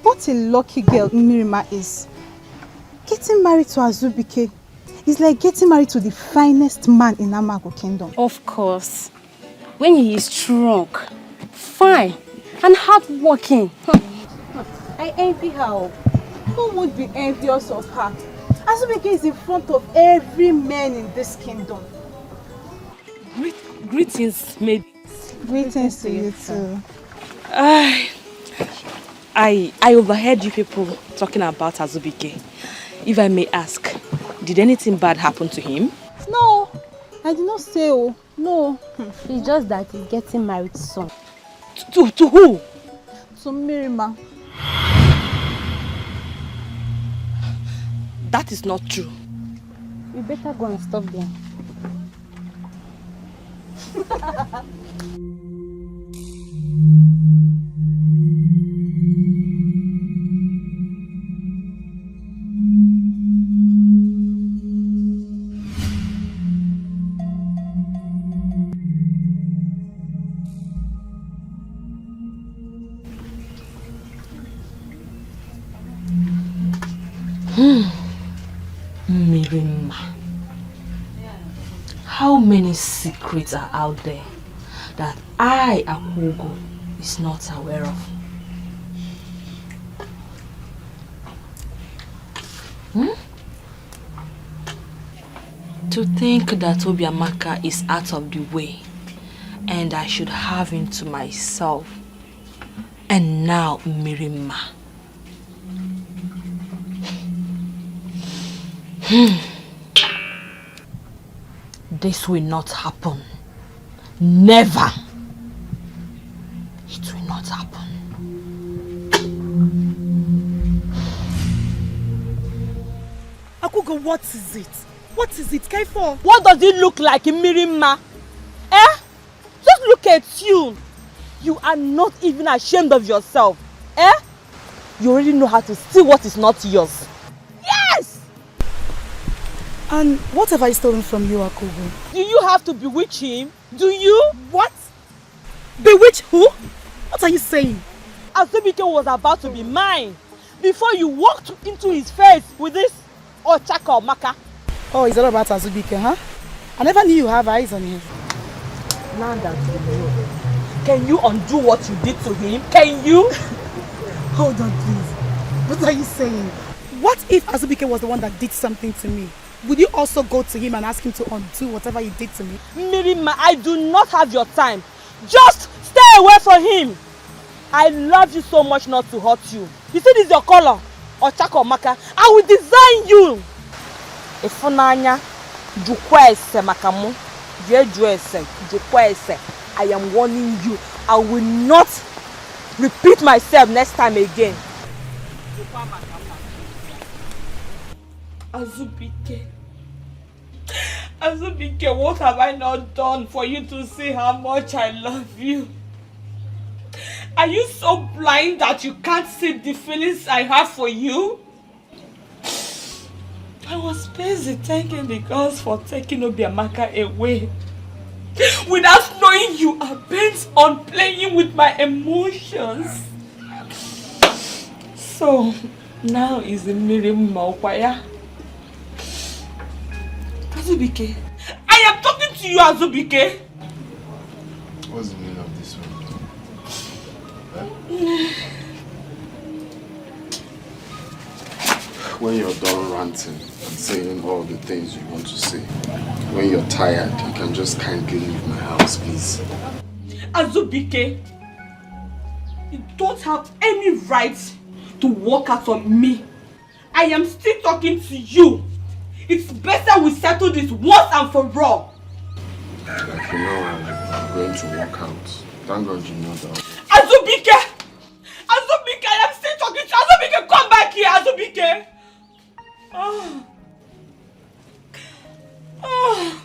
What a lucky girl Mirima is. Getting married to Azubike is like getting married to the finest man in Amago Kingdom. Of course. When he is strong, fine, and hardworking. I envy her. Who would be envious of her? Azubike is in front of every man in this kingdom. Greetings, maybe. Greetings to you too. I overheard you people talking about Azubike. If I may ask, did anything bad happen to him? No, I did not say oh. No. It's just that he's getting married soon. To who? To Mirima. That is not true. You better go and stop them. Mirima. How many secrets are out there that I, Akugo, is not aware of? To think that Obiamaka is out of the way and I should have him to myself. And now Mirima. This will not happen. Never. It will not happen. Akugo, what is it? What is it, Kaifo? What does it look like, Mirima? Just look at you. You are not even ashamed of yourself. You already know how to steal what is not yours. Yes! And what have I stolen from you, Akugo? Do you have to bewitch him? Do you? What? Bewitch who? What are you saying? Azubike was about to be mine before you walked into his face with this Ochaka or Maka. Oh, it's all about Azubike, huh? I never knew you have eyes on him. Now that you know, can you undo what you did to him? Can you? Hold on, please. What are you saying? What if Azubike was the one that did something to me? Would you also go to him and ask him to undo whatever he did to me? Mirima, I do not have your time. Just stay away from him. I love you so much not to hurt you. You see this is your color, Ochaka or Maka. I will design you. Ifunanya, jukwese makamu, jukwese, jukwese. I am warning you. I will not repeat myself next time again. Azubike. Azubike, what have I not done for you to see how much I love you? Are you so blind that you can't see the feelings I have for you? I was busy thanking the gods for taking Obiamaka away. Without knowing you are bent on playing with my emotions. So, now is the Miriam Maukwaya. Azubike, I am talking to you, Azubike. What's the meaning of this one? When you're done ranting and saying all the things you want to say, when you're tired, you can just kindly leave my house, please. Azubike, you don't have any right to walk out on me. I am still talking to you. It's better we settle this once and for all. Like you know, I'm going to walk out. Thank God you know that. Azubike! Azubike, I am still talking to you. Azubike, come back here, Azubike! Oh. Oh.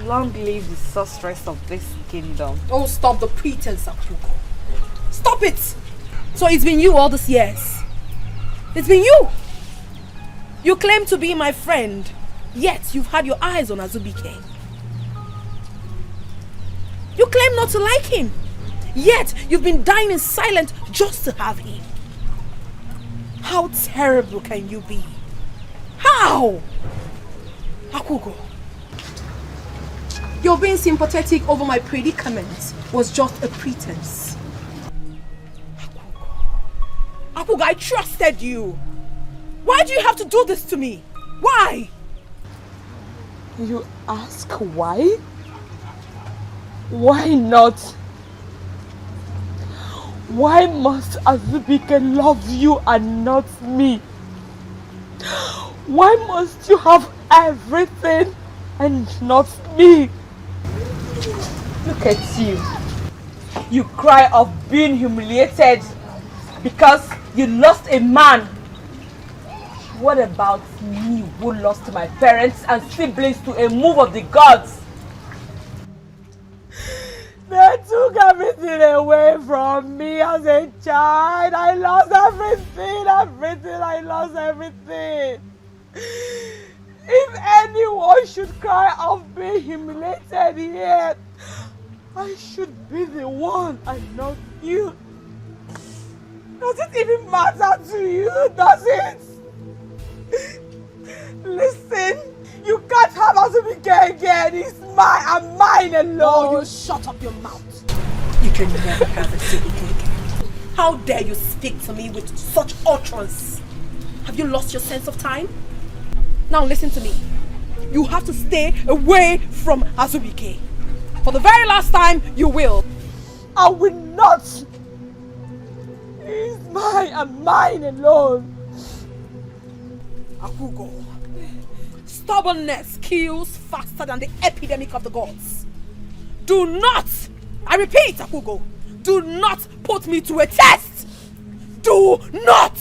Long live the sorceress of this kingdom. Oh, stop the pretense, Akugo. Stop it! So it's been you all these years. It's been you. You claim to be my friend, yet you've had your eyes on Azubike. You claim not to like him, yet you've been dying in silence just to have him. How terrible can you be? How? Akugo, your being sympathetic over my predicament was just a pretense. Akugo, I trusted you. Why do you have to do this to me? Why? You ask why? Why not? Why must Azubike love you and not me? Why must you have everything and not me? Look at you. You cry of being humiliated because you lost a man. What about me who lost my parents and siblings to a move of the gods? They took everything away from me as a child. I lost everything, I lost everything. If anyone should cry of being humiliated yet, I should be the one and not you. Does it even matter to you? Does it? Listen, you can't have Azubike again. He's mine and mine alone. Oh, you shut up your mouth. You can never have Azubike again. How dare you speak to me with such utterance? Have you lost your sense of time? Now listen to me. You have to stay away from Azubike. For the very last time, you will. I will not. He's mine and mine alone. Akugo, stubbornness kills faster than the epidemic of the gods. Do not, I repeat, Akugo, do not put me to a test. Do not.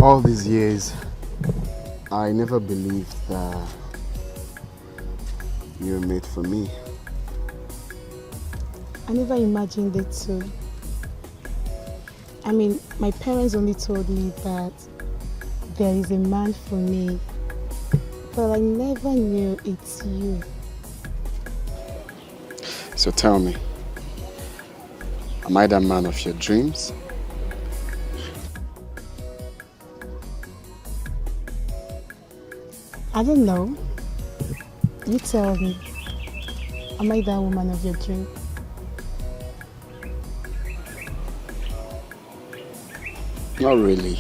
All these years, I never believed that you were made for me. I never imagined it too. I mean, my parents only told me that there is a man for me, but I never knew it's you. So tell me, am I the man of your dreams? I don't know. You tell me. Am I that woman of your dream? Not really.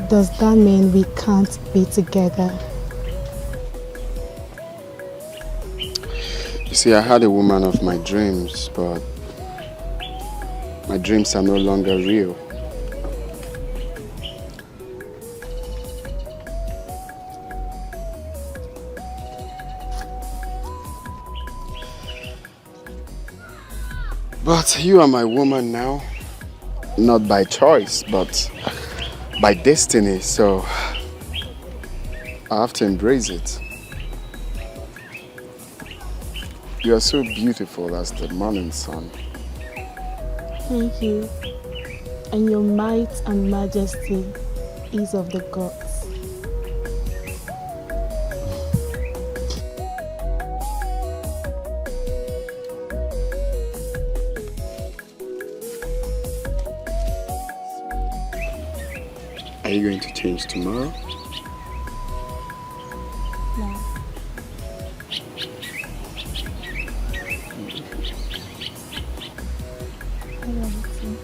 Does that mean we can't be together? You see, I had a woman of my dreams, but my dreams are no longer real. But you are my woman now, not by choice, but by destiny, so I have to embrace it. You are so beautiful as the morning sun. Thank you. And your might and majesty is of the gods. Are you going to change tomorrow? No. I love you.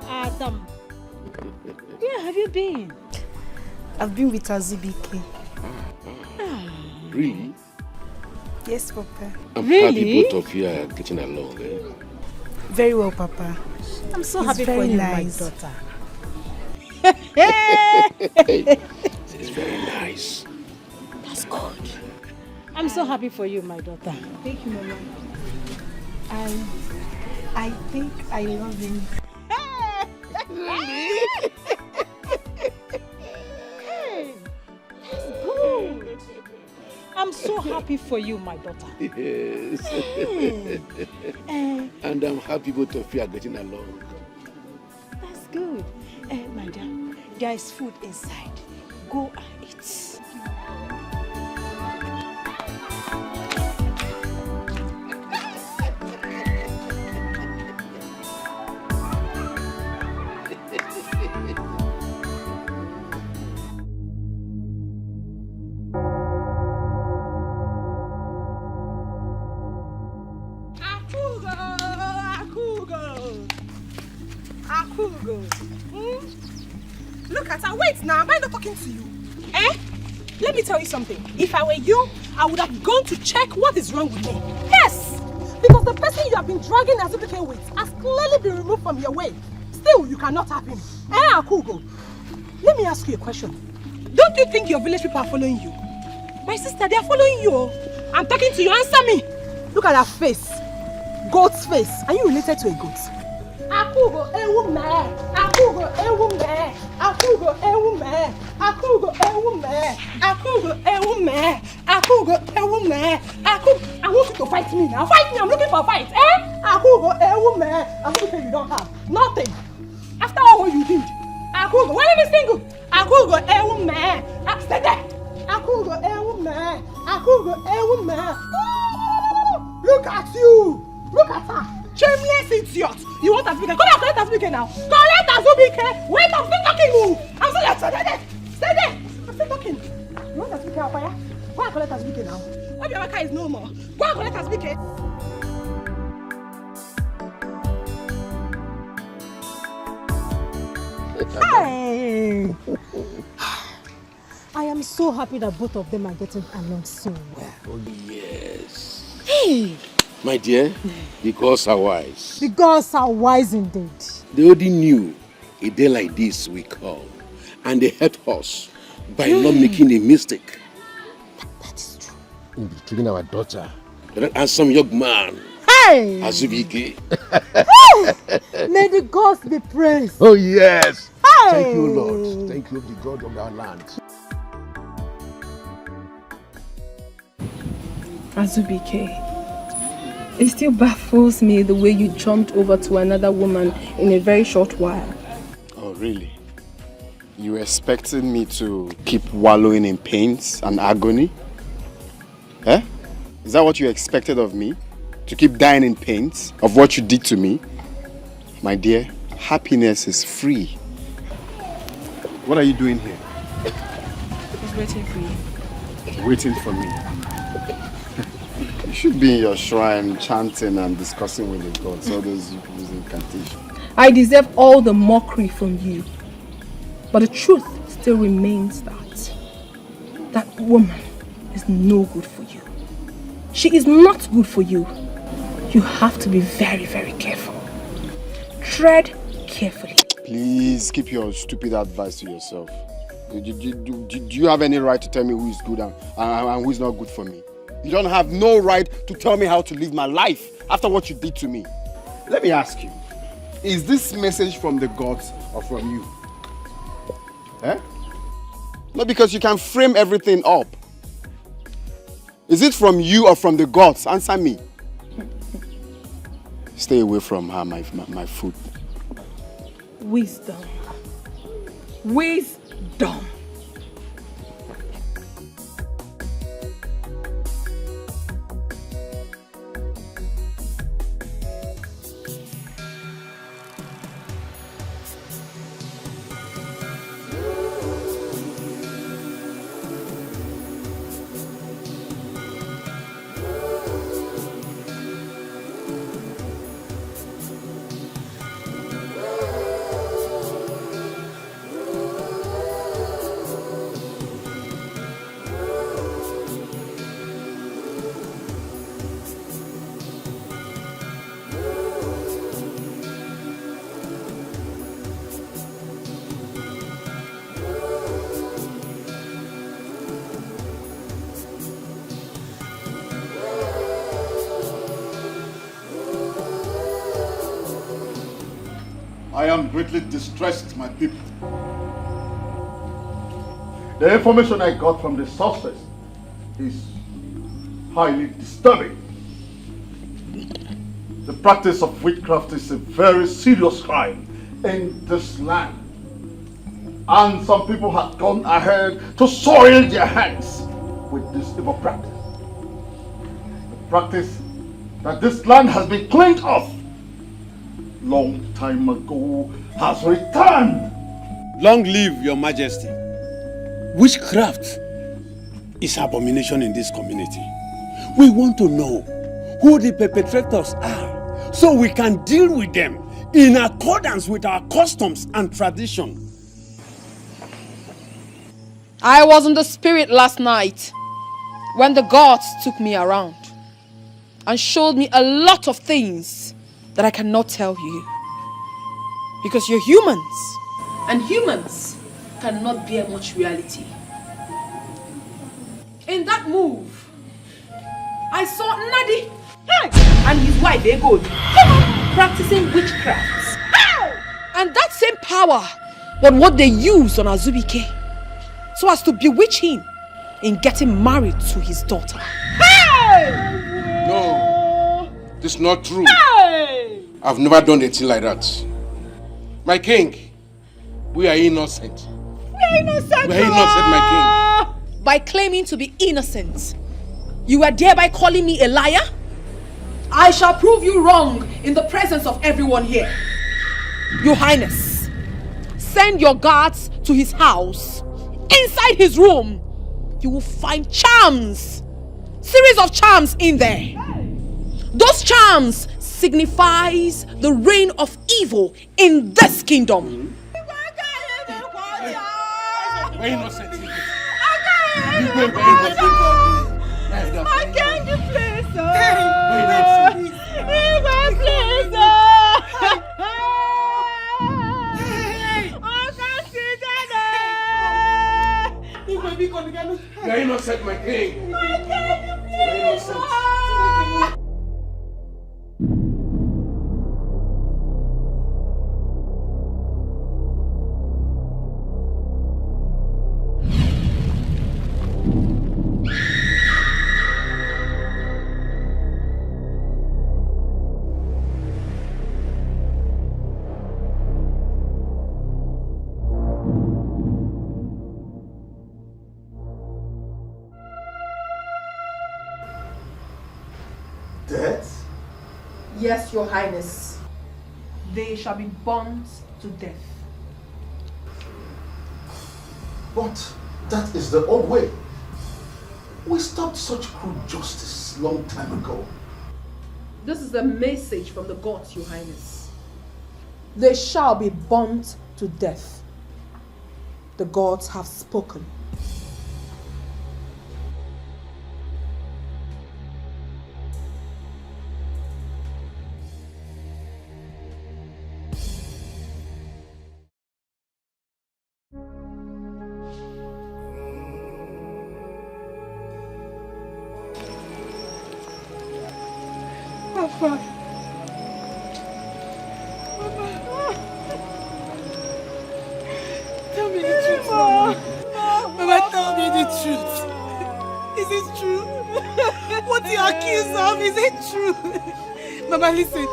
Adam, where have you been? I've been with Bcome. Really? Yes, Papa. I'm happy both of you are getting along. Eh? Very well, Papa. I'm so It's happy for very you, nice. my daughter. It's very nice. That's good. I'm so happy for you, my daughter. Thank you, Mama. I think I love him. Really? Good. I'm so happy for you, my daughter. Yes. And I'm happy both of you are getting along. That's good. My dear, there is food inside. Go and eat. Look at her. Wait now. Am I not talking to you? Eh? Let me tell you something. If I were you, I would have gone to check what is wrong with me. Yes! Because the person you have been dragging Azubike with has clearly been removed from your way. Still, you cannot have him. Eh, Akugo? Let me ask you a question. Don't you think your village people are following you? My sister, they are following you. I'm talking to you. Answer me. Look at her face. Goat's face. Are you related to a goat? Akugo ewume, Akugo ewume, Akugo ewume, Akugo ewume, Akugo ewume, Akugo ewume, Akugo. I want you to fight me now. Fight me. I'm looking for a fight. Eh? Akugo ewume. Akugo you don't have nothing. After all what you did, Akugo. Why let me single? Akugo ewume. Stay there. Akugo ewume, Akugo ewume. Look at you. Look at her. Shameless idiot! You want Azubike? Come here, collect Azubike now! Collect Azubike! Wait, I'm still talking! I'm still there! Stay there! I'm still talking! You want Go and collect Azubuike now. Obiamaka is no more. Go and collect Azubuike. Hey! I am so happy that both of them are getting along so well. Oh, yes. Hey! My dear, the gods are wise. The gods are wise indeed. They already knew a day like this will come, and they helped us by not making a mistake. That is true. In killing our daughter. And some young man. Hey! Azubike. May the gods be praised. Oh, yes. Hey! Thank you, Lord. Thank you, the God of our land. Azubike, it still baffles me the way you jumped over to another woman in a very short while. Oh, really? You expected me to keep wallowing in pains and agony? Eh? Is that what you expected of me? To keep dying in pains of what you did to me? My dear, happiness is free. What are you doing here? I was waiting for you. Waiting for me. You should be in your shrine chanting and discussing with the gods, all those using incantations. I deserve all the mockery from you. But the truth still remains that woman is no good for you. She is not good for you. You have to be very, very careful. Tread carefully. Please keep your stupid advice to yourself. Do you have any right to tell me who is good and who is not good for me? You don't have no right to tell me how to live my life after what you did to me. Let me ask you, is this message from the gods or from you? Eh? No, because you can frame everything up. Is it from you or from the gods? Answer me. Stay away from her, my food. Wisdom. Wisdom. I am greatly distressed, my people. The information I got from the sources is highly disturbing. The practice of witchcraft is a very serious crime in this land. And some people have gone ahead to soil their hands with this evil practice. The practice that this land has been cleaned of long time ago has returned. Long live your majesty. Witchcraft is abomination in this community. We want to know who the perpetrators are so we can deal with them in accordance with our customs and tradition. I was in the spirit last night when the gods took me around and showed me a lot of things that I cannot tell you. Because you're humans. And humans cannot bear much reality. In that move, I saw Nadi and his wife Ego practicing witchcraft. And that same power was what they used on Azubike so as to bewitch him in getting married to his daughter. No, this is not true. Hey! I've never done anything like that. My king, we are innocent. We are innocent, We are innocent, my king. By claiming to be innocent, you are thereby calling me a liar? I shall prove you wrong in the presence of everyone here. Your Highness, send your guards to his house, inside his room, you will find charms. Series of charms in there. Those charms signifies the reign of evil in this kingdom. We're innocent. I can't do please, please, You're innocent, my king. You're innocent. Death? Yes, Your Highness. They shall be burnt to death. But that is the old way. We stopped such cruel justice long time ago. This is a message from the gods, Your Highness. They shall be burnt to death. The gods have spoken. Papa. Tell me the truth, Mama. Mama, tell me the truth. Is it true? What you accuse of, is it true? Mama, listen.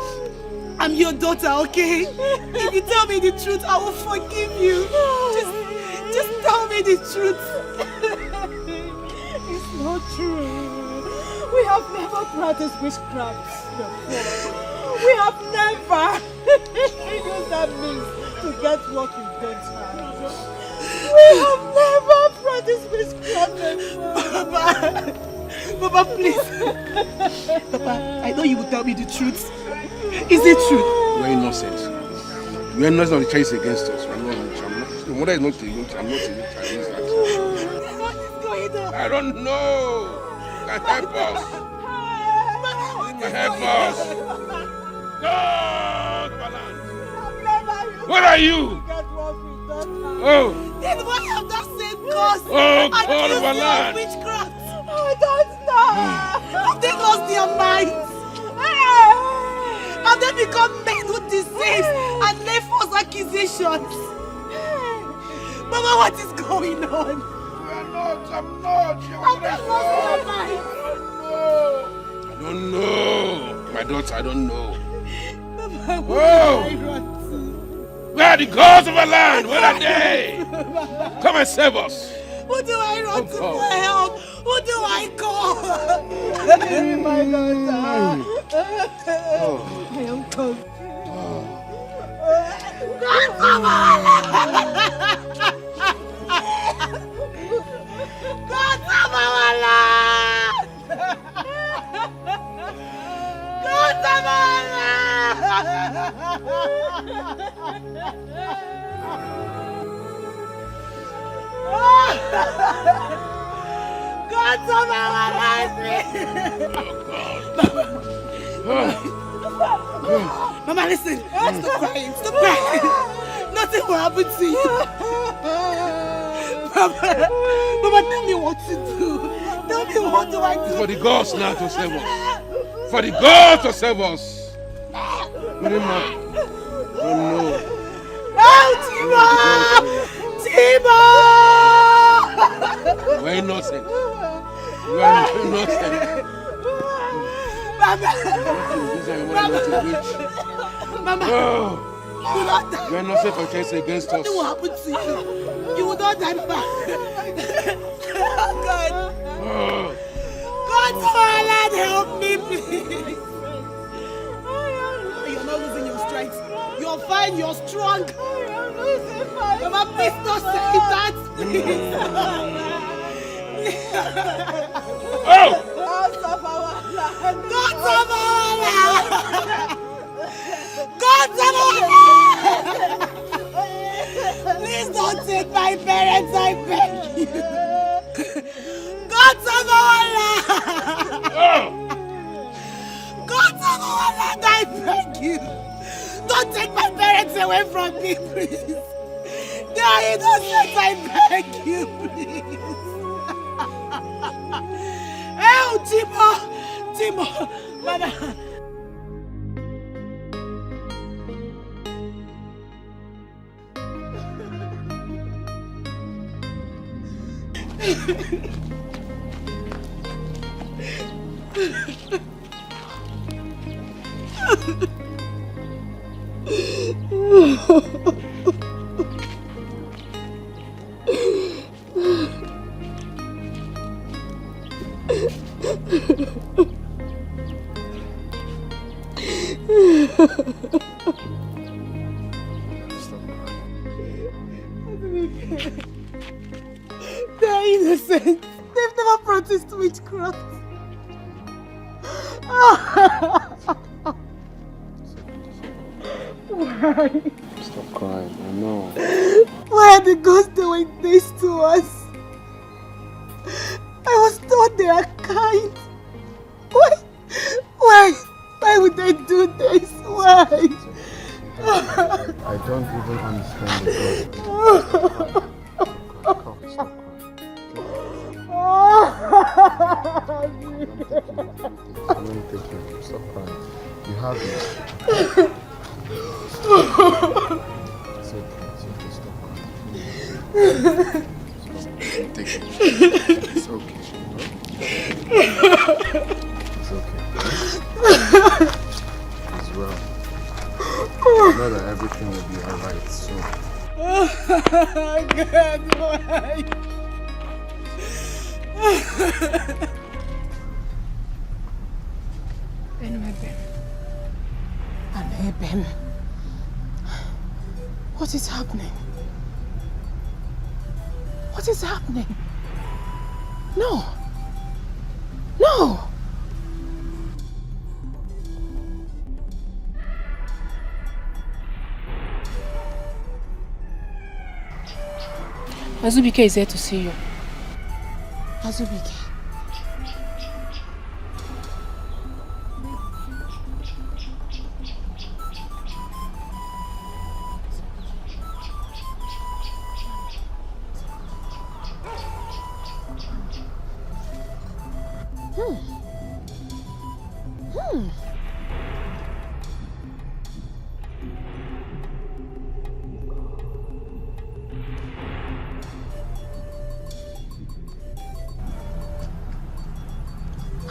I'm your daughter, okay? If you tell me the truth, I will forgive you. Just tell me the truth. It's not true. We have never practiced witchcraft before. We have never. You know that means to get what you don't have. We have never practiced witchcraft before. Papa, please. Papa, I know you will tell me the truth. Is it true? We're innocent. We are not on the case against us. I'm not. The mother is not against that. What is going on? I don't know. Can help us. Can help us. God, balance. Where are you? Oh. Then why have that same cause? Oh, God, balance. Witchcraft. I don't know. Have they lost their minds? Have they become men who deceive and lay false accusations? Mama, what is going on? I'm not. Have they lost their minds? I don't know. My daughter, I don't know. Mama, where do I run to? Where are the gods of our land? Where are they? Come and save us. Who do I run to for help? Who do I call? My daughter. I am confused. Mama, listen. Stop crying. Stop crying. Nothing will happen to you. Mama, tell me what to do. Tell me what do I do. For the gods now to save us. For the gods to save us. Oh no. Oh, Timo! We're innocent. We are innocent. Mama! Mama! You will not die. We are not safe for case against us. Nothing will happen to you. You will not die, Mama. God. God, Lord, help me, please. You're not losing your strength. You're fine, you're strong. Mama, please don't say that, please. Gods of our land! Gods of our land! Gods of our land! Please don't take my parents, I beg you! Gods of our land! Gods of our land, I beg you! Don't take my parents away from me, please! They are innocent, I beg you, please! Oh, Timo! Mama! They're innocent. They've never practiced witchcraft. Why? Stop crying, I know. Why are the gods doing this to us? I was told they are kind. Why would they do this? Why? I don't even understand the God. Stop crying. Stop crying. You have it. It's okay, stop crying. Take it. It's okay. It's okay. It's well. I know that everything will be alright soon. God, why? Aneben. What is happening? What is happening? No! Azubike is here to see you. Azubike.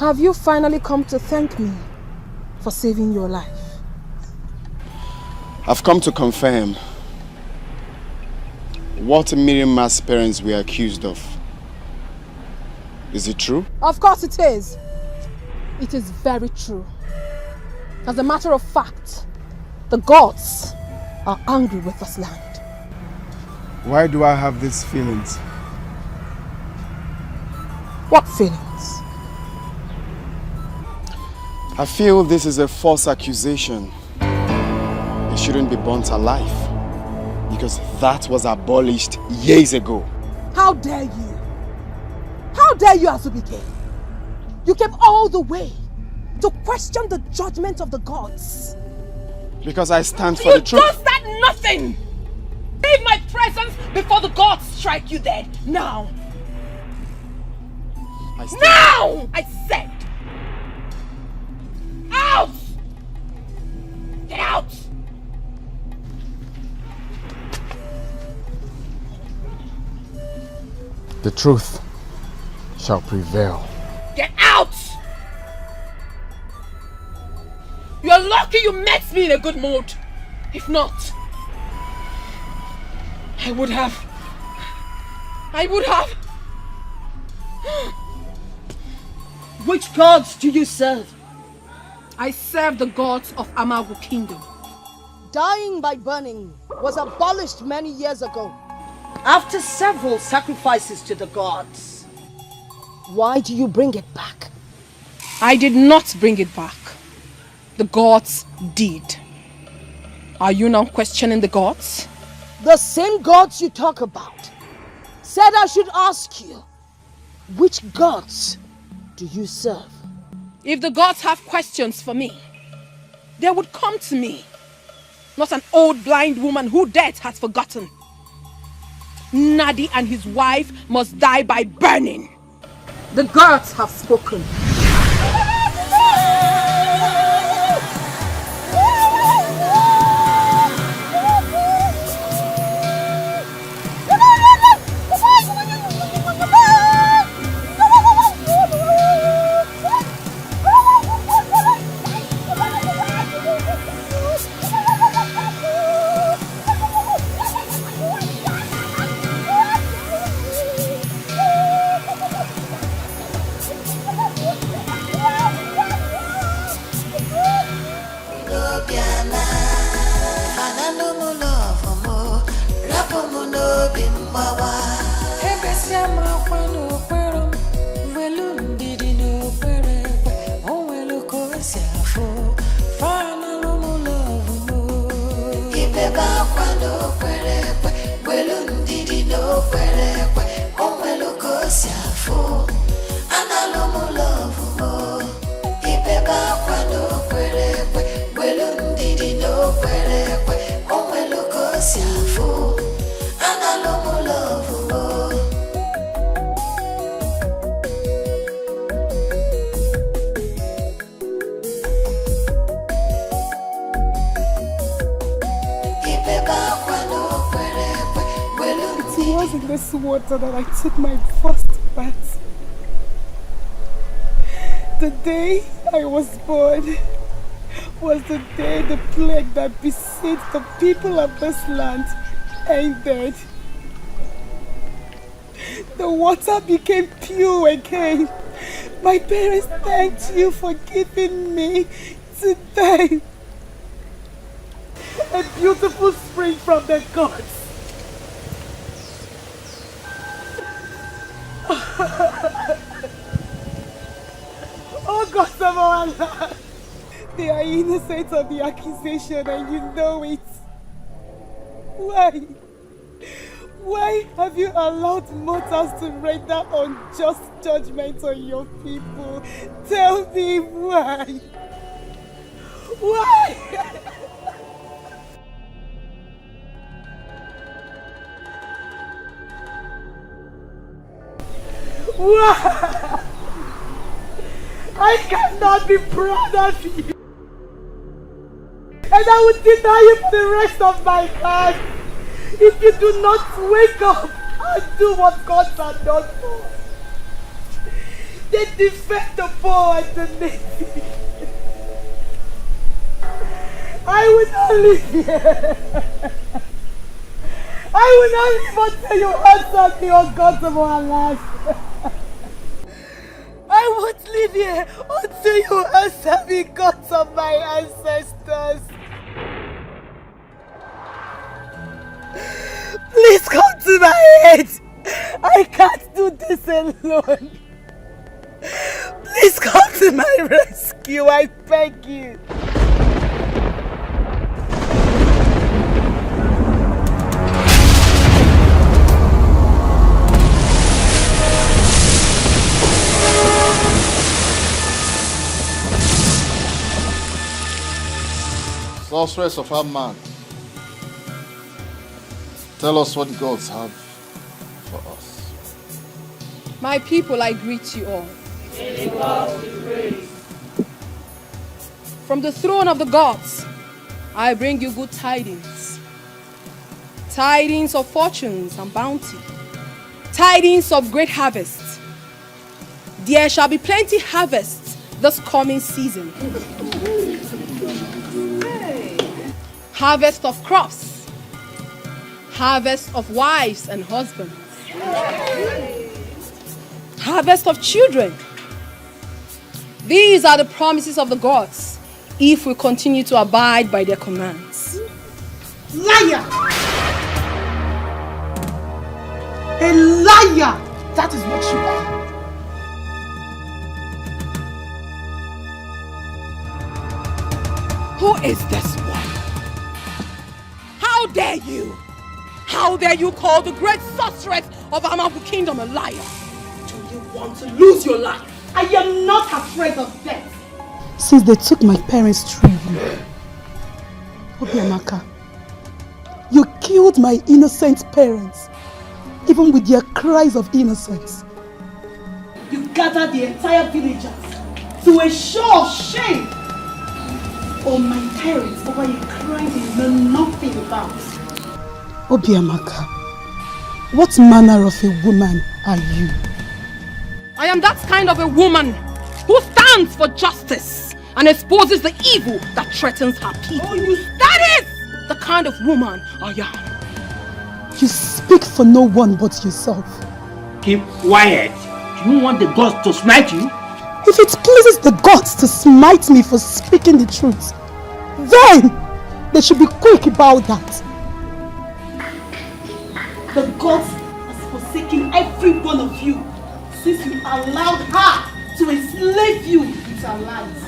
Have you finally come to thank me for saving your life? I've come to confirm what Miriam's parents were accused of. Is it true? Of course it is. It is very true. As a matter of fact, the gods are angry with this land. Why do I have these feelings? What feelings? I feel this is a false accusation. They shouldn't be burnt alive because that was abolished years ago. How dare you? How dare you, Azubike? You came all the way to question the judgment of the gods. Because I stand for the truth. You just said nothing! Leave my presence before the gods strike you dead. Now! Now! I said! Out! Get out! The truth shall prevail. Get out! You're lucky you met me in a good mood. If not, I would have. Which gods do you serve? I serve the gods of Amagu Kingdom. Dying by burning was abolished many years ago, after several sacrifices to the gods. Why do you bring it back? I did not bring it back. The gods did. Are you now questioning the gods? The same gods you talk about said I should ask you, which gods do you serve? If the gods have questions for me, they would come to me, not an old blind woman who death has forgotten. Nadi and his wife must die by burning. The gods have spoken. In this water that I took my first bath. The day I was born was the day the plague that besieged the people of this land ended. The water became pure again. My parents thanked you for giving me today a beautiful spring from the gods. Oh God of our land, they are innocent of the accusation and you know it. Why have you allowed mortals to render unjust judgment on your people? Tell me why? Why? Why? I cannot be proud of you. And I will deny you for the rest of my life if you do not wake up and do what gods are not for. They defend the poor and the needy. I will not live here. I will not live until you answer me, oh God of our life. I won't live here until you answer me, gods of my ancestors. Please come to my aid. I can't do this alone. Please come to my rescue, I beg you. Sorceress of our man, tell us what the gods have for us. My people, I greet you all. From the throne of the gods, I bring you good tidings. Tidings of fortunes and bounty. Tidings of great harvests. There shall be plenty harvests this coming season. Harvest of crops. Harvest of wives and husbands. Harvest of children. These are the promises of the gods if we continue to abide by their commands. Liar! A liar! That is what you are. Who is this one? How dare you? How dare you call the great sorceress of Amagu Kingdom a liar? Do you want to lose your life? I am not afraid of death. Since they took my parents through you, Obiamaka, you killed my innocent parents, even with their cries of innocence. You gathered the entire villagers to a show of shame on my parents over a crime they know nothing about. Obiamaka, what manner of a woman are you? I am that kind of a woman who stands for justice and exposes the evil that threatens her people. That is the kind of woman I am. You speak for no one but yourself. Keep quiet. Do you want the gods to smite you? If it pleases the gods to smite me for speaking the truth, then they should be quick about that. The gods has forsaken every one of you since you allowed her to enslave you with her lies.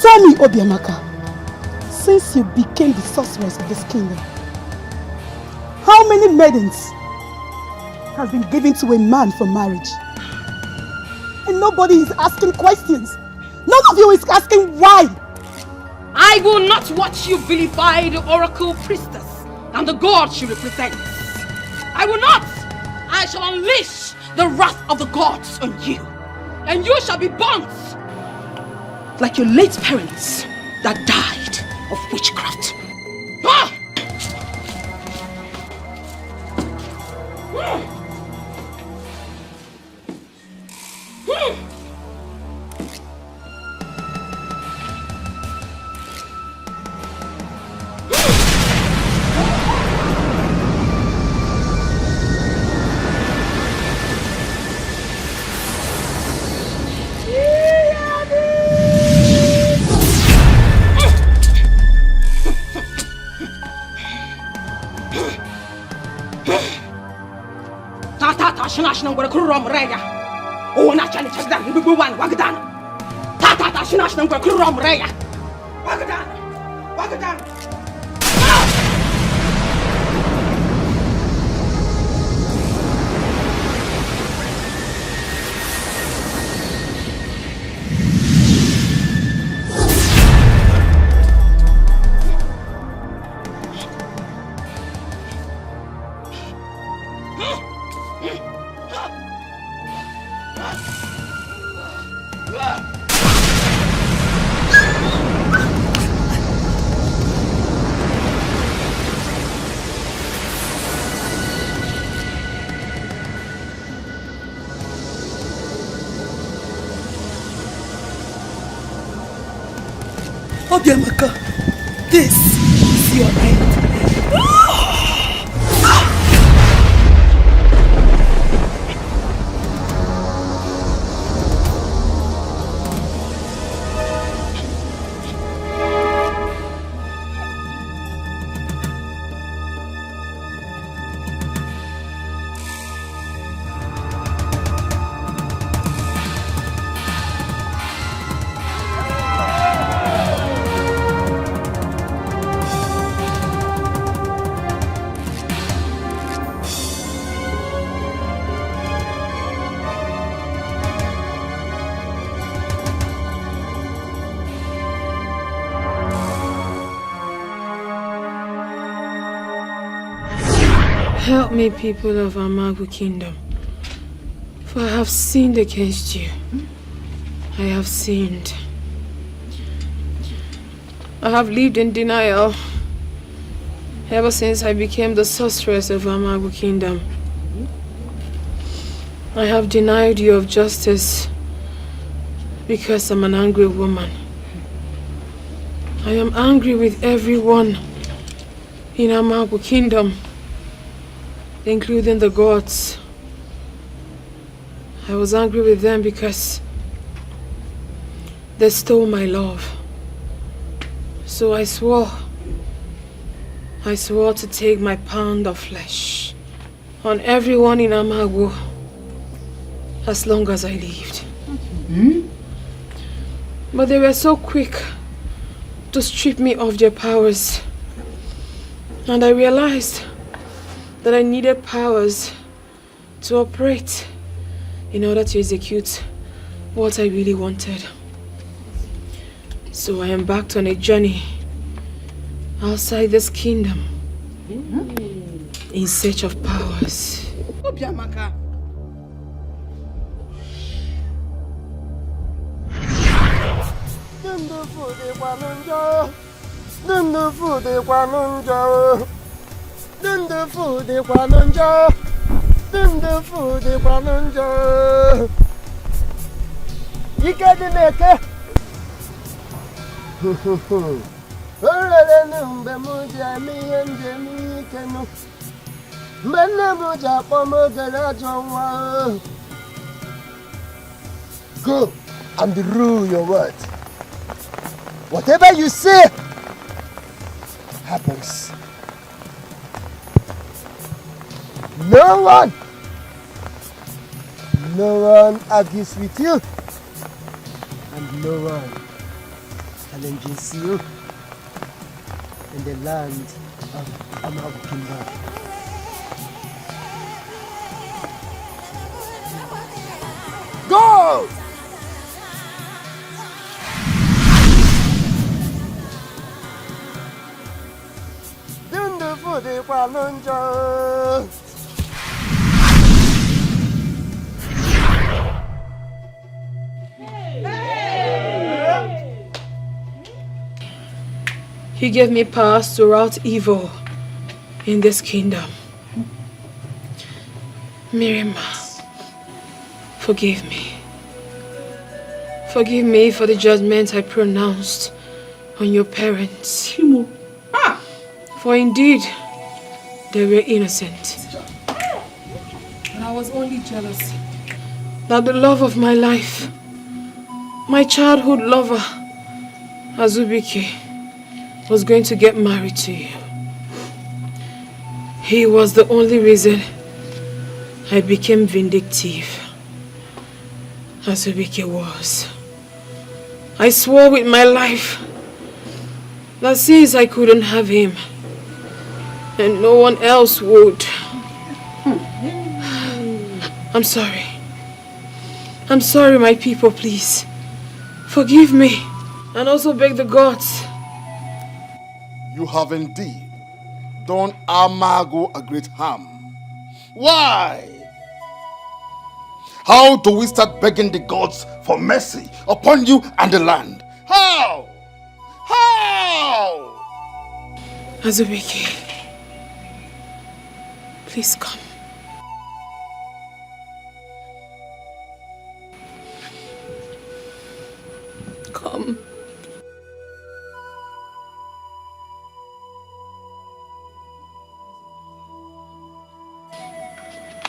Tell me, Obiamaka, since you became the sorceress of this kingdom, how many maidens has been given to a man for marriage? And nobody is asking questions. None of you is asking why. I will not watch you vilify the oracle priestess and the god she represents. I will not. I shall unleash the wrath of the gods on you, and you shall be burnt like your late parents that died of witchcraft. Ah! Oh, not Johnny Chasdan, we go one, Wagadan. Tata, Shinash, and Kurum Raya. Wagadan, Wagadan. Obiamaka, this is your end. Help me, people of Amagu Kingdom, for I have sinned against you. I have sinned. I have lived in denial ever since I became the sorceress of Amagu Kingdom. I have denied you of justice because I'm an angry woman. I am angry with everyone in Amagu Kingdom, including the gods. I was angry with them because they stole my love. So I swore to take my pound of flesh on everyone in Amagu as long as I lived. But they were so quick to strip me of their powers. And I realized that I needed powers to operate in order to execute what I really wanted. So I embarked on a journey outside this kingdom in search of powers. Go and rule your words. Whatever you say happens. No one argues with you, and no one challenges you in the land of Bcome. Go! He gave me powers to rout evil in this kingdom. Miriam, forgive me. Forgive me for the judgment I pronounced on your parents. For indeed, they were innocent. And I was only jealous that the love of my life, my childhood lover, Azubike, was going to get married to you. He was the only reason I became vindictive. Azubike was. I swore with my life that since I couldn't have him, and no one else would. I'm sorry. I'm sorry, my people, please. Forgive me. And also beg the gods. You have indeed done Amago a great harm. Why? How do we start begging the gods for mercy upon you and the land? How? How? Azubike, please come. Come.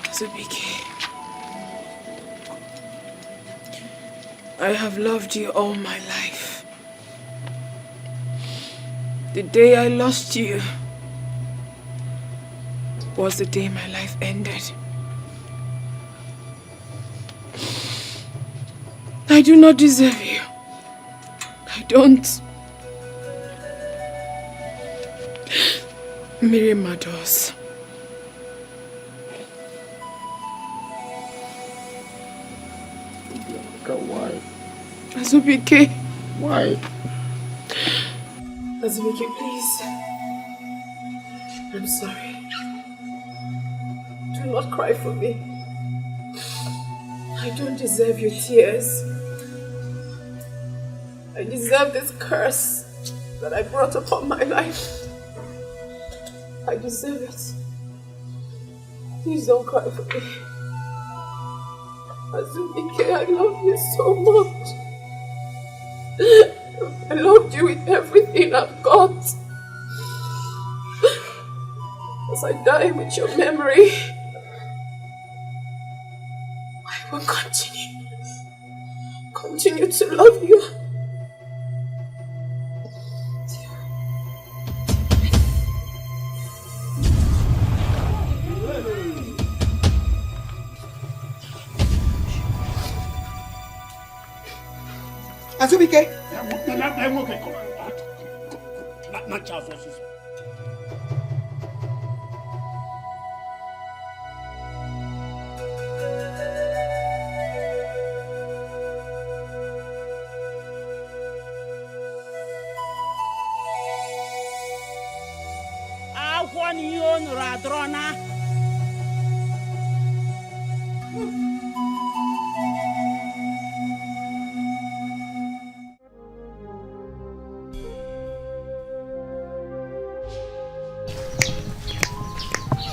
Azubike, I have loved you all my life. The day I lost you was the day my life ended. I do not deserve you. I don't. Miriam adores. Why? Azubike. Why? Azubike, please. I'm sorry. Do not cry for me. I don't deserve your tears. I deserve this curse that I brought upon my life. I deserve it. Please don't cry for me. Azubike, I love you so much. I loved you with everything I've got. As I die with your memory, I will continue to love you. Azubike. natural sources.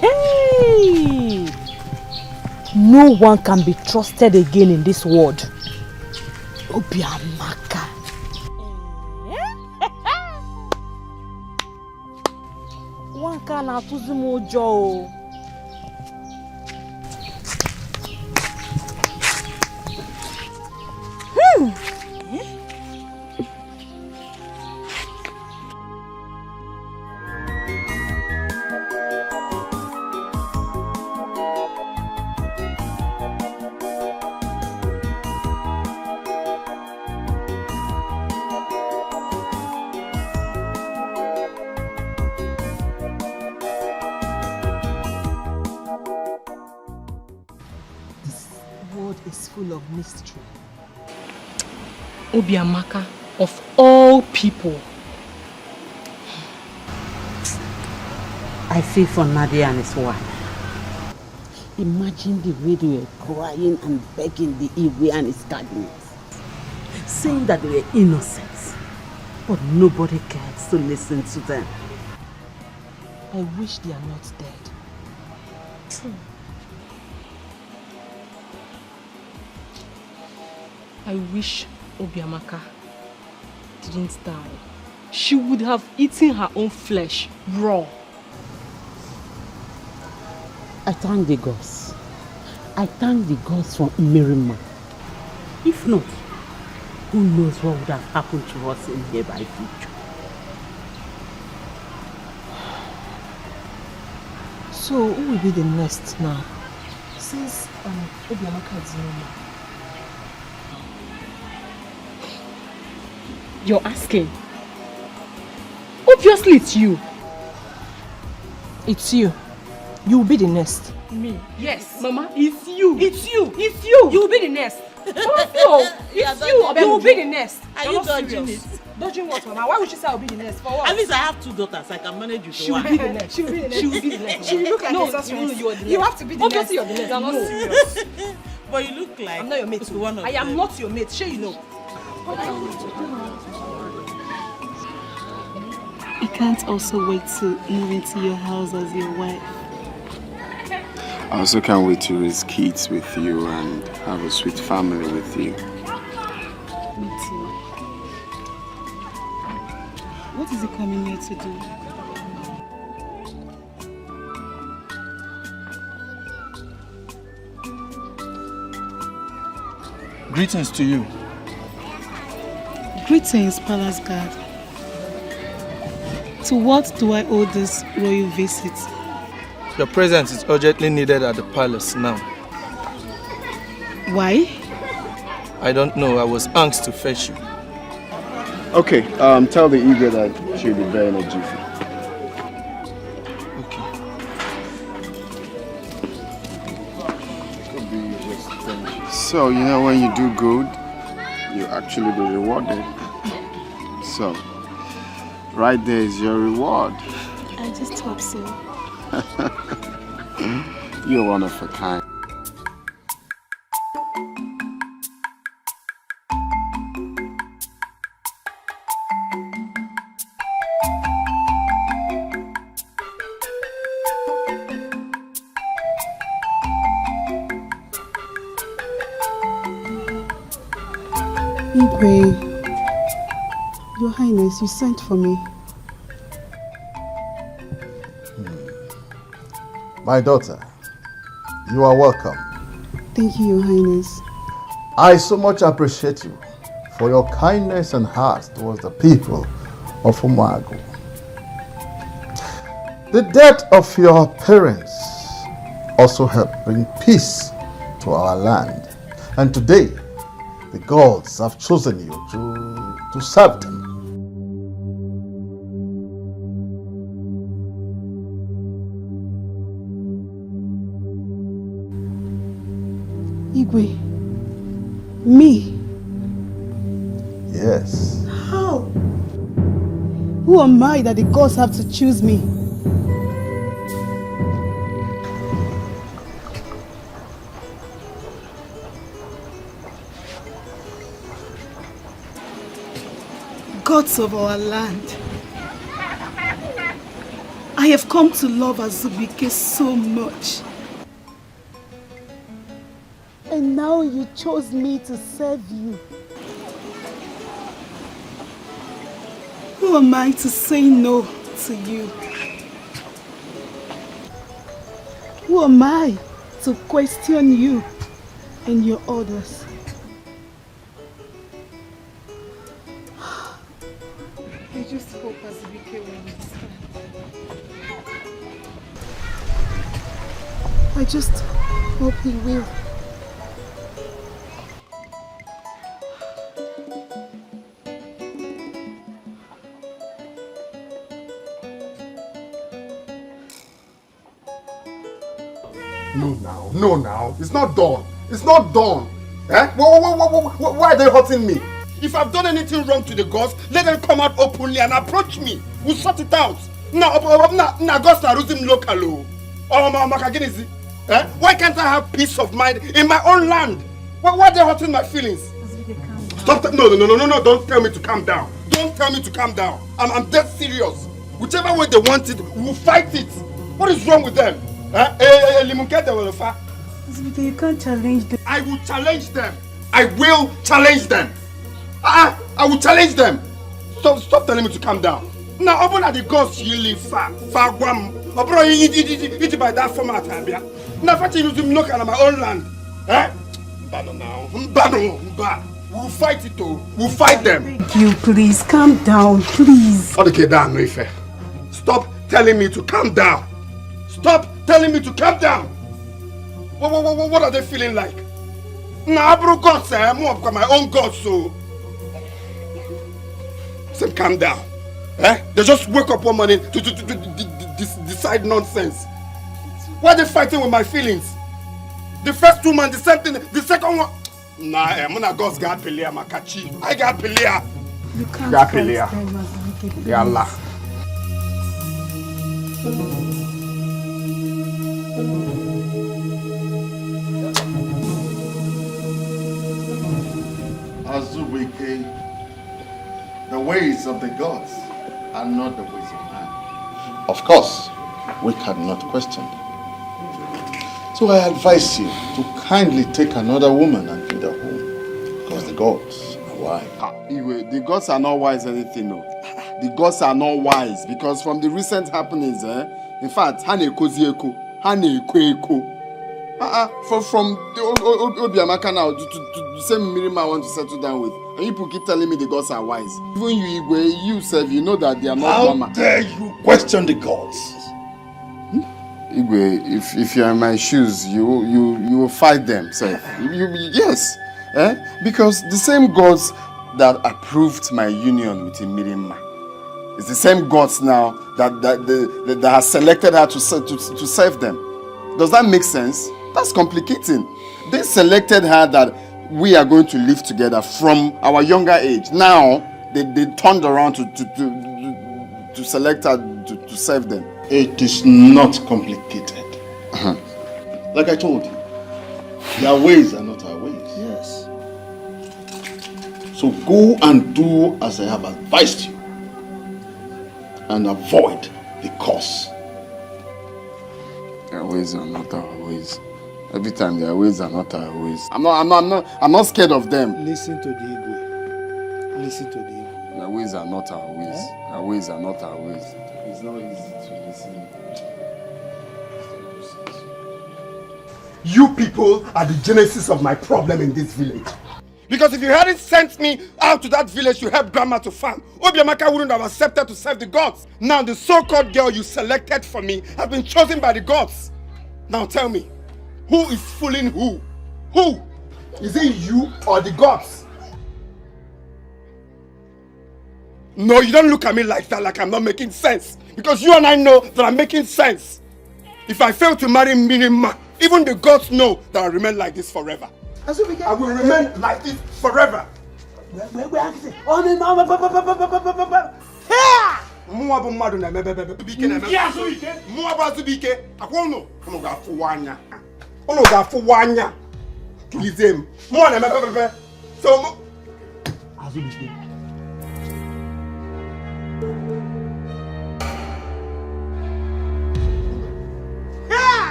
Hey! No one can be trusted again in this world. Obiamaka. One can atuzi mojo. Is full of mystery. Obiamaka, of all people. I feel for Nadia and his wife. Imagine the way they were crying and begging the Iwe and his cardinals, saying that they were innocent, but nobody cares to listen to them. I wish they are not dead. I wish Obiamaka didn't die. She would have eaten her own flesh raw. I thank the gods. I thank the gods for Mirima. If not, who knows what would have happened to us in nearby future. So who will be the next now? Since Obiamaka is no more. You're asking? Obviously it's you. It's you. You will be the next. Me? Yes. Mama, it's you. It's you. It's you. You will be the next. No, it's you. You will be the next. Are you dodging it? Dodging what, Mama? Why would she say I'll be the next? For what? At least I have 2 daughters. I can manage you. She will be the next. She will be the next. She will be the next. She will look like a sorceress. You are the next. You have to be the next. Obviously you're the next. You're not serious. But you look like... I'm not your mate. I am not your mate. Sure you know. I can't also wait to move into your house as your wife. I also can't wait to raise kids with you and have a sweet family with you. Me too. What is he coming here to do? Greetings to you. Greetings, Palace Guard. To what do I owe this royal visit? Your presence is urgently needed at the palace now. Why? I don't know. I was asked to fetch you. Okay, tell the Igwe that she'll be there in a jiffy. Okay. So, you know, when you do good, you actually be rewarded. So, right there is your reward. I just hope so. You're one of a kind. Igwe, Your Highness, you sent for me. My daughter, you are welcome. Thank you, Your Highness. I so much appreciate you for your kindness and heart towards the people of Umagu. The death of your parents also helped bring peace to our land. And today, the gods have chosen you to serve them. Igwe. Me? Yes. How? Who am I that the gods have to choose me? Gods of our land, I have come to love Azubike so much. And now you chose me to serve you. Who am I to say no to you? Who am I to question you and your orders? I just hope Azubike will understand. I just hope he will. No now, it's not done. It's not done. Eh? Why are they hurting me? If I've done anything wrong to the gods, let them come out openly and approach me. We'll sort it out. Now, gods are using local. Why can't I have peace of mind in my own land? Why are they hurting my feelings? Stop that. No, don't tell me to calm down. Don't tell me to calm down. I'm dead serious. Whichever way they want it, we'll fight it. What is wrong with them? You can't challenge them. I will challenge them. I will challenge them. I will challenge them. Stop telling me to calm down. Now, open at the gods you live far guam. Open it by that format. Now, if I use them look at my own land. Bano now. We'll fight it though. We'll fight them. Thank you, please. Calm down, please. Okay, down, Noife. Stop telling me to calm down. Stop telling me to calm down. What are they feeling like? Nah, bro, God, sir, I'm more of my own God, so. Say, calm down. They just wake up one morning to decide nonsense. Why are they fighting with my feelings? The first 2 months, the same thing. The second one. Nah, I'm not God's God, Pelia, Makachi. I got Pelia. You can't fight them, Ya Allah. Azubike, the ways of the gods are not the ways of man. Of course, we cannot question them. So I advise you to kindly take another woman and feed her home. Because the gods are wise. The gods are not wise anything, no. The gods are not wise because from the recent happenings, in fact, from the Obiamaka now to the same Mirima I want to settle down with. And people keep telling me the gods are wise. Even you, Igwe, you self, you know that they are not How mama. dare you question the gods? Igwe, if you are in my shoes, you will fight them, self. Yes. Because the same gods that approved my union with Mirima, it's the same gods now that have selected her to serve them. Does that make sense? That's complicating. They selected her that we are going to live together from our younger age. Now they turned around to select her to serve them. It is not complicated. Like I told you, their ways are not our ways. Yes. So go and do as I have advised you and avoid the cause. Their ways are not our ways. Every time their ways are not our ways. I'm not scared of them. Listen to the Igwe. Listen to the Igwe. Their ways are not our ways. Their ways are not our ways. It's not easy to listen. You people are the genesis of my problem in this village. Because if you hadn't sent me out to that village to help grandma to farm, Obiamaka wouldn't have accepted to serve the gods. Now the so-called girl you selected for me has been chosen by the gods. Now tell me, who is fooling who? Who? Is it you or the gods? No, you don't look at me like that, like I'm not making sense. Because you and I know that I'm making sense. If I fail to marry Mirima, even the gods know that I'll remain like this forever. I will remain like this forever.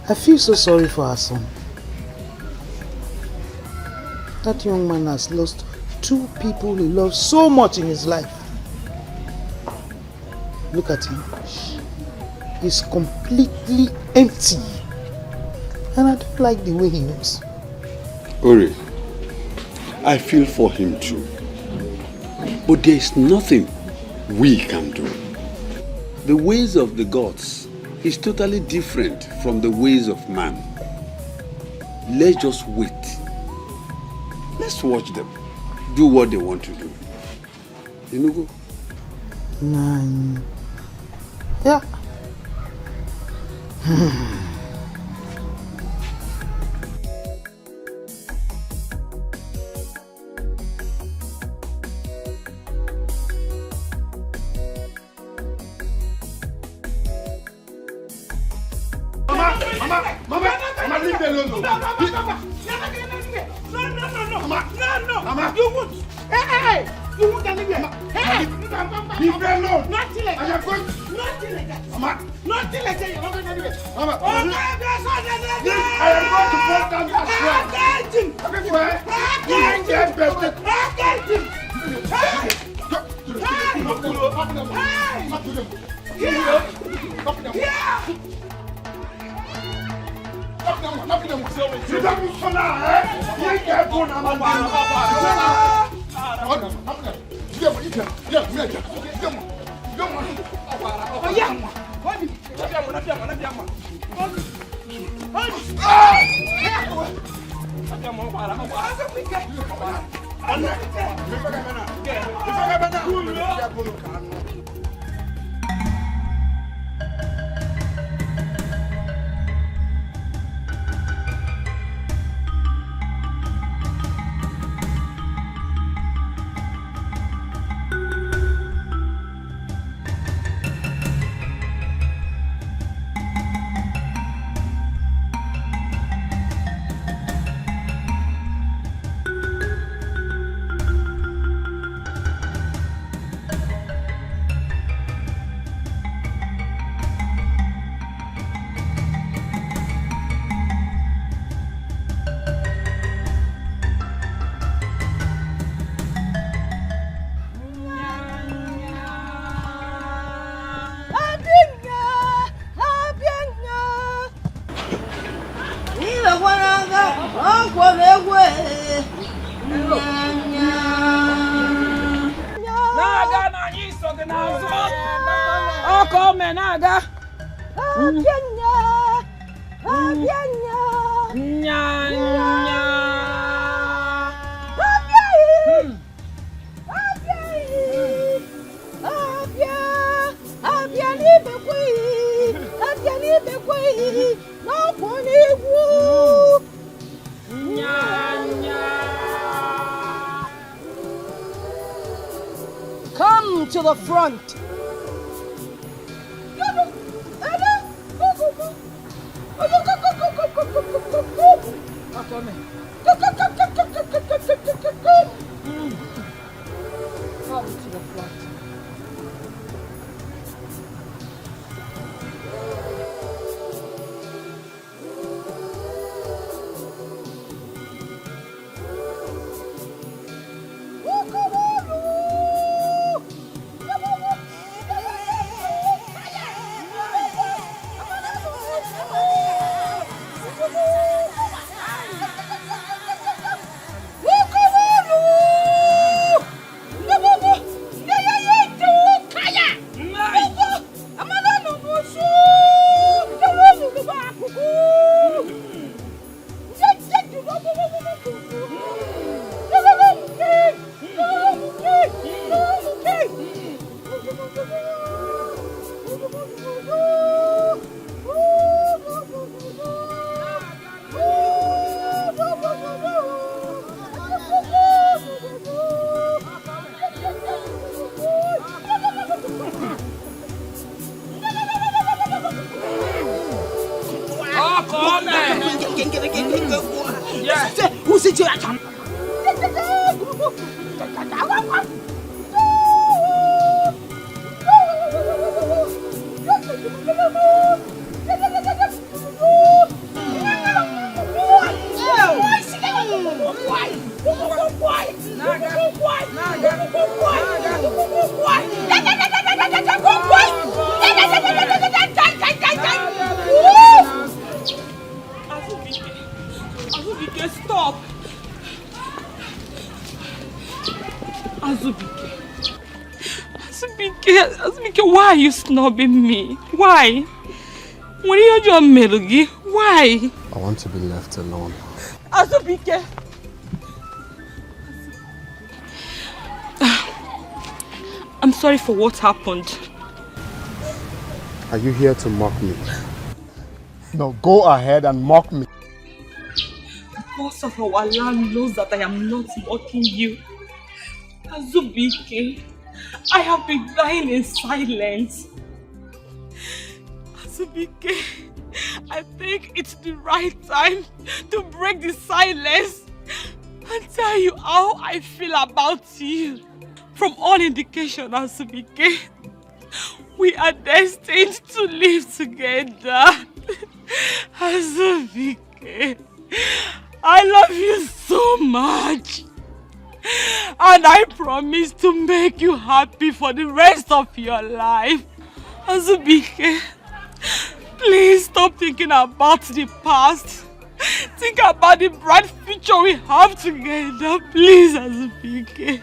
I feel so sorry for our son. That young man has lost two people he loves so much in his life. Look at him. He's completely empty. And I don't like the way he looks. Ori, I feel for him too. But there is nothing we can do. The ways of the gods is totally different from the ways of man. Let's just wait. Let's watch them do what they want to do. You know? Nine. Yeah. Mama, leave me alone. No. Mama, you won't. Hey, you won't get me here. Hey, leave me alone. Nothing like that. I am going. Nothing like that. Mama, nothing like that. You're not going to do it. Mama, I am going to fall down as well. I get him. Come to the front. Who's it? Azubike, stop! Azubike, why are you snubbing me? Why? When you're your Melugi, why? I want to be left alone. Azubike! I'm sorry for what happened. Are you here to mock me? No, go ahead and mock me. The boss of our land knows that I am not mocking you. Azubike, I have been dying in silence. Azubike, I think it's the right time to break the silence and tell you how I feel about you. From all indication, Azubike, we are destined to live together. Azubike, I love you so much. And I promise to make you happy for the rest of your life. Azubike, please stop thinking about the past. Think about the bright future we have together. Please, Azubike.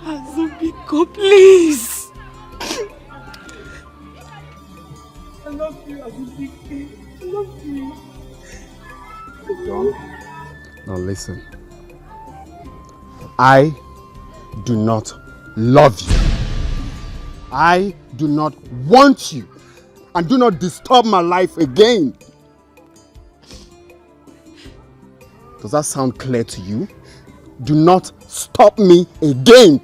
Azubike, please. I love you, Azubike. I love you. Now listen. I do not love you. I do not want you. And do not disturb my life again. Does that sound clear to you? Do not stop me again.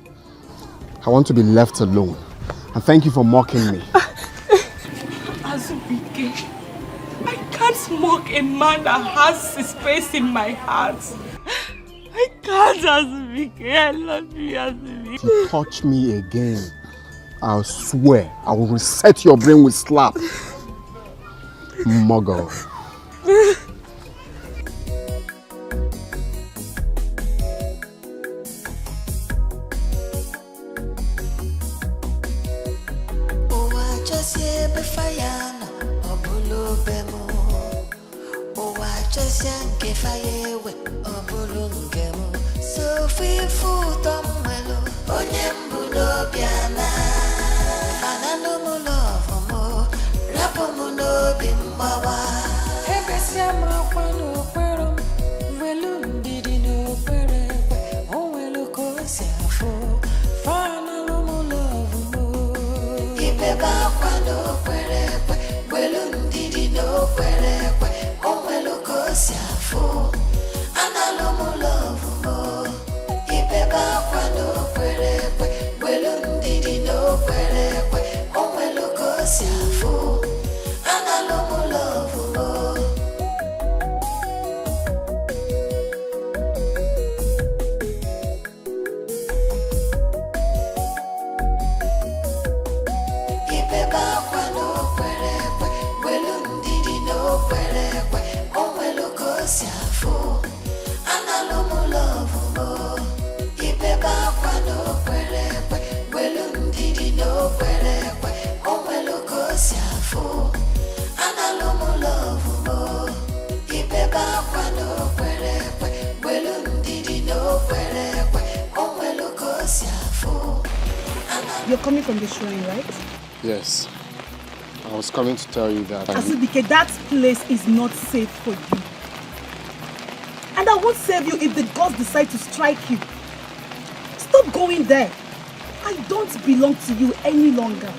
I want to be left alone. And thank you for mocking me. Azubike, I can't mock a man that has his space in my heart. I can't, Azubike. I love you, Azubike. If you touch me again, I'll swear I will reset your brain with slap. Muggle. You're coming from the shrine, right? Yes. I was coming to tell you that Azubike, that place is not safe for you. And I won't save you if the gods decide to strike you. Stop going there. I don't belong to you any longer.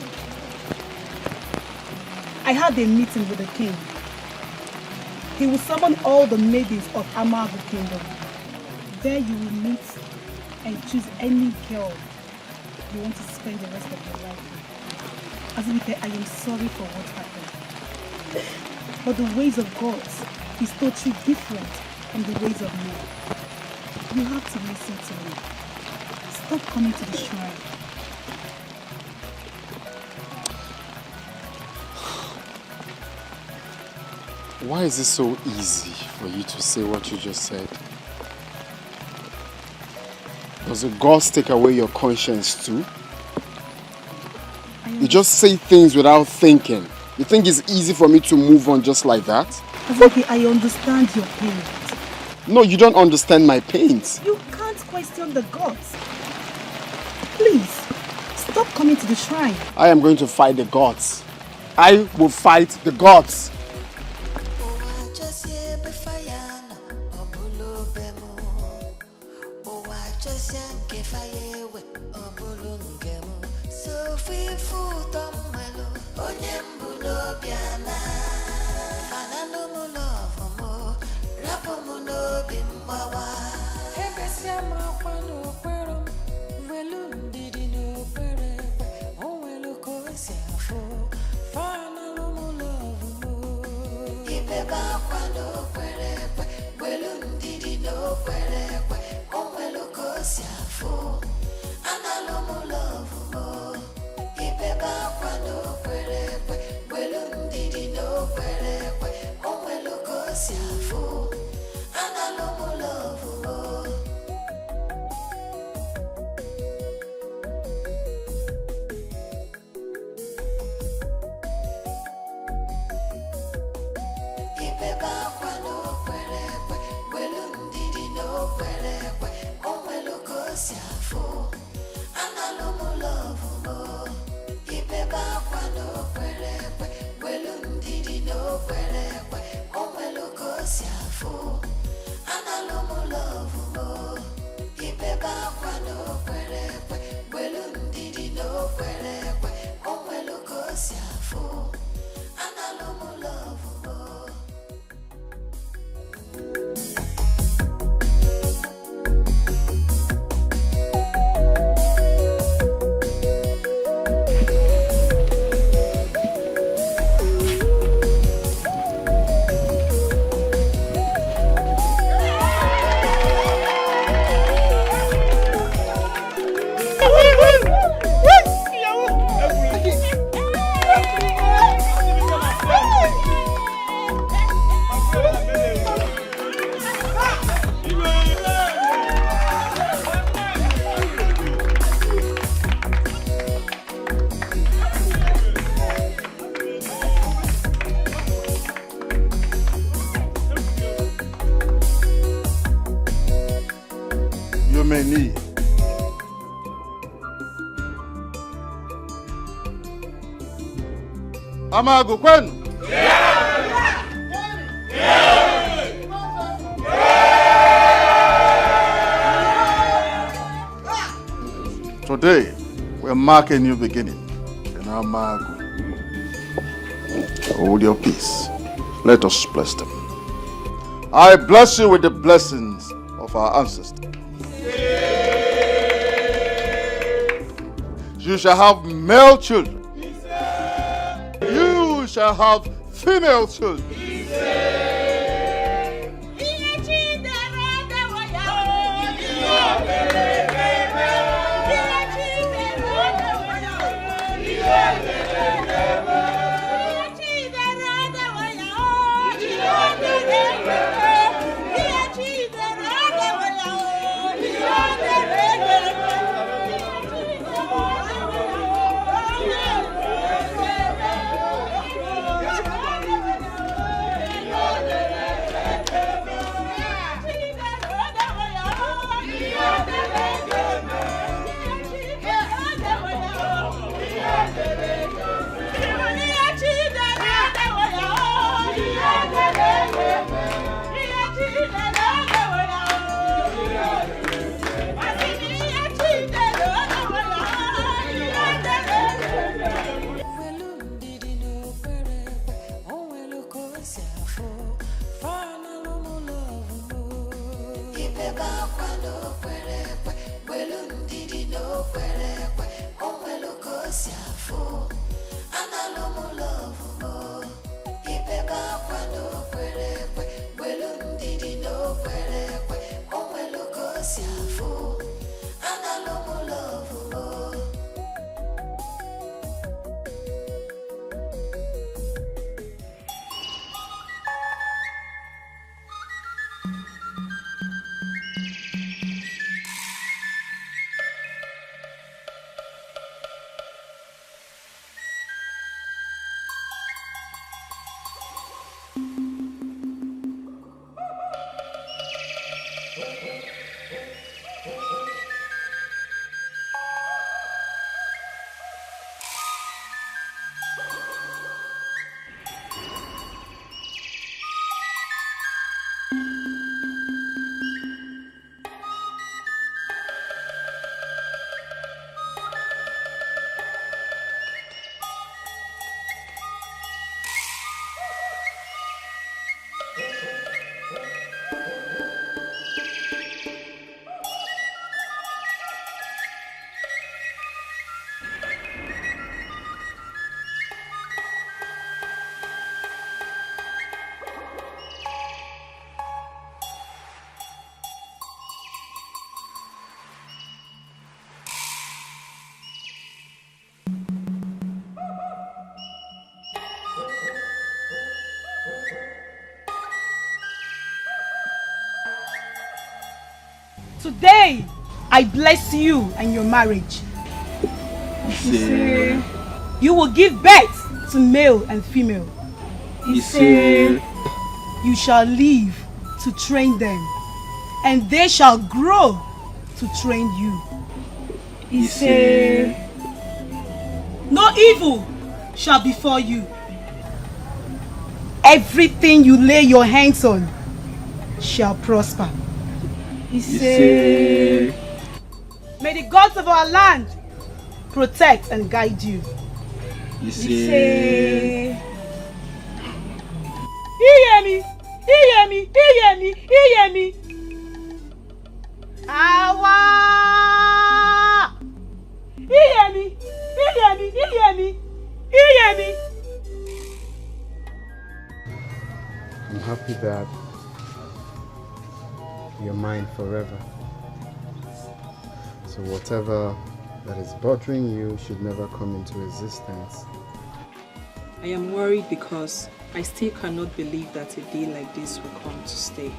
I had a meeting with the king. He will summon all the maidens of Amagu Kingdom. There you will meet and choose any girl you want to spend the rest of your life with. Azubike, I am sorry for what happened. But the ways of God is totally different from the ways of men. You have to listen to me. Stop coming to the shrine. Why is it so easy for you to say what you just said? Does the gods take away your conscience too? You just say things without thinking. You think it's easy for me to move on just like that? Okay, I understand your pain. No, you don't understand my pains. You can't question the gods. Please, stop coming to the shrine. I am going to fight the gods. I will fight the gods. Amagu kwenu. Today, we're marking a new beginning in Amagu. Hold your peace. Let us bless them. I bless you with the blessings of our ancestors. You shall have male children. You shall have female children. Analumu love mo, ibeba kwa Today, I bless you and your marriage. You will give birth to male and female. You shall live to train them, and they shall grow to train you. No evil shall befall you. Everything you lay your hands on shall prosper. May the gods of our land protect and guide you. Awa! I'm happy that you're mine forever. So whatever that is bothering you should never come into existence. I am worried because I still cannot believe that a day like this will come to stay.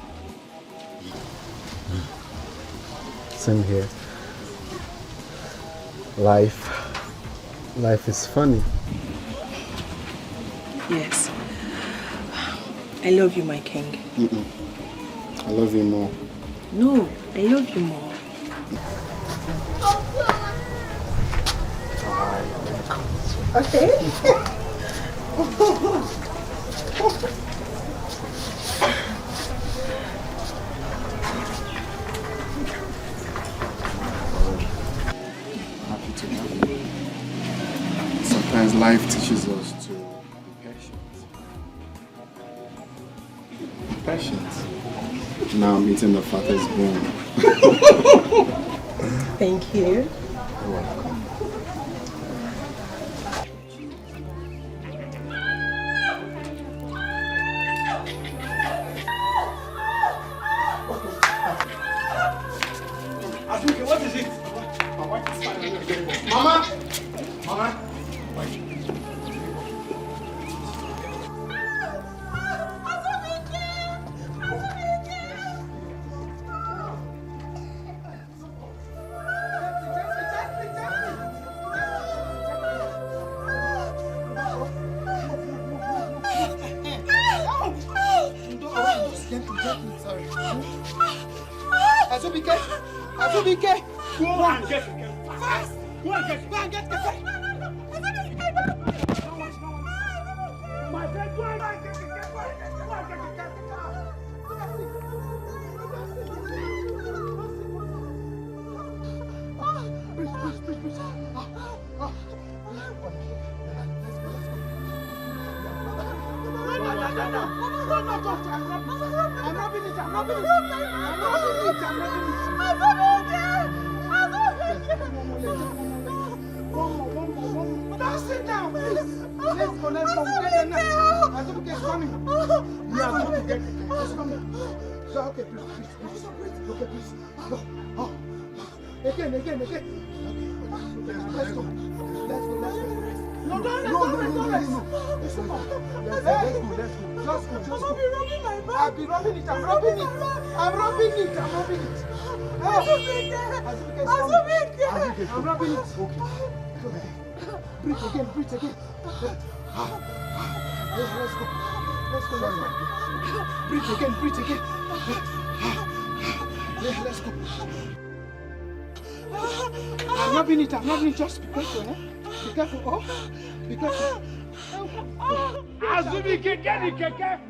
Same here. Life is funny. Yes. I love you, my king. I love you more. No, I love you more. Okay. Happy to have you. Sometimes life teaches us to be patient. Patient. Now I'm eating the fattest bone. Thank you. You're welcome. What is it? Mama! Mama! Azubike! Go and get the cat. Fast! Go and get the cat. My friend, go and get the cat. Go and get the cat. Please. Don't sit down, please. Let's go. Azubike is coming. We are going to get the cat. It's coming. So, okay, please. Okay, please. Go. Oh. Again. Okay. Let's go. No. Let's go. Just go. I'll be rubbing my back. I'll be rubbing it. I'm rubbing it. I'm rubbing it. I'm rubbing it. Okay. Breathe again. Let's go. Breathe again. Let's go. I'm rubbing it. Just be careful, eh? Be careful. Oh, be careful. Azumi keke.